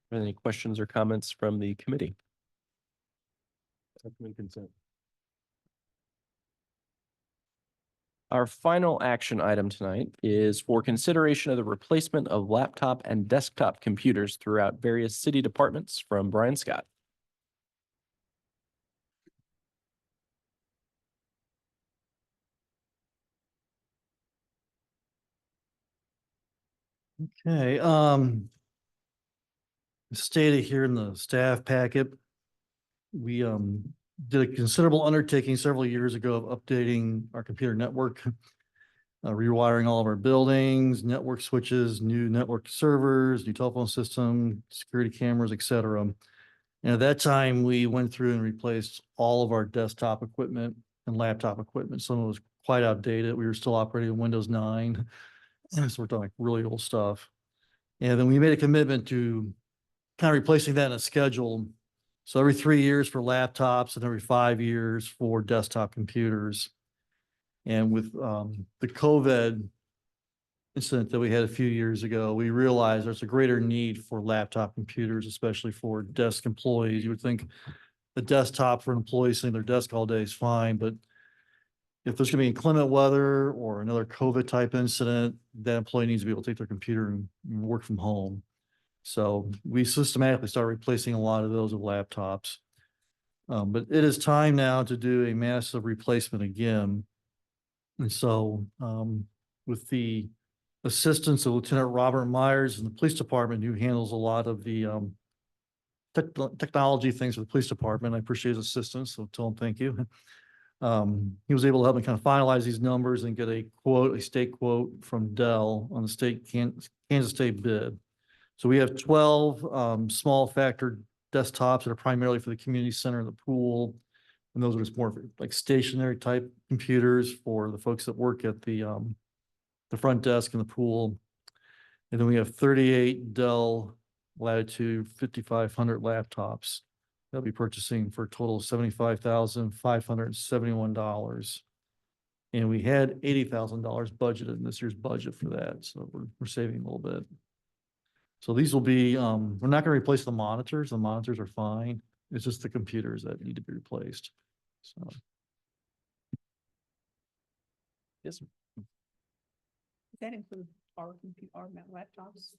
Any questions or comments from the committee? Recommend consent. Our final action item tonight is for consideration of the replacement of laptop and desktop computers throughout various city departments from Brian Scott. Okay, stated here in the staff packet, we did a considerable undertaking several years ago of updating our computer network. rewiring all of our buildings, network switches, new network servers, new telephone system, security cameras, et cetera. And at that time, we went through and replaced all of our desktop equipment and laptop equipment. Some of it was quite outdated. We were still operating on Windows 9. So we're talking like really old stuff. And then we made a commitment to kind of replacing that in a schedule. So every 3 years for laptops and every 5 years for desktop computers. And with the COVID incident that we had a few years ago, we realized there's a greater need for laptop computers, especially for desk employees. You would think the desktop for an employee sitting at their desk all day is fine, but if there's going to be inclement weather or another COVID type incident, that employee needs to be able to take their computer and work from home. So we systematically start replacing a lot of those with laptops. But it is time now to do a massive replacement again. And so with the assistance of Lieutenant Robert Myers in the police department, who handles a lot of the technology things for the police department, I appreciate his assistance, so tell him thank you. He was able to help me kind of finalize these numbers and get a quote, a state quote from Dell on the Kansas State bid. So we have 12 small factor desktops that are primarily for the community center and the pool. And those are just more like stationary type computers for the folks that work at the front desk in the pool. And then we have 38 Dell Latitude 5500 laptops. They'll be purchasing for a total of $75,571. And we had $80,000 budgeted in this year's budget for that. So we're saving a little bit. So these will be, we're not going to replace the monitors. The monitors are fine. It's just the computers that need to be replaced. So. Yes. Does that include our laptops?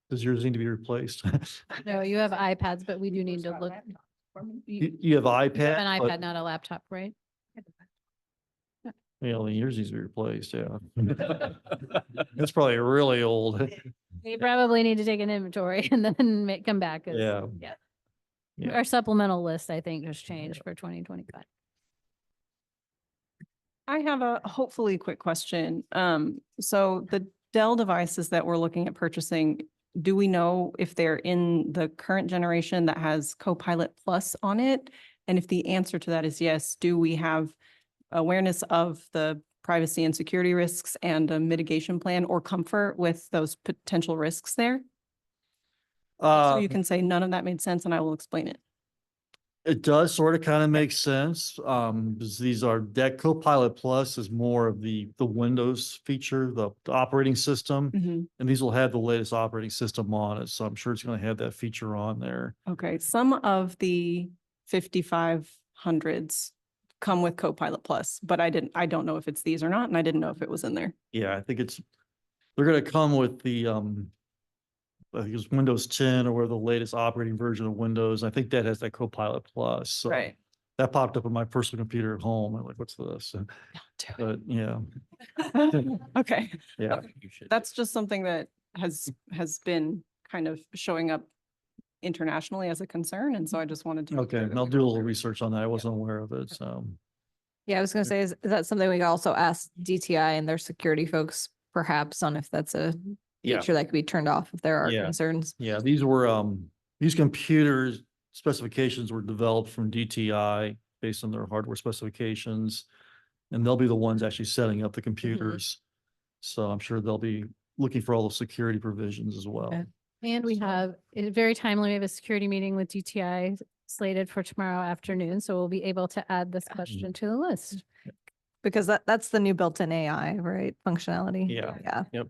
Does yours need to be replaced? No, you have iPads, but we do need to look. You have You iPad? have an but- iPad, not a laptop, right? Yeah, well, yours needs to be replaced, yeah. It's probably really old. We probably need to take an inventory and then come back. 'Cause, Yeah. Yeah. Our supplemental list, I think, just changed for 2025. I have a hopefully quick question. So the Dell devices that we're looking at purchasing, do we know if they're in the current generation that has Copilot Plus on it? And if the answer to that is yes, do we have awareness of the privacy and security risks and a mitigation plan or comfort with those potential risks there? So you can say none of that made sense and I will explain it. It does sort of kind of make sense. Because these are that Copilot Plus is more of the Windows feature, the operating system. And these will have the latest operating system on it. So I'm sure it's going to have that feature on there. Okay, some of the 5500s come with Copilot Plus, but I don't know if it's these or not, and I didn't know if it was in there. Yeah, I think they're going to come with the, I think it's Windows 10 or the latest operating version of Windows. I think that has that Copilot Plus. So Right. that popped up on my personal computer at home. I'm like, what's this? But yeah, Okay. yeah. That's just something that has been kind of showing up internationally as a concern, and so I just wanted to. Okay, and I'll do a little research on that. I wasn't aware of it, so. Yeah, I was gonna say, is that something we could also ask DTI and their security folks perhaps on if that's a Yeah. feature that could be turned off if there are Yeah. concerns? Yeah, these were, these computers specifications were developed from DTI based on their hardware specifications. And they'll be the ones actually setting up the computers. So I'm sure they'll be looking for all the security provisions as well. Okay. And we have, very timely, we have a security meeting with DTI slated for tomorrow afternoon, so we'll be able to add this question to the list. Because that's the new built-in AI, right? Functionality. Yeah. Yeah. Yep.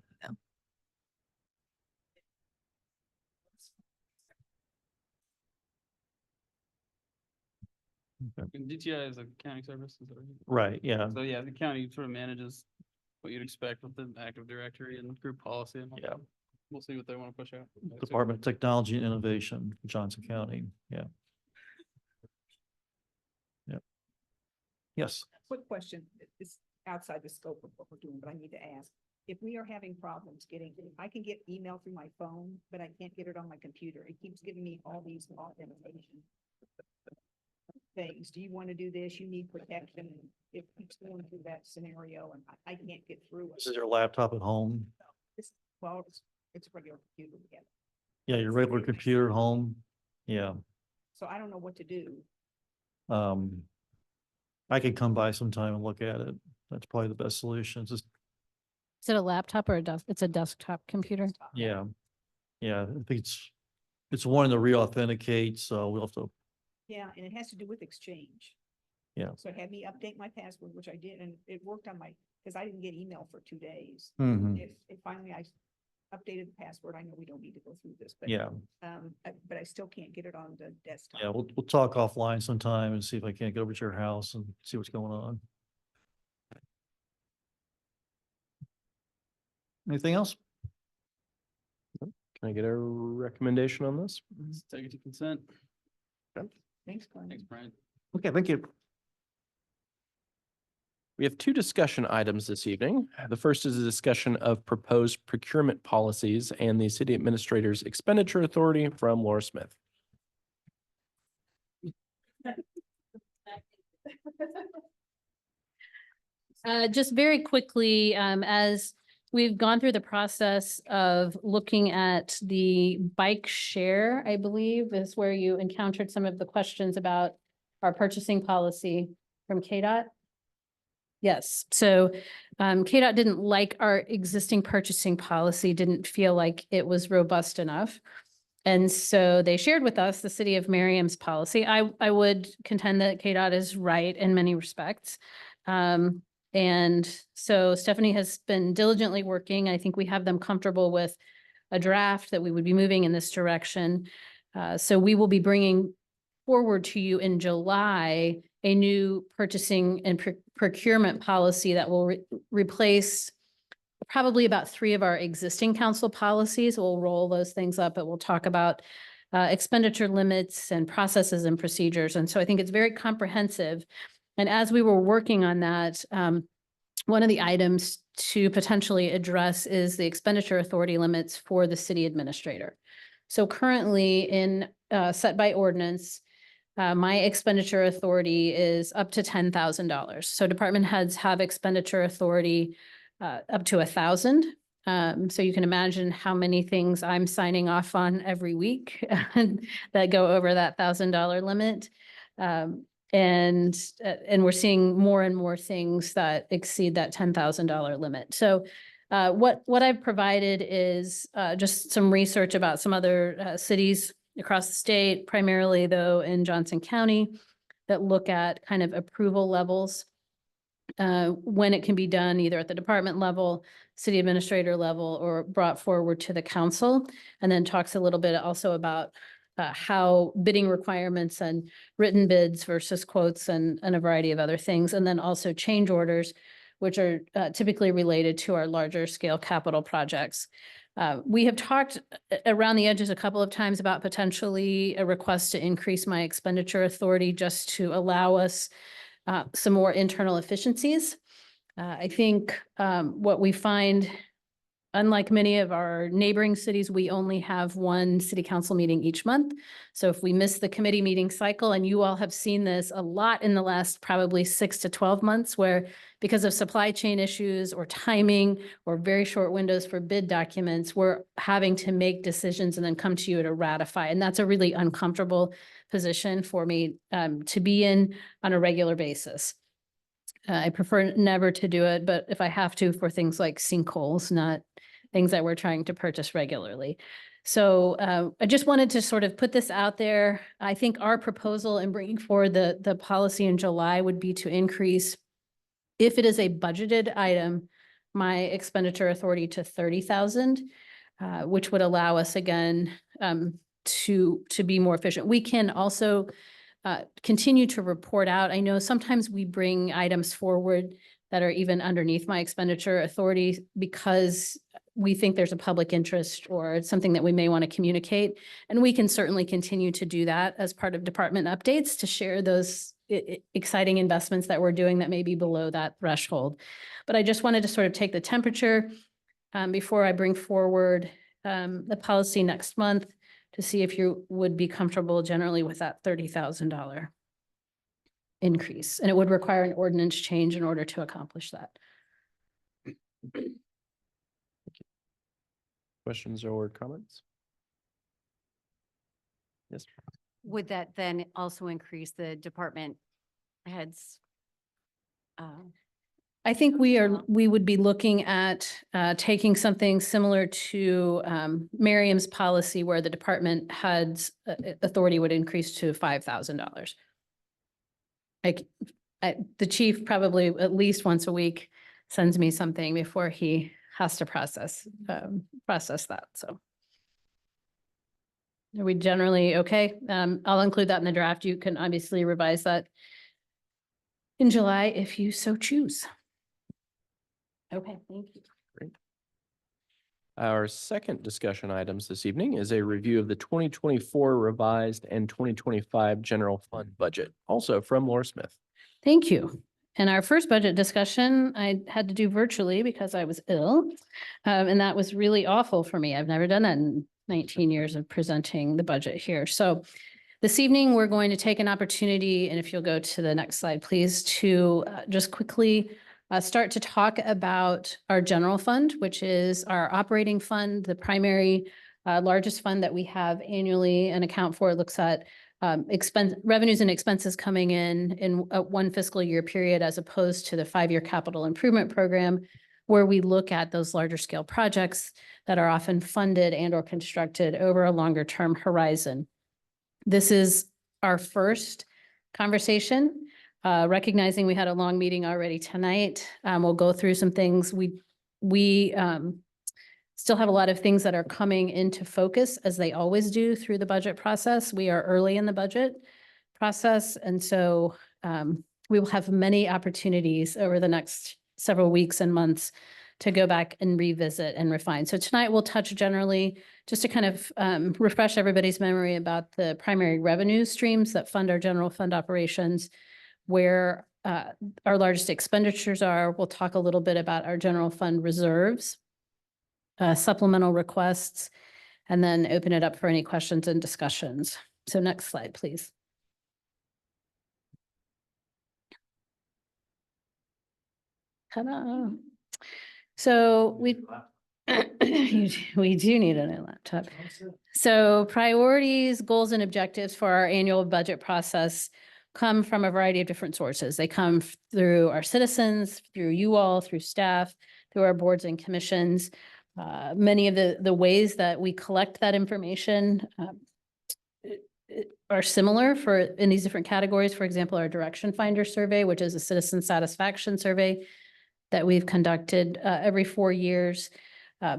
And DTI is a county service. Is that right? Right, yeah. So yeah, the county sort of manages what you'd expect with the Active Directory and group policy. And all Yeah. that. We'll see what they want to push out. Department of Technology and Innovation, Johnson County, yeah. Yep. Yes. Quick question, it's outside the scope of what we're doing, but I need to ask. If we are having problems I can get email through my phone, but I can't get it on my computer. It keeps giving me all these authentication things. Do you want to do this? You need protection. If just going through that scenario and I can't get through it. This is your laptop at home. Well, it's a regular computer again. Yeah, your regular computer at home. Yeah. So I don't know what to do. I could come by sometime and look at it. That's probably the best solution. Just, Is it a laptop or a it's a desktop computer? yeah. Yeah, I think it's one to re-authenticate, so we'll have to, Yeah, and it has to do with Exchange. yeah. So it had me update my password, which I did, and it worked on my, because I didn't get email for 2 days. Mhm. If finally I updated the password, I know we don't need to go through this, but. Yeah. But I still can't get it on the desktop. Yeah, we'll talk offline sometime and see if I can't go over to your house and see what's going on. Anything else? Can I get a recommendation on this? Let's take it to consent. Thanks, Glenn. Thanks, Brian. Okay, thank you. We have 2 discussion items this evening. The first is a discussion of proposed procurement policies and the city administrator's expenditure authority from Laura Smith. Just very quickly, as we've gone through the process of looking at the bike share, I believe, is where you encountered some of the questions about our purchasing policy from KDOT. Yes, so KDOT didn't like our existing purchasing policy, didn't feel like it was robust enough. And so they shared with us the city of Merriam's policy. I would contend that KDOT is right in many respects. And so Stephanie has been diligently working. I think we have them comfortable with a draft that we would be moving in this direction. So we will be bringing forward to you in July a new purchasing and procurement policy that will replace probably about 3 of our existing council policies. We'll roll those things up, but we'll talk about expenditure limits and processes and procedures. And so I think it's very comprehensive. And as we were working on that, one of the items to potentially address is the expenditure authority limits for the city administrator. So currently in set by ordinance, my expenditure authority is up to $10,000. So department heads have expenditure authority up to 1,000. So you can imagine how many things I'm signing off on every week that go over that $1,000 limit. And we're seeing more and more things that exceed that $10,000 limit. So what I've provided is just some research about some other cities across the state, primarily though in Johnson County, that look at kind of approval levels when it can be done either at the department level, city administrator level, or brought forward to the council. And then talks a little bit also about how bidding requirements and written bids versus quotes and a variety of other things. And then also change orders, which are typically related to our larger scale capital projects. We have talked around the edges a couple of times about potentially a request to increase my expenditure authority just to allow us some more internal efficiencies. I think what we find, unlike many of our neighboring cities, we only have 1 city council meeting each month. So if we miss the committee meeting cycle, and you all have seen this a lot in the last probably 6 to 12 months, where because of supply chain issues or timing or very short windows for bid documents, we're having to make decisions and then come to you to ratify. And that's a really uncomfortable position for me to be in on a regular basis. I prefer never to do it, but if I have to for things like sinkholes, not things that we're trying to purchase regularly. So I just wanted to sort of put this out there. I think our proposal in bringing forward the policy in July would be to increase, if it is a budgeted item, my expenditure authority to 30,000, which would allow us again to be more efficient. We can also continue to report out. I know sometimes we bring items forward that are even underneath my expenditure authority because we think there's a public interest or it's something that we may want to communicate. And we can certainly continue to do that as part of department updates to share those exciting investments that we're doing that may be below that threshold. But I just wanted to sort of take the temperature before I bring forward the policy next month to see if you would be comfortable generally with that $30,000. increase. And it would require an ordinance change in order to accomplish that. Questions or comments? Yes. Would that then also increase the department heads? I think we would be looking at taking something similar to Miriam's policy where the department heads authority would increase to $5,000. Like the chief probably at least once a week sends me something before he has to process that. So are we generally okay? I'll include that in the draft. You can obviously revise that in July if you so choose. Okay, thank you. Great. Our second discussion items this evening is a review of the 2024 revised and 2025 general fund budget, also from Laura Smith. Thank you. And our first budget discussion, I had to do virtually because I was ill. And that was really awful for me. I've never done that in 19 years of presenting the budget here. So this evening, we're going to take an opportunity, and if you'll go to the next slide, please, to just quickly start to talk about our general fund, which is our operating fund, the primary largest fund that we have annually and account for. It looks at revenues and expenses coming in a one fiscal year period, as opposed to the 5-year capital improvement program, where we look at those larger scale projects that are often funded and or constructed over a longer term horizon. This is our first conversation, recognizing we had a long meeting already tonight. We'll go through some things. We still have a lot of things that are coming into focus, as they always do through the budget process. We are early in the budget process, and so we will have many opportunities over the next several weeks and months to go back and revisit and refine. So tonight we'll touch generally just to kind of refresh everybody's memory about the primary revenue streams that fund our general fund operations, where our largest expenditures are. We'll talk a little bit about our general fund reserves, supplemental requests, and then open it up for any questions and discussions. So next slide, please. Ta-da. So we do need a new laptop. So priorities, goals, and objectives for our annual budget process come from a variety of different sources. They come through our citizens, through you all, through staff, through our boards and commissions. Many of the ways that we collect that information are similar in these different categories. For example, our Direction Finder survey, which is a citizen satisfaction survey that we've conducted every 4 years,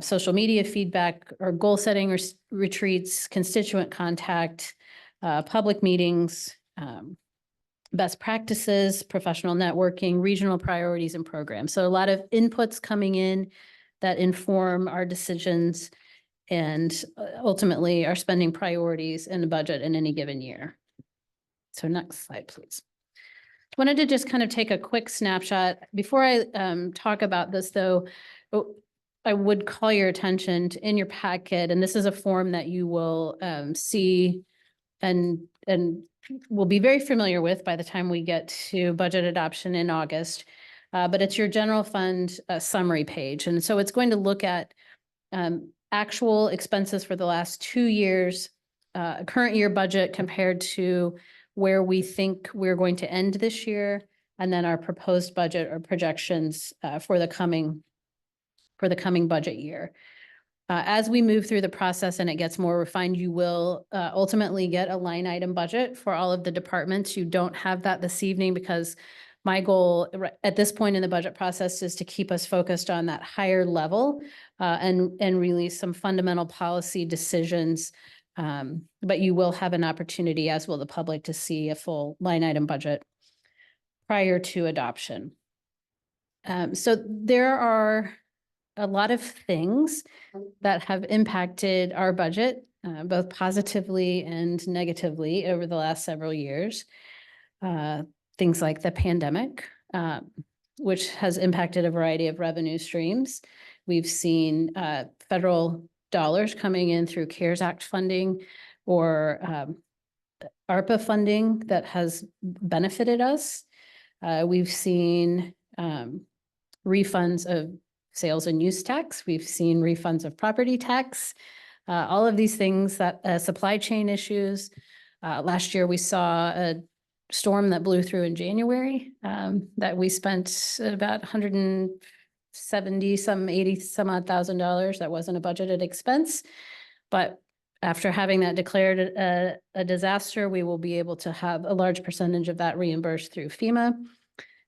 social media feedback, or goal setting retreats, constituent contact, public meetings, best practices, professional networking, regional priorities and programs. So a lot of inputs coming in that inform our decisions and ultimately our spending priorities in the budget in any given year. So next slide, please. Wanted to just kind of take a quick snapshot. Before I talk about this though, I would call your attention to in your packet, and this is a form that you will see and will be very familiar with by the time we get to budget adoption in August. But it's your general fund summary page. And so it's going to look at actual expenses for the last 2 years, current year budget compared to where we think we're going to end this year, and then our proposed budget or projections for the coming budget year. As we move through the process and it gets more refined, you will ultimately get a line item budget for all of the departments. You don't have that this evening because my goal at this point in the budget process is to keep us focused on that higher level and release some fundamental policy decisions. But you will have an opportunity, as will the public, to see a full line item budget prior to adoption. So there are a lot of things that have impacted our budget, both positively and negatively over the last several years. Things like the pandemic, which has impacted a variety of revenue streams. We've seen federal dollars coming in through CARES Act funding, or ARPA funding that has benefited us. We've seen refunds of sales and use tax. We've seen refunds of property tax. All of these things that supply chain issues. Last year, we saw a storm that blew through in January that we spent about 170, some 80, some odd $1,000. That wasn't a budgeted expense. But after having that declared a disaster, we will be able to have a large percentage of that reimbursed through FEMA.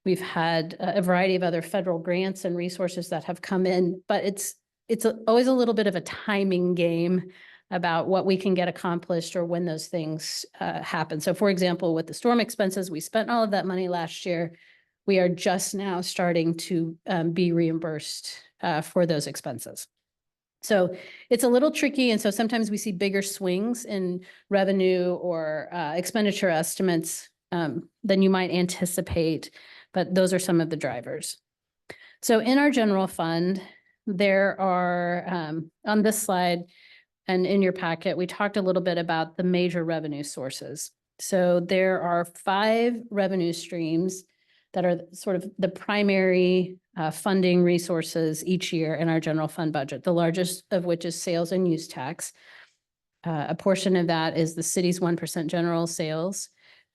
We've had a variety of other federal grants and resources that have come in, but it's always a little bit of a timing game about what we can get accomplished or when those things happen. So for example, with the storm expenses, we spent all of that money last year. We are just now starting to be reimbursed for those expenses. So it's a little tricky. And so sometimes we see bigger swings in revenue or expenditure estimates than you might anticipate, but those are some of the drivers. So in our general fund, there are, on this slide and in your packet, we talked a little bit about the major revenue sources. So there are 5 revenue streams that are sort of the primary funding resources each year in our general fund budget, the largest of which is sales and use tax. A portion of that is the city's 1% general sales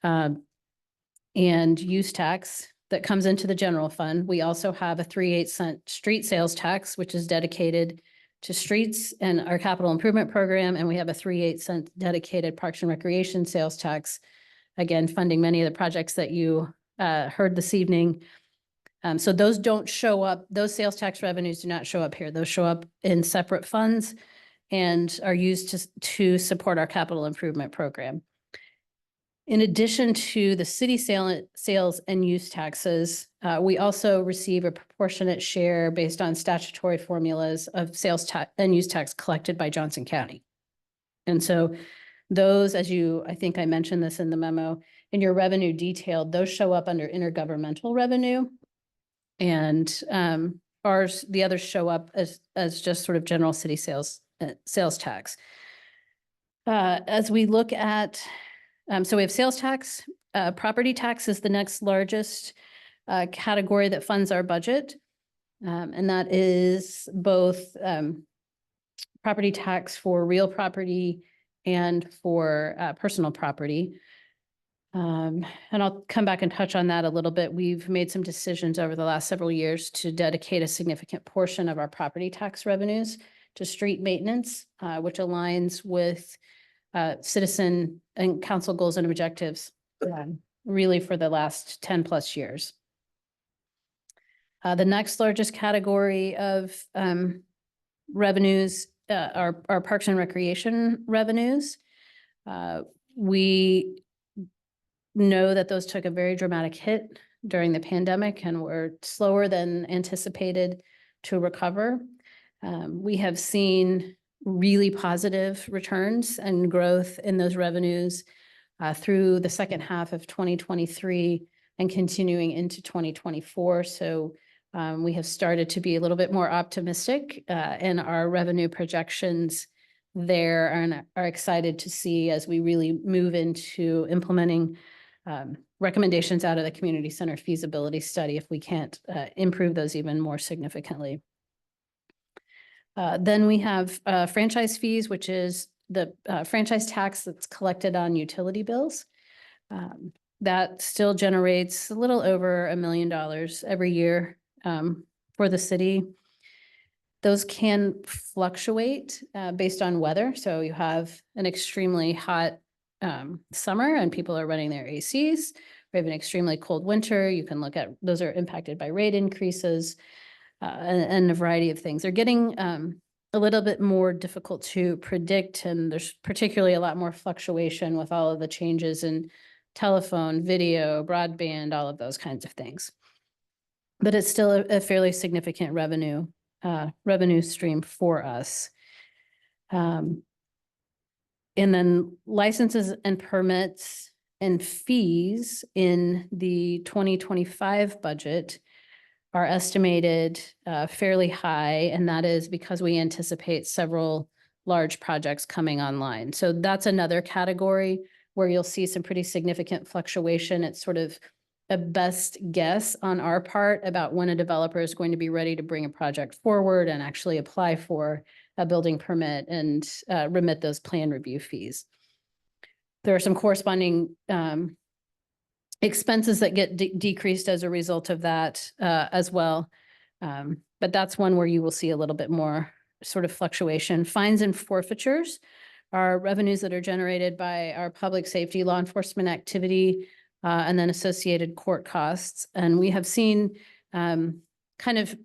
and use tax that comes into the general fund. We also have a 3/8 cent street sales tax, which is dedicated to streets and our capital improvement program. And we have a 3/8 cent dedicated Parks and Recreation sales tax, again, funding many of the projects that you heard this evening. So those don't show up, those sales tax revenues do not show up here. Those show up in separate funds and are used to support our capital improvement program. In addition to the city sales and use taxes, we also receive a proportionate share based on statutory formulas of sales tax and use tax collected by Johnson County. And so those, I think I mentioned this in the memo, in your revenue detailed, those show up under intergovernmental revenue. And the others show up as just sort of general city sales tax. As we look at, so we have sales tax, property tax is the next largest category that funds our budget. And that is both property tax for real property and for personal property. And I'll come back and touch on that a little bit. We've made some decisions over the last several years to dedicate a significant portion of our property tax revenues to street maintenance, which aligns with citizen and council goals and objectives really for the last 10 plus years. The next largest category of revenues are Parks and Recreation revenues. We know that those took a very dramatic hit during the pandemic and were slower than anticipated to recover. We have seen really positive returns and growth in those revenues through the second half of 2023 and continuing into 2024. So we have started to be a little bit more optimistic in our revenue projections there and are excited to see as we really move into implementing recommendations out of the community center feasibility study if we can't improve those even more significantly. Then we have franchise fees, which is the franchise tax that's collected on utility bills. That still generates a little over $1 million every year for the city. Those can fluctuate based on weather. So you have an extremely hot summer and people are running their ACs. We have an extremely cold winter. You can look at, those are impacted by rate increases and a variety of things. They're getting a little bit more difficult to predict, and there's particularly a lot more fluctuation with all of the changes in telephone, video, broadband, all of those kinds of things. But it's still a fairly significant revenue stream for us. And then licenses and permits and fees in the 2025 budget are estimated fairly high, and that is because we anticipate several large projects coming online. So that's another category where you'll see some pretty significant fluctuation. It's sort of a best guess on our part about when a developer is going to be ready to bring a project forward and actually apply for a building permit and remit those plan review fees. There are some corresponding expenses that get decreased as a result of that as well. But that's one where you will see a little bit more sort of fluctuation. Fines and forfeitures are revenues that are generated by our public safety, law enforcement activity, and then associated court costs. And we have seen kind of,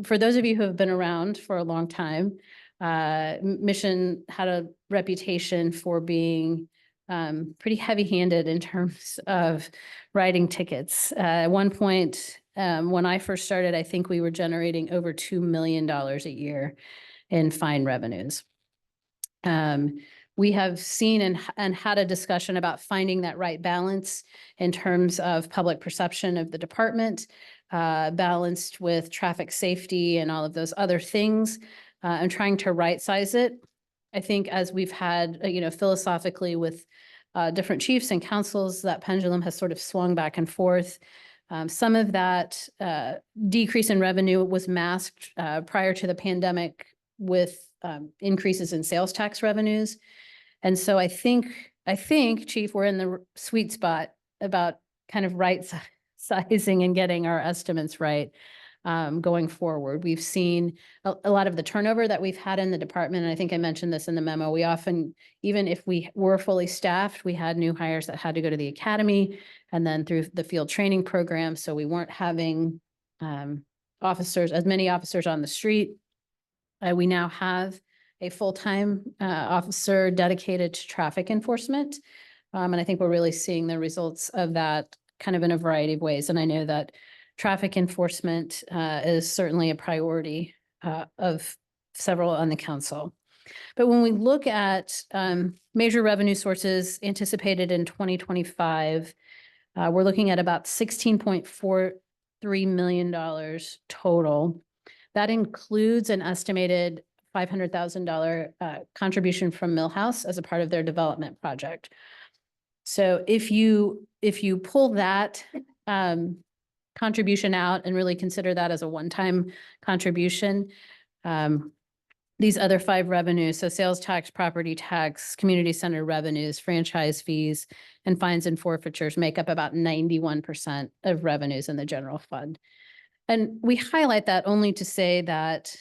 for those of you who have been around for a long time, Mission had a reputation for being pretty heavy-handed in terms of writing tickets. At one point, when I first started, I think we were generating over $2 million a year in fine revenues. We have seen and had a discussion about finding that right balance in terms of public perception of the department, balanced with traffic safety and all of those other things, and trying to right-size it. I think as we've had, philosophically with different chiefs and councils, that pendulum has sort of swung back and forth. Some of that decrease in revenue was masked prior to the pandemic with increases in sales tax revenues. And so I think, Chief, we're in the sweet spot about kind of sizing and getting our estimates right going forward. We've seen a lot of the turnover that we've had in the department. And I think I mentioned this in the memo. We often, even if we were fully staffed, we had new hires that had to go to the academy and then through the field training program. So we weren't having as many officers on the street. We now have a full-time officer dedicated to traffic enforcement. And I think we're really seeing the results of that kind of in a variety of ways. And I know that traffic enforcement is certainly a priority of several on the council. But when we look at major revenue sources anticipated in 2025, we're looking at about $16.43 million total. That includes an estimated $500,000 contribution from Millhouse as a part of their development project. So if you pull that contribution out and really consider that as a one-time contribution, these other 5 revenues, so sales tax, property tax, community center revenues, franchise fees, and fines and forfeitures make up about 91% of revenues in the general fund. And we highlight that only to say that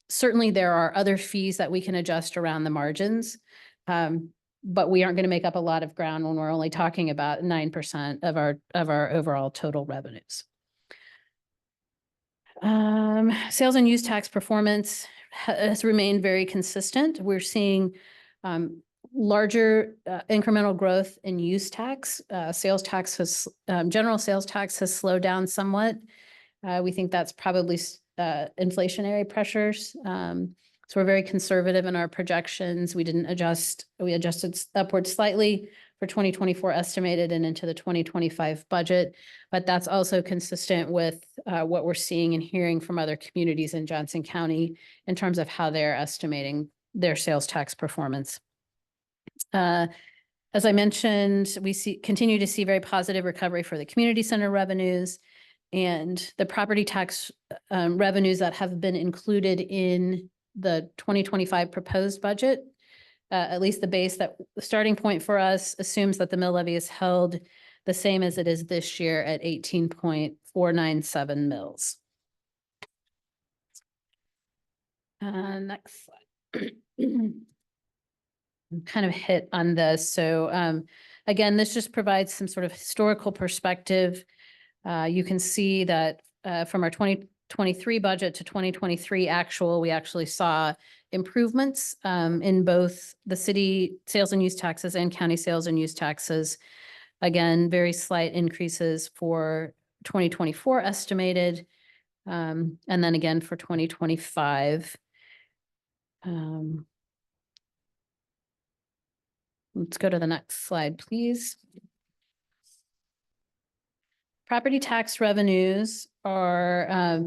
certainly there are other fees that we can adjust around the margins, but we aren't going to make up a lot of ground when we're only talking about 9% of our overall total revenues. Sales and use tax performance has remained very consistent. We're seeing larger incremental growth in use tax. General sales tax has slowed down somewhat. We think that's probably inflationary pressures. So we're very conservative in our projections. We adjusted upwards slightly for 2024 estimated and into the 2025 budget, but that's also consistent with what we're seeing and hearing from other communities in Johnson County in terms of how they're estimating their sales tax performance. As I mentioned, we continue to see very positive recovery for the community center revenues and the property tax revenues that have been included in the 2025 proposed budget. At least the starting point for us assumes that the mill levy is held the same as it is this year at 18.497 mills. Next slide. Kind of hit on this. So again, this just provides some sort of historical perspective. You can see that from our 2023 budget to 2023 actual, we actually saw improvements in both the city sales and use taxes and county sales and use taxes. Again, very slight increases for 2024 estimated, and then again for 2025. Let's go to the next slide, please. Property tax revenues are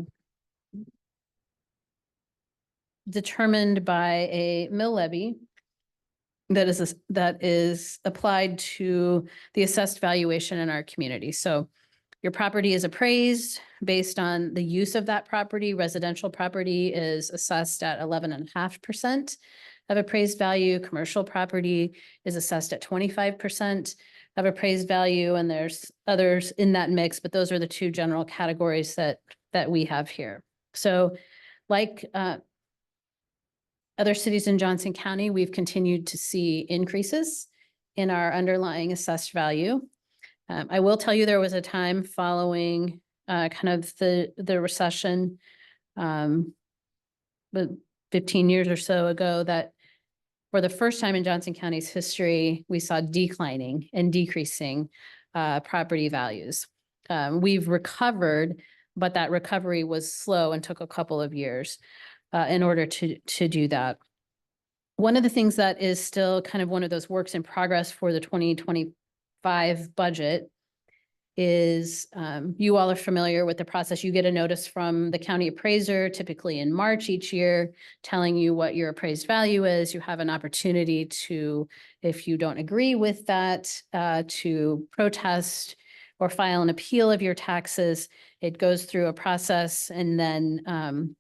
determined by a mill levy. that is applied to the assessed valuation in our community. So your property is appraised based on the use of that property. Residential property is assessed at 11.5% of appraised value. Commercial property is assessed at 25% of appraised value. And there's others in that mix, but those are the two general categories that we have here. So like other cities in Johnson County, we've continued to see increases in our underlying assessed value. I will tell you there was a time following kind of the recession, but 15 years or so ago, that for the first time in Johnson County's history, we saw declining and decreasing property values. We've recovered, but that recovery was slow and took a couple of years in order to do that. One of the things that is still kind of one of those works in progress for the 2025 budget is you all are familiar with the process. You get a notice from the county appraiser, typically in March each year, telling you what your appraised value is. You have an opportunity to, if you don't agree with that, to protest or file an appeal of your taxes. It goes through a process, and then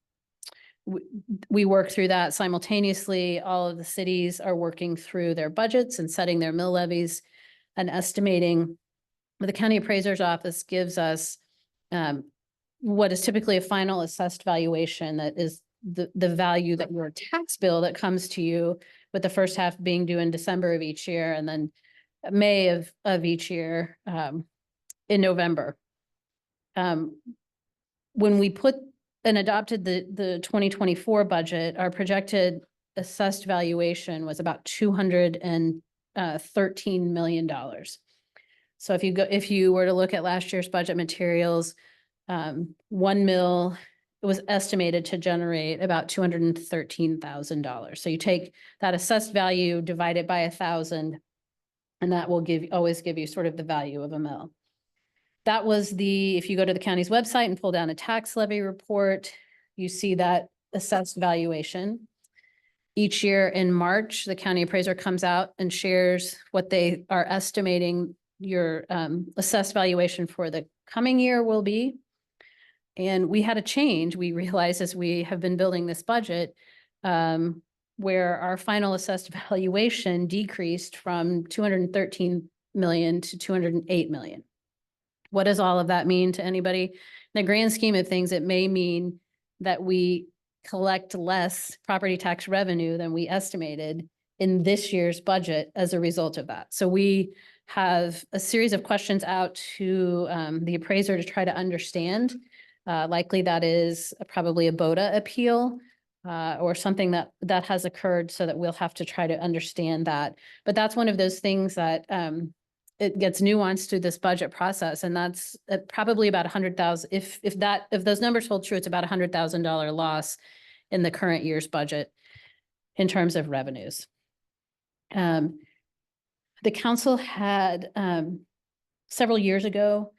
we work through that simultaneously. All of the cities are working through their budgets and setting their mill levies and estimating. The county appraiser's office gives us what is typically a final assessed valuation, that is the value that your tax bill that comes to you, with the first half being due in December of each year, and then May of each year in November. When we put and adopted the 2024 budget, our projected assessed valuation was about $213 million. So if you were to look at last year's budget materials, 1 mill was estimated to generate about $213,000. So you take that assessed value, divide it by 1,000, and that will always give you sort of the value of a mill. That was if you go to the county's website and pull down a tax levy report, you see that assessed valuation. Each year in March, the county appraiser comes out and shares what they are estimating your assessed valuation for the coming year will be. And we had a change. We realized as we have been building this budget, where our final assessed valuation decreased from 213 million to 208 million. What does all of that mean to anybody? In the grand scheme of things, it may mean that we collect less property tax revenue than we estimated in this year's budget as a result of that. So we have a series of questions out to the appraiser to try to understand. Likely that is probably a BOTA appeal or something that has occurred, so that we'll have to try to understand that. But that's one of those things that it gets nuanced through this budget process, and that's probably about 100,000. If those numbers hold true, it's about $100,000 loss in the current year's budget in terms of revenues. The council had several years ago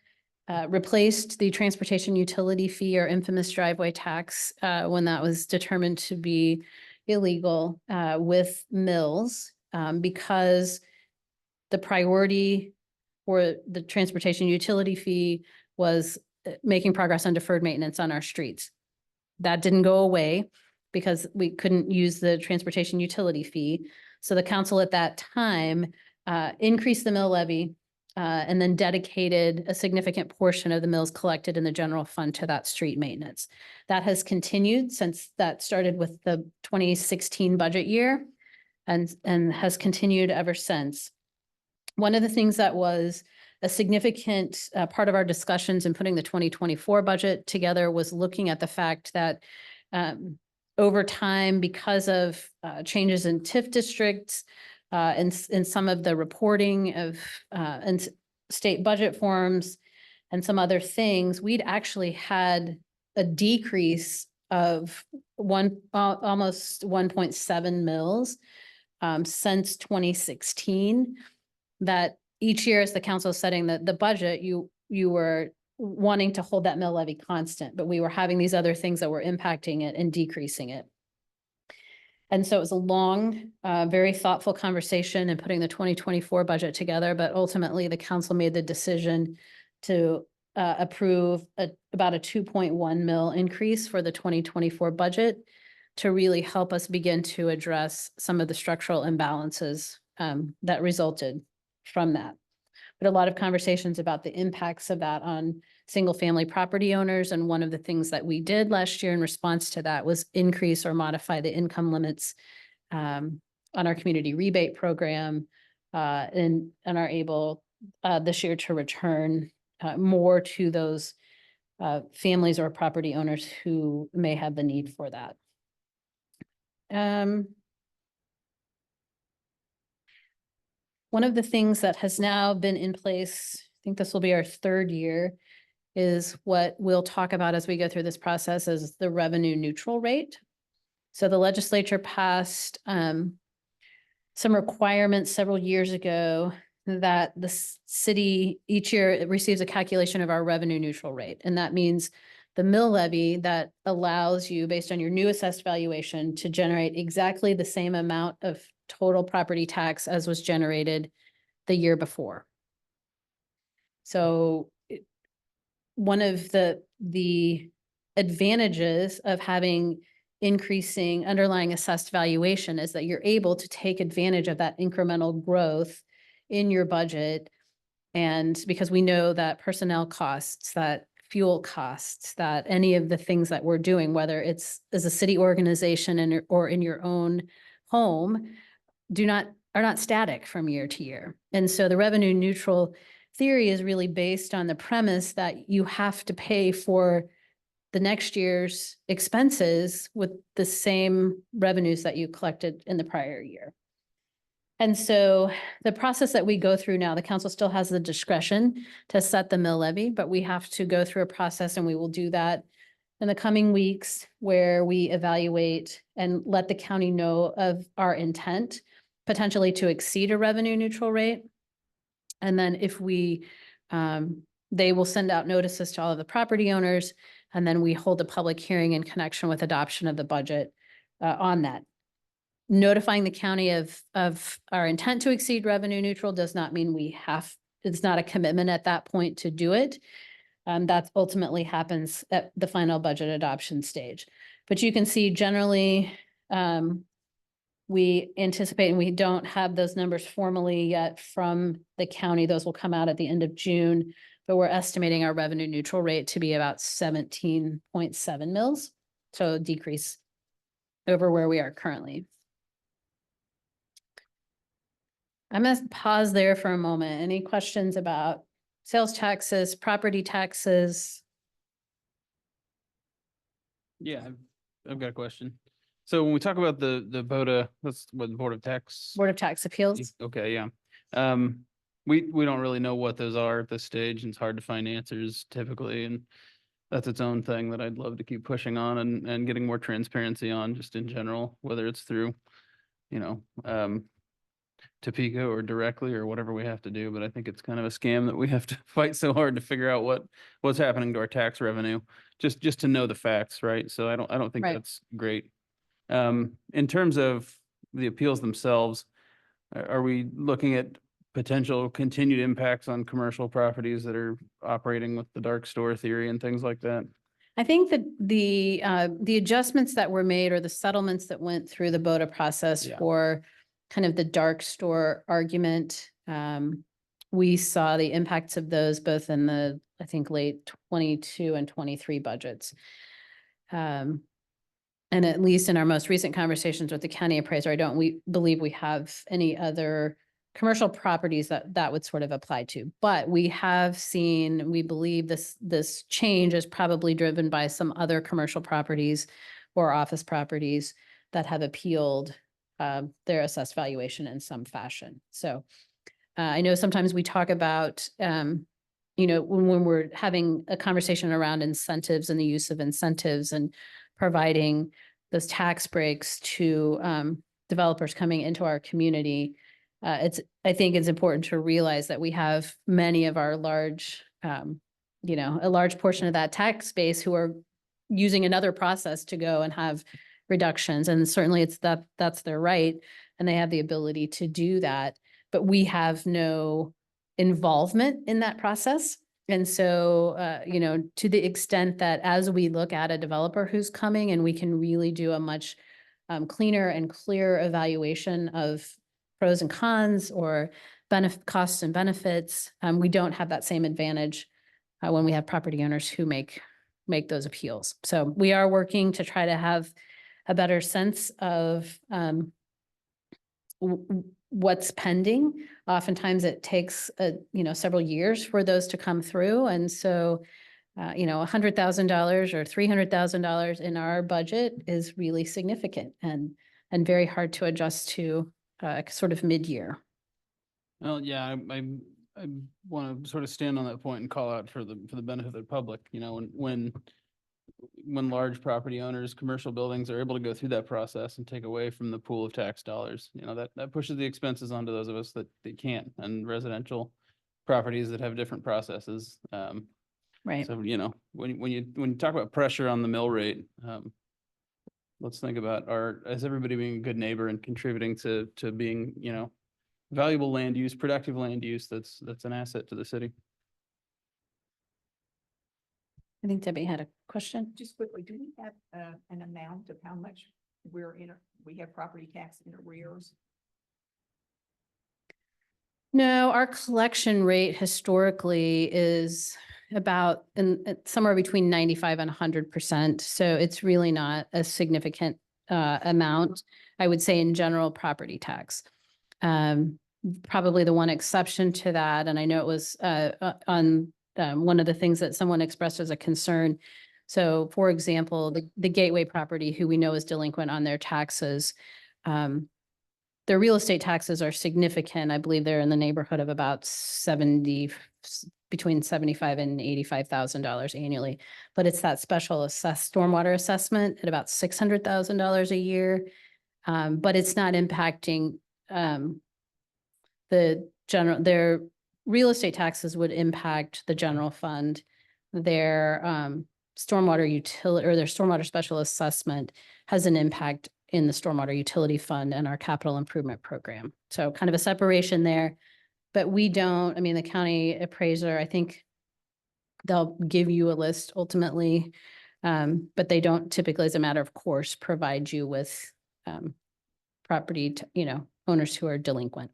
replaced the transportation utility fee, or infamous driveway tax, when that was determined to be illegal, with mills, because the priority for the transportation utility fee was making progress on deferred maintenance on our streets. That didn't go away because we couldn't use the transportation utility fee. So the council at that time increased the mill levy and then dedicated a significant portion of the mills collected in the general fund to that street maintenance. That has continued since that started with the 2016 budget year and has continued ever since. One of the things that was a significant part of our discussions in putting the 2024 budget together was looking at the fact that over time, because of changes in TIF districts and some of the reporting of and state budget forms and some other things, we'd actually had a decrease of almost 1.7 mills since 2016. That each year as the council is setting the budget, you were wanting to hold that mill levy constant, but we were having these other things that were impacting it and decreasing it. And so it was a long, very thoughtful conversation and putting the 2024 budget together, but ultimately the council made the decision to approve about a 2.1 mil increase for the 2024 budget to really help us begin to address some of the structural imbalances that resulted from that. But a lot of conversations about the impacts of that on single-family property owners. And one of the things that we did last year in response to that was increase or modify the income limits on our community rebate program and are able this year to return more to those families or property owners who may have the need for that. One of the things that has now been in place, I think this will be our third year, is what we'll talk about as we go through this process is the revenue neutral rate. So the legislature passed some requirements several years ago that the city each year receives a calculation of our revenue neutral rate. And that means the mill levy that allows you, based on your new assessed valuation, to generate exactly the same amount of total property tax as was generated the year before. So one of the advantages of having increasing underlying assessed valuation is that you're able to take advantage of that incremental growth in your budget. And because we know that personnel costs, that fuel costs, that any of the things that we're doing, whether it's as a city organization or in your own home, are not static from year to year. And so the revenue neutral theory is really based on the premise that you have to pay for the next year's expenses with the same revenues that you collected in the prior year. And so the process that we go through now, the council still has the discretion to set the mill levy, but we have to go through a process, and we will do that in the coming weeks, where we evaluate and let the county know of our intent potentially to exceed a revenue neutral rate. And then if we, they will send out notices to all of the property owners, and then we hold a public hearing in connection with adoption of the budget on that. Notifying the county of our intent to exceed revenue neutral does not mean it's not a commitment at that point to do it. That ultimately happens at the final budget adoption stage. But you can see generally, we anticipate, and we don't have those numbers formally yet from the county. Those will come out at the end of June, but we're estimating our revenue neutral rate to be about 17.7 mils. So a decrease over where we are currently. I'm going to pause there for a moment. Any questions about sales taxes, property taxes? Yeah, I've got a question. So when we talk about the BOTA, that's what the Board of Tax. Board of Tax Appeals? Okay, yeah. We don't really know what those are at this stage, and it's hard to find answers typically, and that's its own thing that I'd love to keep pushing on and getting more transparency on, just in general, whether it's through, Topeka or directly or whatever we have to do. But I think it's kind of a scam that we have to fight so hard to figure out what's happening to our tax revenue, just to know the facts, right? So I don't think Right. that's great. In terms of the appeals themselves, are we looking at potential continued impacts on commercial properties that are operating with the dark store theory and things like that? I think that the adjustments that were made, or the settlements that went through the BOTA process for kind of the dark store argument, we saw the impacts of those both in the, I think, late 22 and 23 budgets. And at least in our most recent conversations with the county appraiser, we believe we have any other commercial properties that would sort of apply to. But we have seen, we believe this change is probably driven by some other commercial properties or office properties that have appealed their assessed valuation in some fashion. So I know sometimes we talk about, when we're having a conversation around incentives and the use of incentives and providing those tax breaks to developers coming into our community, I think it's important to realize that we have many of our large, a large portion of that tax base who are using another process to go and have reductions. And certainly that's their right, and they have the ability to do that. But we have no involvement in that process. And so, to the extent that as we look at a developer who's coming and we can really do a much cleaner and clearer evaluation of pros and cons or costs and benefits, we don't have that same advantage when we have property owners who make those appeals. So we are working to try to have a better sense of what's pending. Oftentimes it takes, several years for those to come through. And so, $100,000 or $300,000 in our budget is really significant and very hard to adjust to sort of mid-year. Well, yeah, I want to sort of stand on that point and call out for the benefit of the public, when large property owners, commercial buildings are able to go through that process and take away from the pool of tax dollars, that pushes the expenses onto those of us that they can't, and residential properties that have different processes. Right. So, when you talk about pressure on the mill rate, let's think about as everybody being a good neighbor and contributing to being, valuable land use, productive land use, that's an asset to the city. I think Debbie had a question. Just quickly, do we have an amount of how much we have property tax in arrears? No, our collection rate historically is about somewhere between 95 and 100%. So it's really not a significant amount, I would say, in general property tax. Probably the one exception to that, and I know it was on one of the things that someone expressed as a concern. So for example, the Gateway property, who we know is delinquent on their taxes, their real estate taxes are significant. I believe they're in the neighborhood of about between $75,000 and $85,000 annually. But it's that special stormwater assessment at about $600,000 a year. But it's not impacting their real estate taxes would impact the general fund. Their stormwater utility or their stormwater special assessment has an impact in the stormwater utility fund and our capital improvement program. So kind of a separation there, but the county appraiser, I think they'll give you a list ultimately, but they don't typically, as a matter of course, provide you with property, owners who are delinquent.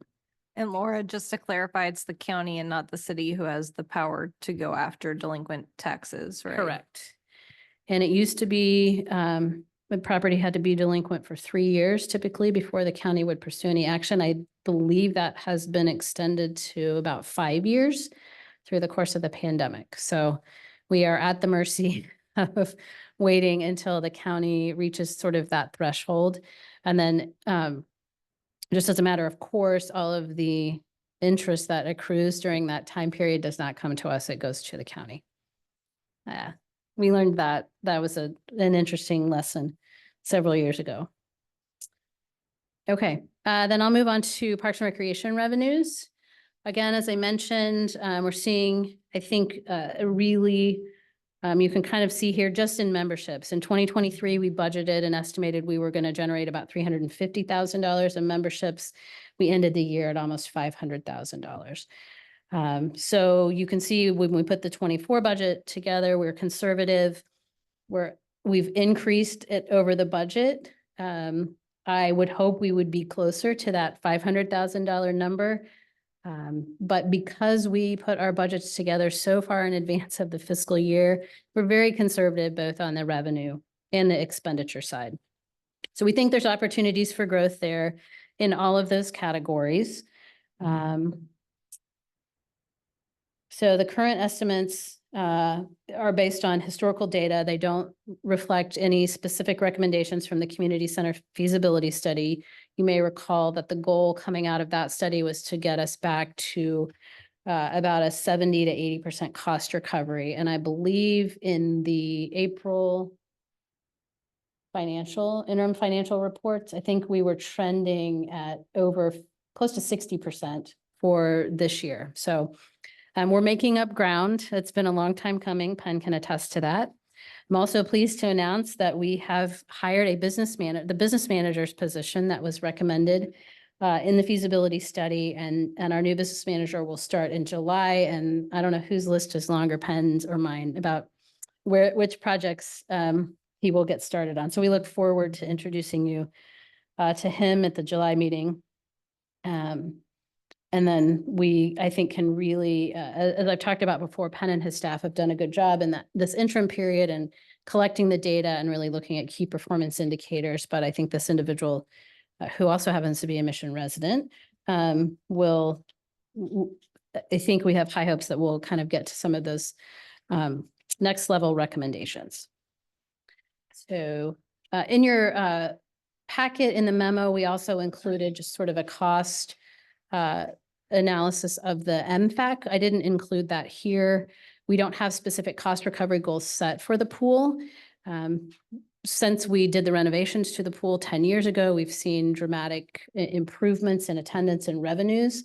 And Laura, just to clarify, it's the county and not the city who has the power to go after delinquent taxes, right? Correct. And it used to be, the property had to be delinquent for 3 years typically before the county would pursue any action. I believe that has been extended to about 5 years through the course of the pandemic. So we are at the mercy of waiting until the county reaches sort of that threshold. And then, just as a matter of course, all of the interest that accrues during that time period does not come to us. It goes to the county. We learned that was an interesting lesson several years ago. Okay, then I'll move on to Parks and Recreation revenues. Again, as I mentioned, we're seeing, I think, you can kind of see here just in memberships. In 2023, we budgeted and estimated we were going to generate about $350,000 in memberships. We ended the year at almost $500,000. So you can see when we put the 24 budget together, we're conservative. We've increased it over the budget. I would hope we would be closer to that $500,000 number. But because we put our budgets together so far in advance of the fiscal year, we're very conservative both on the revenue and the expenditure side. So we think there's opportunities for growth there in all of those categories. So the current estimates are based on historical data. They don't reflect any specific recommendations from the community center feasibility study. You may recall that the goal coming out of that study was to get us back to about a 70 to 80% cost recovery. And I believe in the April interim financial reports, I think we were trending at over close to 60% for this year. So we're making up ground. It's been a long time coming. Penn can attest to that. I'm also pleased to announce that we have hired the business manager's position that was recommended in the feasibility study, and our new business manager will start in July. And I don't know whose list is longer, Penn's or mine, about which projects he will get started on. So we look forward to introducing you to him at the July meeting. And then I think, can really, as I've talked about before, Penn and his staff have done a good job in this interim period and collecting the data and really looking at key performance indicators. But I think this individual, who also happens to be a Mission resident, I think we have high hopes that we'll kind of get to some of those next level recommendations. So in your packet in the memo, we also included just sort of a cost analysis of the MFAC. I didn't include that here. We don't have specific cost recovery goals set for the pool. Since we did the renovations to the pool 10 years ago, we've seen dramatic improvements in attendance and revenues.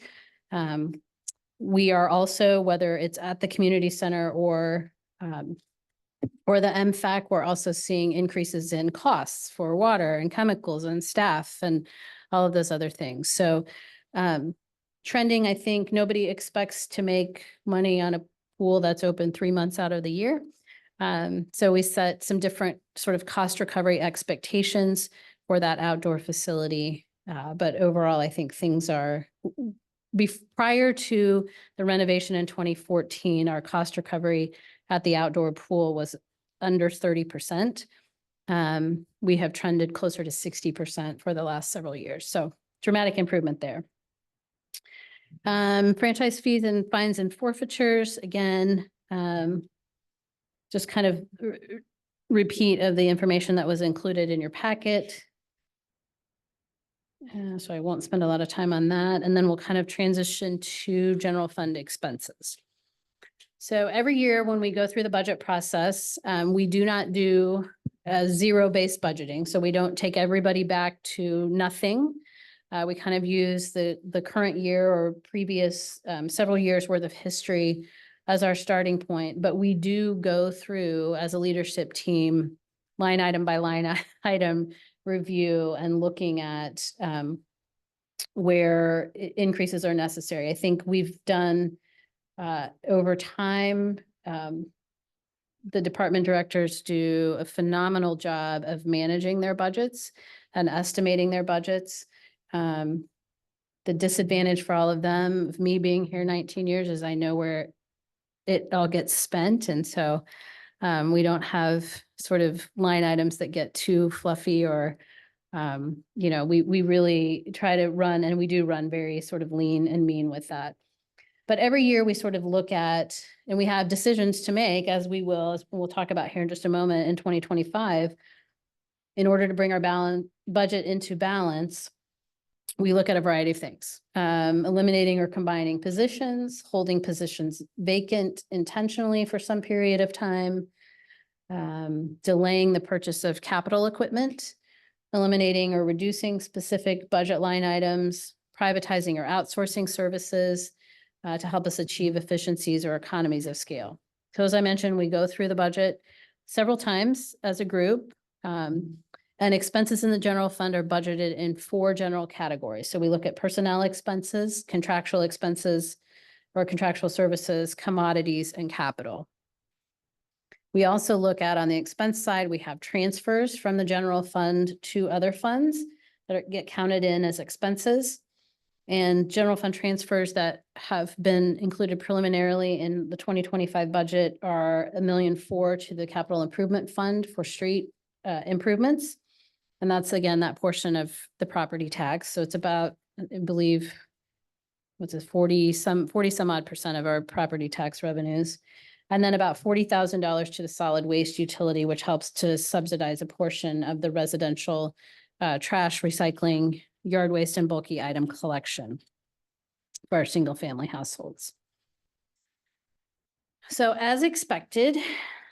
We are also, whether it's at the community center or the MFAC, we're also seeing increases in costs for water and chemicals and staff and all of those other things. So trending, I think nobody expects to make money on a pool that's open 3 months out of the year. So we set some different sort of cost recovery expectations for that outdoor facility. But overall, I think things are, prior to the renovation in 2014, our cost recovery at the outdoor pool was under 30%. We have trended closer to 60% for the last several years. So dramatic improvement there. Franchise fees and fines and forfeitures, again, just kind of repeat of the information that was included in your packet. So I won't spend a lot of time on that. And then we'll kind of transition to general fund expenses. So every year when we go through the budget process, we do not do zero-based budgeting. So we don't take everybody back to nothing. We kind of use the current year or previous several years worth of history as our starting point. But we do go through as a leadership team, line item by line item review and looking at where increases are necessary. I think we've done over time, the department directors do a phenomenal job of managing their budgets and estimating their budgets. The disadvantage for all of them, of me being here 19 years, is I know where it all gets spent. And so we don't have sort of line items that get too fluffy or, we really try to run, and we do run very sort of lean and mean with that. But every year we sort of look at, and we have decisions to make, as we'll talk about here in just a moment, in 2025, in order to bring our budget into balance. We look at a variety of things, eliminating or combining positions, holding positions vacant intentionally for some period of time, delaying the purchase of capital equipment, eliminating or reducing specific budget line items, privatizing or outsourcing services to help us achieve efficiencies or economies of scale. So as I mentioned, we go through the budget several times as a group. And expenses in the general fund are budgeted in 4 general categories. So we look at personnel expenses, contractual expenses or contractual services, commodities, and capital. We also look at, on the expense side, we have transfers from the general fund to other funds that get counted in as expenses. And general fund transfers that have been included preliminarily in the 2025 budget are $1.4 million to the capital improvement fund for street improvements. And that's, again, that portion of the property tax. So it's about, I believe, 40 some odd percent of our property tax revenues. And then about $40,000 to the solid waste utility, which helps to subsidize a portion of the residential trash, recycling, yard waste, and bulky item collection for our single family households. So as expected,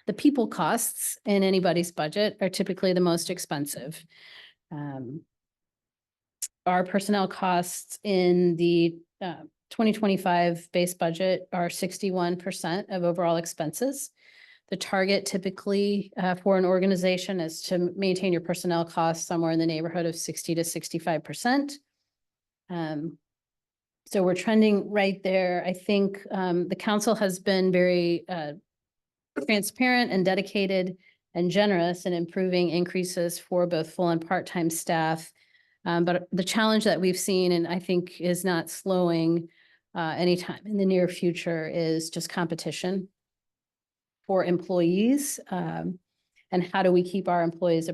the people costs in anybody's budget are typically the most expensive. Our personnel costs in the 2025 base budget are 61% of overall expenses. The target typically for an organization is to maintain your personnel costs somewhere in the neighborhood of 60 to 65%. So we're trending right there. I think the council has been very transparent and dedicated and generous in improving increases for both full and part-time staff. But the challenge that we've seen, and I think is not slowing anytime in the near future, is just competition for employees. And how do we keep our employees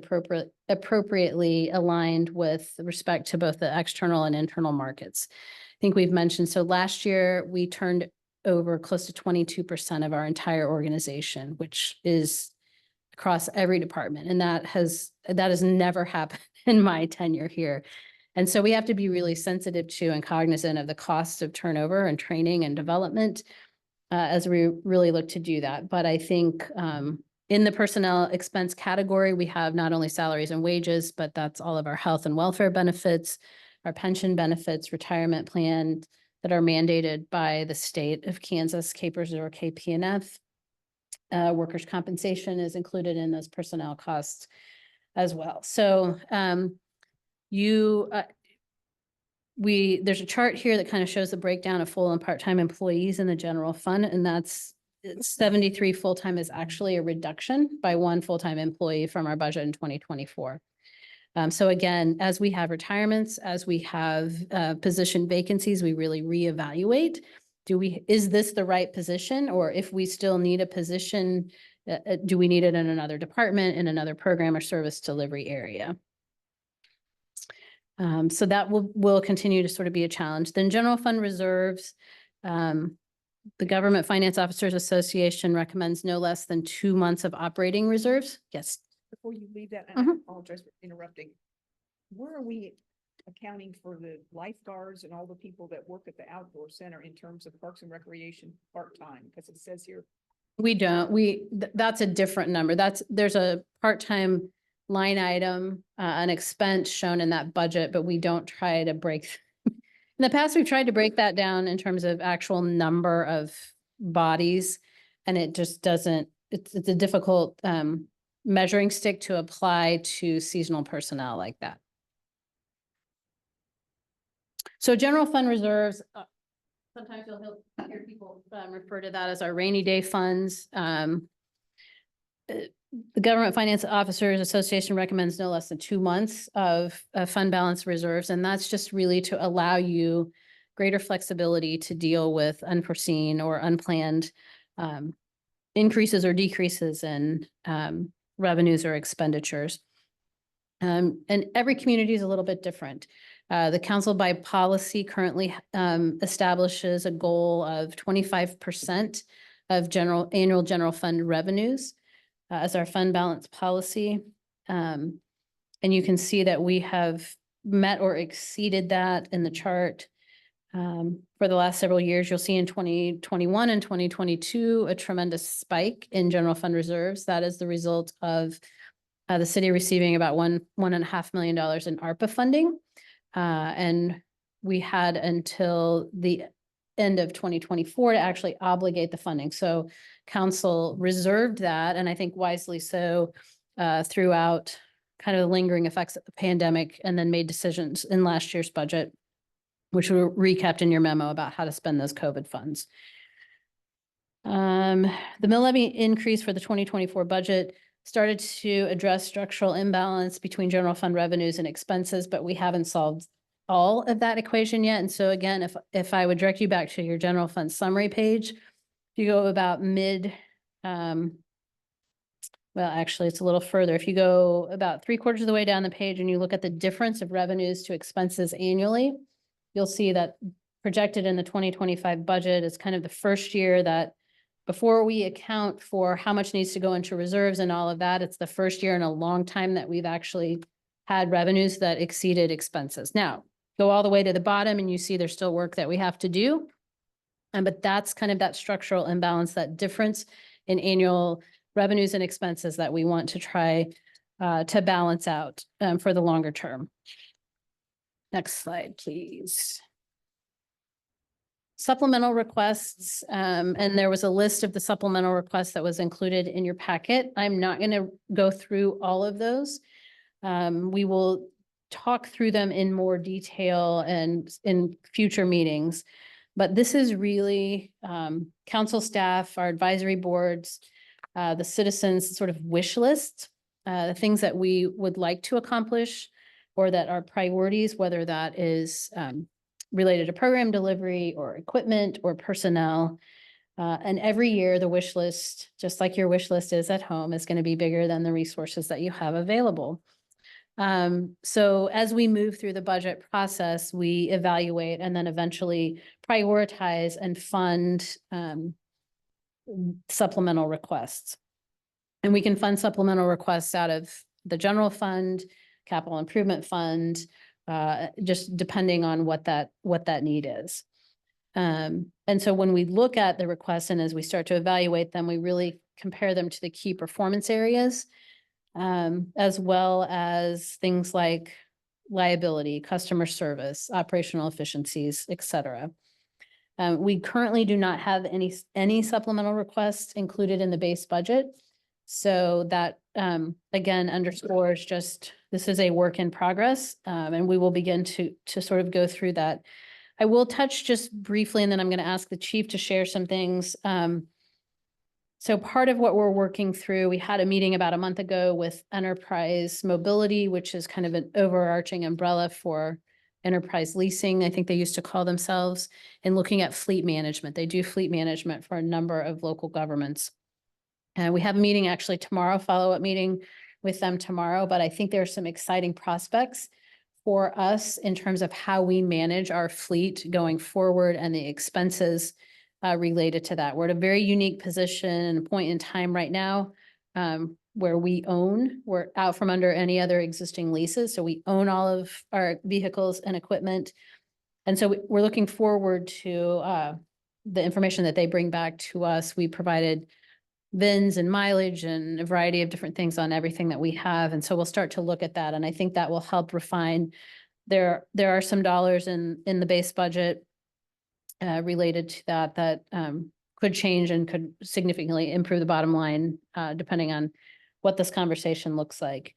appropriately aligned with respect to both the external and internal markets? I think we've mentioned, so last year we turned over close to 22% of our entire organization, which is across every department. And that has never happened in my tenure here. And so we have to be really sensitive to and cognizant of the cost of turnover and training and development as we really look to do that. But I think in the personnel expense category, we have not only salaries and wages, but that's all of our health and welfare benefits, our pension benefits, retirement plan that are mandated by the state of Kansas, KPERS or KPNF. Workers' compensation is included in those personnel costs as well. So there's a chart here that kind of shows the breakdown of full and part-time employees in the general fund, and that's 73 full-time is actually a reduction by one full-time employee from our budget in 2024. So again, as we have retirements, as we have position vacancies, we really reevaluate. Is this the right position? Or if we still need a position, do we need it in another department, in another program or service delivery area? So that will continue to sort of be a challenge. Then general fund reserves, the Government Finance Officers Association recommends no less than 2 months of operating reserves. Yes. Before you leave that, and I apologize for interrupting. Where are we accounting for the lifeguards and all the people that work at the outdoor center in terms of Parks and Recreation part-time? Because it says here. We don't, that's a different number. There's a part-time line item, an expense shown in that budget, but we don't try to break. In the past, we've tried to break that down in terms of actual number of bodies, and it just doesn't, it's a difficult measuring stick to apply to seasonal personnel like that. So general fund reserves, sometimes you'll hear people refer to that as our rainy day funds. The Government Finance Officers Association recommends no less than 2 months of fund balance reserves, and that's just really to allow you greater flexibility to deal with unforeseen or unplanned increases or decreases in revenues or expenditures. And every community is a little bit different. The council by policy currently establishes a goal of 25% of annual general fund revenues as our fund balance policy. And you can see that we have met or exceeded that in the chart for the last several years. You'll see in 2021 and 2022 a tremendous spike in general fund reserves. That is the result of the city receiving about $1.5 million in ARPA funding. And we had until the end of 2024 to actually obligate the funding. So council reserved that, and I think wisely so, throughout kind of the lingering effects of the pandemic, and then made decisions in last year's budget, which were recapped in your memo about how to spend those COVID funds. The mill levy increase for the 2024 budget started to address structural imbalance between general fund revenues and expenses, but we haven't solved all of that equation yet. And so again, if I would direct you back to your general fund summary page, if you go about well, actually it's a little further. If you go about 3/4 of the way down the page and you look at the difference of revenues to expenses annually, you'll see that projected in the 2025 budget is kind of the first year that before we account for how much needs to go into reserves and all of that, it's the first year in a long time that we've actually had revenues that exceeded expenses. Now, go all the way to the bottom and you see there's still work that we have to do. But that's kind of that structural imbalance, that difference in annual revenues and expenses that we want to try to balance out for the longer term. Next slide, please. supplemental requests, and there was a list of the supplemental requests that was included in your packet. I'm not going to go through all of those. We will talk through them in more detail and in future meetings. But this is really council staff, our advisory boards, the citizens sort of wish list, the things that we would like to accomplish or that are priorities, whether that is related to program delivery or equipment or personnel. And every year the wish list, just like your wish list is at home, is going to be bigger than the resources that you have available. So as we move through the budget process, we evaluate and then eventually prioritize and fund supplemental requests. And we can fund supplemental requests out of the general fund, capital improvement fund, just depending on what that need is. And so when we look at the requests and as we start to evaluate them, we really compare them to the key performance areas, as well as things like liability, customer service, operational efficiencies, et cetera. We currently do not have any supplemental requests included in the base budget. So that, again, underscores just, this is a work in progress, and we will begin to sort of go through that. I will touch just briefly, and then I'm going to ask the chief to share some things. So part of what we're working through, we had a meeting about a month ago with Enterprise Mobility, which is kind of an overarching umbrella for enterprise leasing, I think they used to call themselves, and looking at fleet management. They do fleet management for a number of local governments. And we have a meeting actually tomorrow, follow-up meeting with them tomorrow, but I think there are some exciting prospects for us in terms of how we manage our fleet going forward and the expenses related to that. We're at a very unique position and a point in time right now where we're out from under any other existing leases. So we own all of our vehicles and equipment. And so we're looking forward to the information that they bring back to us. We provided VINs and mileage and a variety of different things on everything that we have. And so we'll start to look at that. And I think that will help refine. There are some dollars in the base budget related to that could change and could significantly improve the bottom line, depending on what this conversation looks like.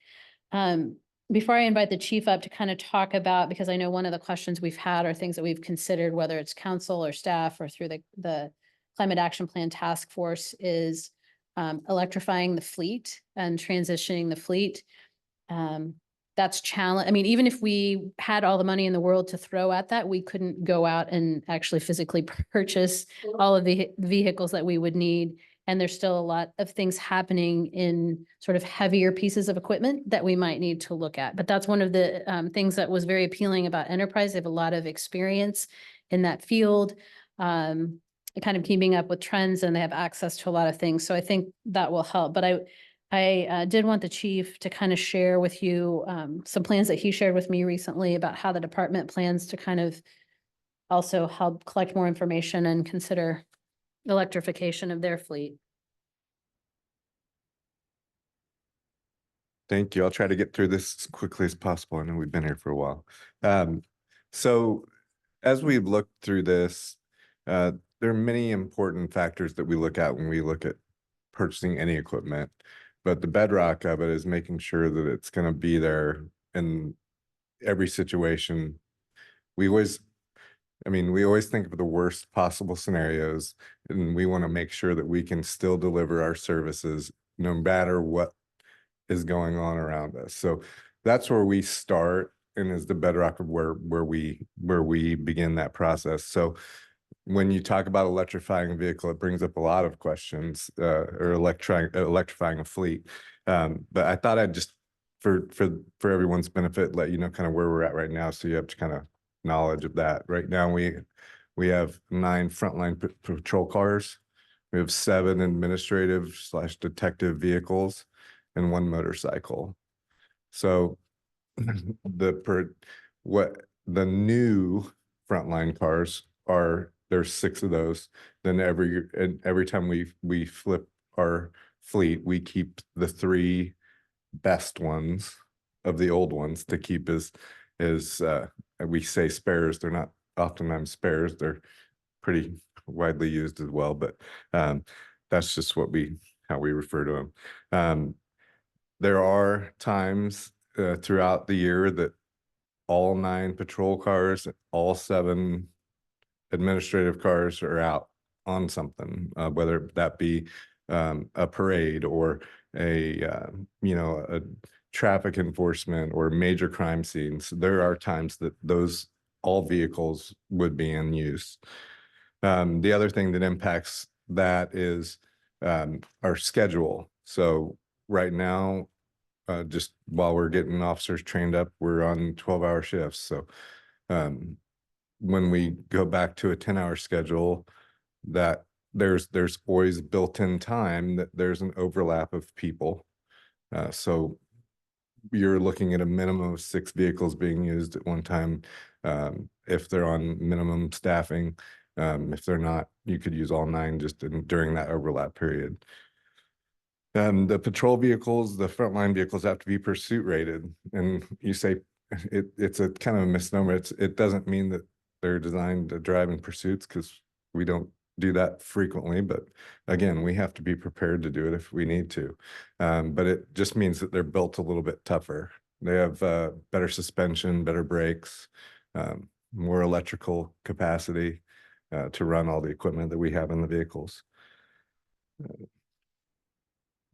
Before I invite the chief up to kind of talk about, because I know one of the questions we've had are things that we've considered, whether it's council or staff or through the Climate Action Plan Task Force, is electrifying the fleet and transitioning the fleet. That's challenge. I mean, even if we had all the money in the world to throw at that, we couldn't go out and actually physically purchase all of the vehicles that we would need. And there's still a lot of things happening in sort of heavier pieces of equipment that we might need to look at. But that's one of the things that was very appealing about Enterprise. They have a lot of experience in that field, kind of keeping up with trends, and they have access to a lot of things. So I think that will help. But I did want the chief to kind of share with you some plans that he shared with me recently about how the department plans to kind of also help collect more information and consider electrification of their fleet. Thank you. I'll try to get through this as quickly as possible. I know we've been here for a while. So as we've looked through this, there are many important factors that we look at when we look at purchasing any equipment. But the bedrock of it is making sure that it's going to be there in every situation. We always think of the worst possible scenarios, and we want to make sure that we can still deliver our services no matter what is going on around us. So that's where we start, and is the bedrock of where we begin that process. So when you talk about electrifying a vehicle, it brings up a lot of questions, or electrifying a fleet. But I thought I'd just, for everyone's benefit, let you know kind of where we're at right now, so you have kind of knowledge of that. Right now, we have 9 frontline patrol cars. We have 7 administrative/detective vehicles and 1 motorcycle. So the new frontline cars are, there's 6 of those. Then every time we flip our fleet, we keep the 3 best ones of the old ones to keep as we say spares. They're not oftentimes spares. They're pretty widely used as well, but that's just how we refer to them. There are times throughout the year that all 9 patrol cars, all 7 administrative cars are out on something, whether that be a parade or a traffic enforcement or major crime scenes. There are times that all vehicles would be in use. The other thing that impacts that is our schedule. So right now, just while we're getting officers trained up, we're on 12-hour shifts. So when we go back to a 10-hour schedule, that there's always built-in time that there's an overlap of people. So you're looking at a minimum of 6 vehicles being used at one time. If they're on minimum staffing, if they're not, you could use all 9 just during that overlap period. The patrol vehicles, the frontline vehicles have to be pursuit rated. And you say it's a kind of a misnomer. It doesn't mean that they're designed to drive in pursuits, because we don't do that frequently. But again, we have to be prepared to do it if we need to. But it just means that they're built a little bit tougher. They have better suspension, better brakes, more electrical capacity to run all the equipment that we have in the vehicles.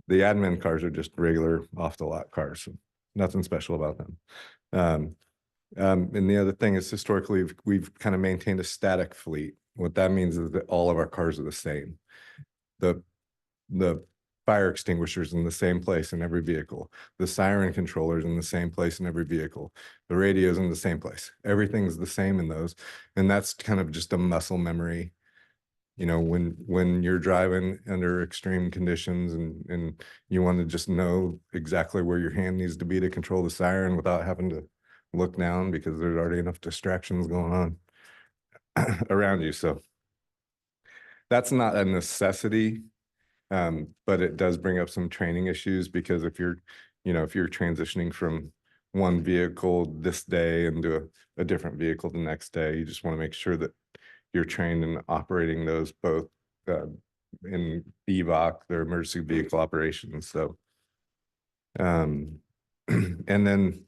The admin cars are just regular off the lot cars, so nothing special about them. And the other thing is, historically, we've kind of maintained a static fleet. What that means is that all of our cars are the same. The fire extinguishers in the same place in every vehicle. The siren controllers in the same place in every vehicle. The radios in the same place. Everything's the same in those. And that's kind of just a muscle memory. You know, when you're driving under extreme conditions and you want to just know exactly where your hand needs to be to control the siren without having to look down, because there's already enough distractions going on around you. So that's not a necessity, but it does bring up some training issues, because if you're transitioning from one vehicle this day into a different vehicle the next day, you just want to make sure that you're trained in operating those both in EVOC, their emergency vehicle operations. So, and then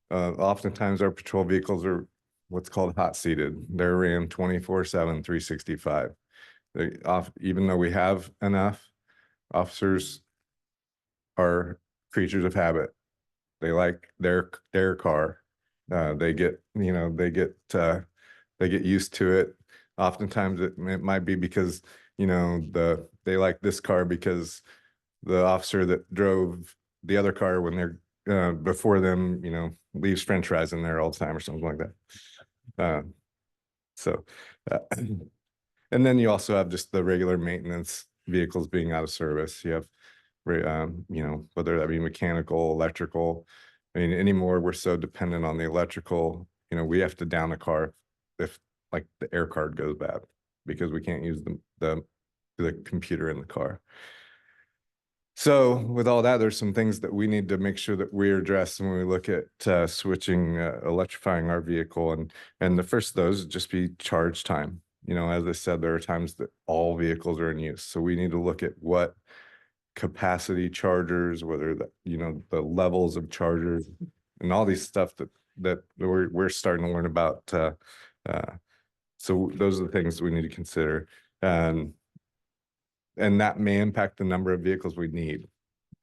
oftentimes our patrol vehicles are what's called hot seated. They're ran 24/7, 365. Even though we have enough, officers are creatures of habit. They like their car. They get used to it. Oftentimes it might be because, they like this car because the officer that drove the other car when they're before them, leaves French fries in there all the time or something like that. And then you also have just the regular maintenance vehicles being out of service. You have, whether that be mechanical, electrical. I mean, anymore, we're so dependent on the electrical, we have to down a car if like the air card goes bad, because we can't use the computer in the car. So with all that, there's some things that we need to make sure that we address when we look at switching, electrifying our vehicle. And the first of those would just be charge time. As I said, there are times that all vehicles are in use. So we need to look at what capacity chargers, whether the levels of chargers and all these stuff that we're starting to learn about. So those are the things we need to consider. And that may impact the number of vehicles we need.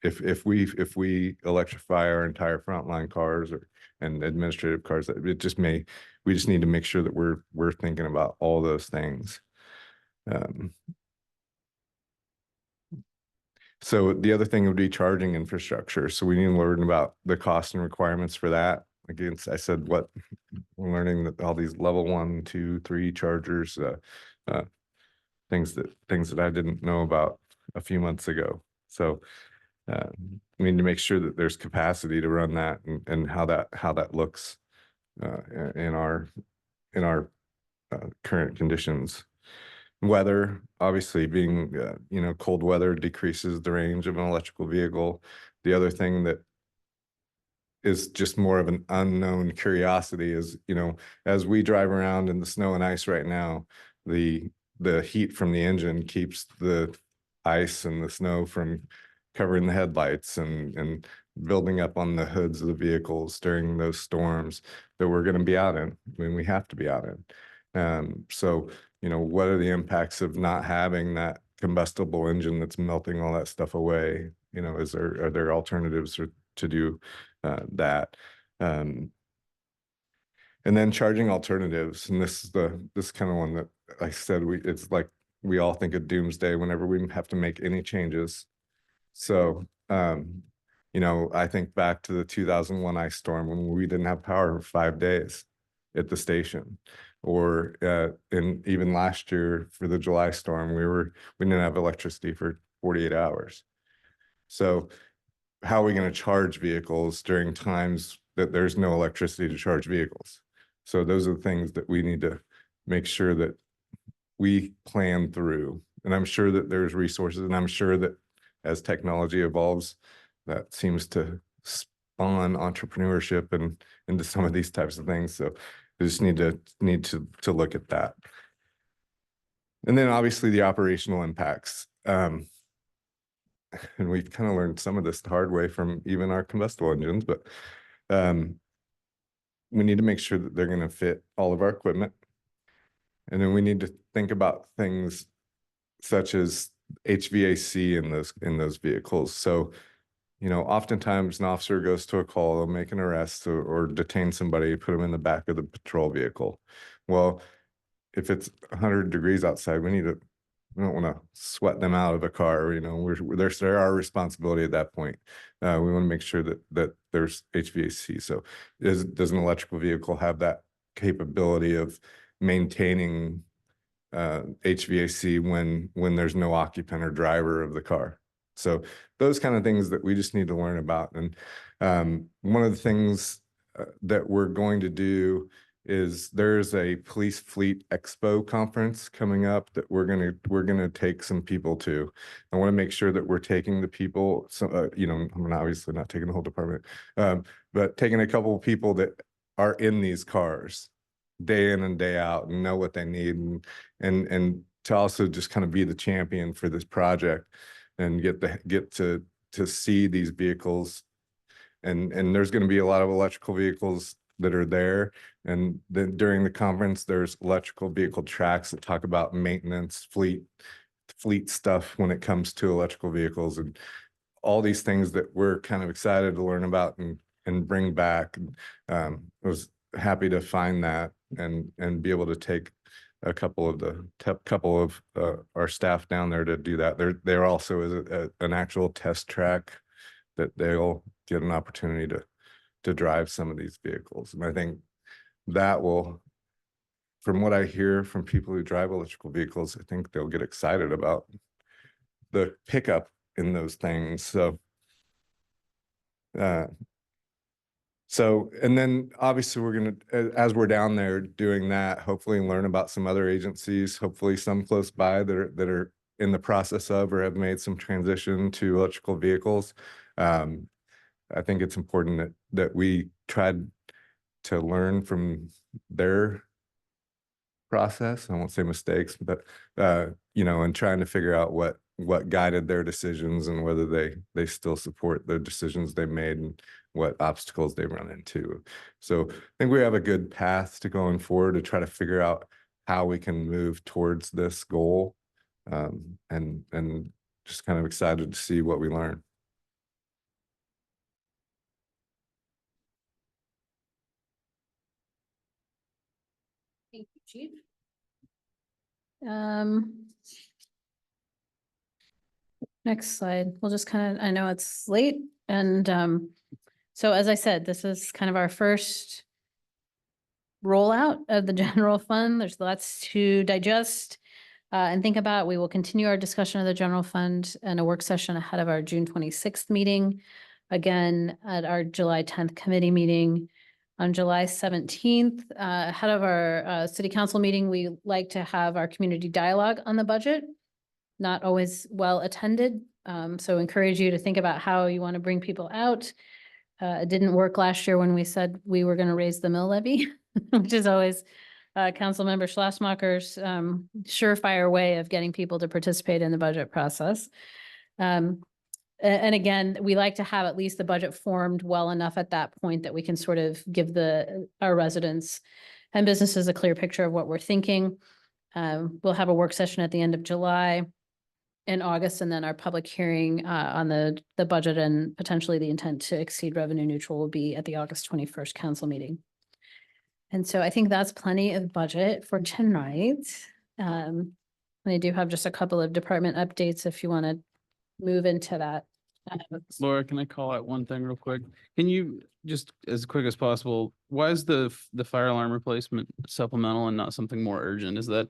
If we electrify our entire frontline cars and administrative cars, we just need to make sure that we're thinking about all those things. So the other thing would be charging infrastructure. So we need to learn about the cost and requirements for that. Again, I said we're learning that all these level 1, 2, 3 chargers, things that I didn't know about a few months ago. So we need to make sure that there's capacity to run that and how that looks in our current conditions. Weather, obviously, being cold weather decreases the range of an electrical vehicle. The other thing that is just more of an unknown curiosity is, as we drive around in the snow and ice right now, the the heat from the engine keeps the ice and the snow from covering the headlights and building up on the hoods of the vehicles during those storms that we're going to be out in, when we have to be out in. So, you know, what are the impacts of not having that combustible engine that's melting all that stuff away? You know, are there alternatives to do that? And then charging alternatives, and this is kind of one that I said, it's like we all think of doomsday whenever we have to make any changes. So, you know, I think back to the 2001 ice storm when we didn't have power for 5 days at the station, or and even last year for the July storm, we didn't have electricity for 48 hours. So how are we going to charge vehicles during times that there's no electricity to charge vehicles? So those are the things that we need to make sure that we plan through. And I'm sure that there's resources, and I'm sure that as technology evolves, that seems to spawn entrepreneurship and into some of these types of things. So we just need to look at that. And then obviously the operational impacts. And we've kind of learned some of this the hard way from even our combustible engines, but we need to make sure that they're going to fit all of our equipment. And then we need to think about things such as HVAC in those vehicles. So, you know, oftentimes an officer goes to a call, they'll make an arrest or detain somebody, put them in the back of the patrol vehicle. Well, if it's 100 degrees outside, we don't want to sweat them out of a car. You know, they're our responsibility at that point. We want to make sure that there's HVAC. So does an electrical vehicle have that capability of maintaining HVAC when there's no occupant or driver of the car? So those kind of things that we just need to learn about. And one of the things that we're going to do is there's a police fleet expo conference coming up that we're gonna take some people to. I want to make sure that we're taking the people. So you know, I'm obviously not taking the whole department, but taking a couple of people that are in these cars day in and day out and know what they need, and to also just kind of be the champion for this project and get to see these vehicles. And there's going to be a lot of electrical vehicles that are there. And then during the conference, there's electrical vehicle tracks that talk about maintenance, fleet stuff when it comes to electrical vehicles, and all these things that we're kind of excited to learn about and bring back. I was happy to find that and be able to take a couple of our staff down there to do that. There also is an actual test track that they'll get an opportunity to drive some of these vehicles. And I think that will, from what I hear from people who drive electrical vehicles, I think they'll get excited about the pickup in those things. So, and then obviously we're going to, as we're down there doing that, hopefully learn about some other agencies, hopefully some close by that are in the process of or have made some transition to electrical vehicles. I think it's important that we tried to learn from their process. I won't say mistakes, but you know, and trying to figure out what guided their decisions and whether they still support the decisions they made and what obstacles they run into. So I think we have a good path to going forward to try to figure out how we can move towards this goal, and just kind of excited to see what we learn. Thank you, Chief. Next slide. We'll just kind of, I know it's late, and so as I said, this is kind of our first rollout of the general fund. There's lots to digest and think about. We will continue our discussion of the general fund and a work session ahead of our June 26th meeting. Again, at our July 10th committee meeting. On July 17th, ahead of our city council meeting, we like to have our community dialogue on the budget. Not always well attended, so encourage you to think about how you want to bring people out. It didn't work last year when we said we were going to raise the mill levy, which is always Councilmember Schlesmacher's surefire way of getting people to participate in the budget process. And again, we like to have at least the budget formed well enough at that point that we can sort of give our residents and businesses a clear picture of what we're thinking. We'll have a work session at the end of July, in August, and then our public hearing on the budget and potentially the intent to exceed revenue neutral will be at the August 21st council meeting. And so I think that's plenty of budget for tonight. And I do have just a couple of department updates if you want to move into that. Laura, can I call out one thing real quick? Can you just as quick as possible, why is the fire alarm replacement supplemental and not something more urgent? Is that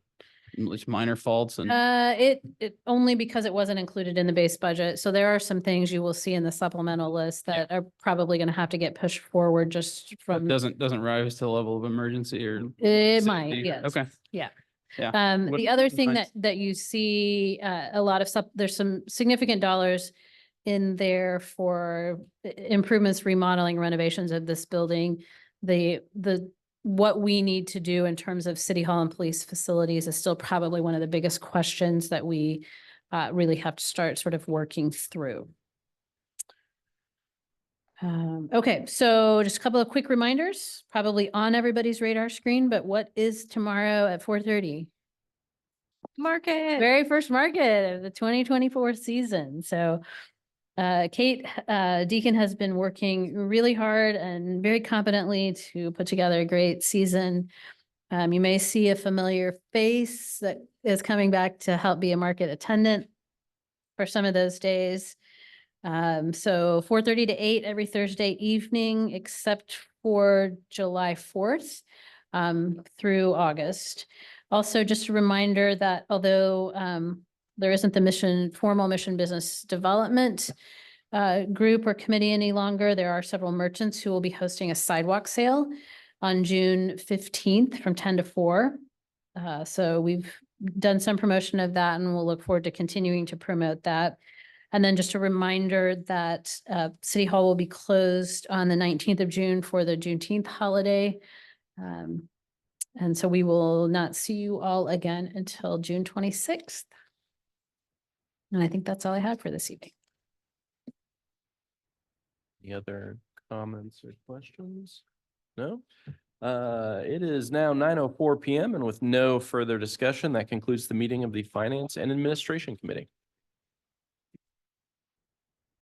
just minor faults and? It only because it wasn't included in the base budget. So there are some things you will see in the supplemental list that are probably going to have to get pushed forward just from. Doesn't rise to the level of emergency or? It might, safety? yes. Okay. Yeah. Yeah. The other thing nice. that you see, a lot of there's some significant dollars in there for improvements, remodeling, renovations of this building. What we need to do in terms of city hall and police facilities is still probably one of the biggest questions that we really have to start sort of working through. Okay, so just a couple of quick reminders, probably on everybody's radar screen, but what is tomorrow at 4:30? Market. Very first market of the 2024 season. So Kate Deacon has been working really hard and very competently to put together a great season. You may see a familiar face that is coming back to help be a market attendant for some of those days. So 4:30 to 8 every Thursday evening, except for July 4th through August. Also, just a reminder that although there isn't the formal mission business development group or committee any longer, there are several merchants who will be hosting a sidewalk sale on June 15th from 10 to 4. So we've done some promotion of that and we'll look forward to continuing to promote that. And then just a reminder that City Hall will be closed on the 19th of June for the Juneteenth holiday. And so we will not see you all again until June 26th. And I think that's all I have for this evening. Any other comments or questions? No? It is now 9:04 PM and with no further discussion, that concludes the meeting of the Finance and Administration Committee.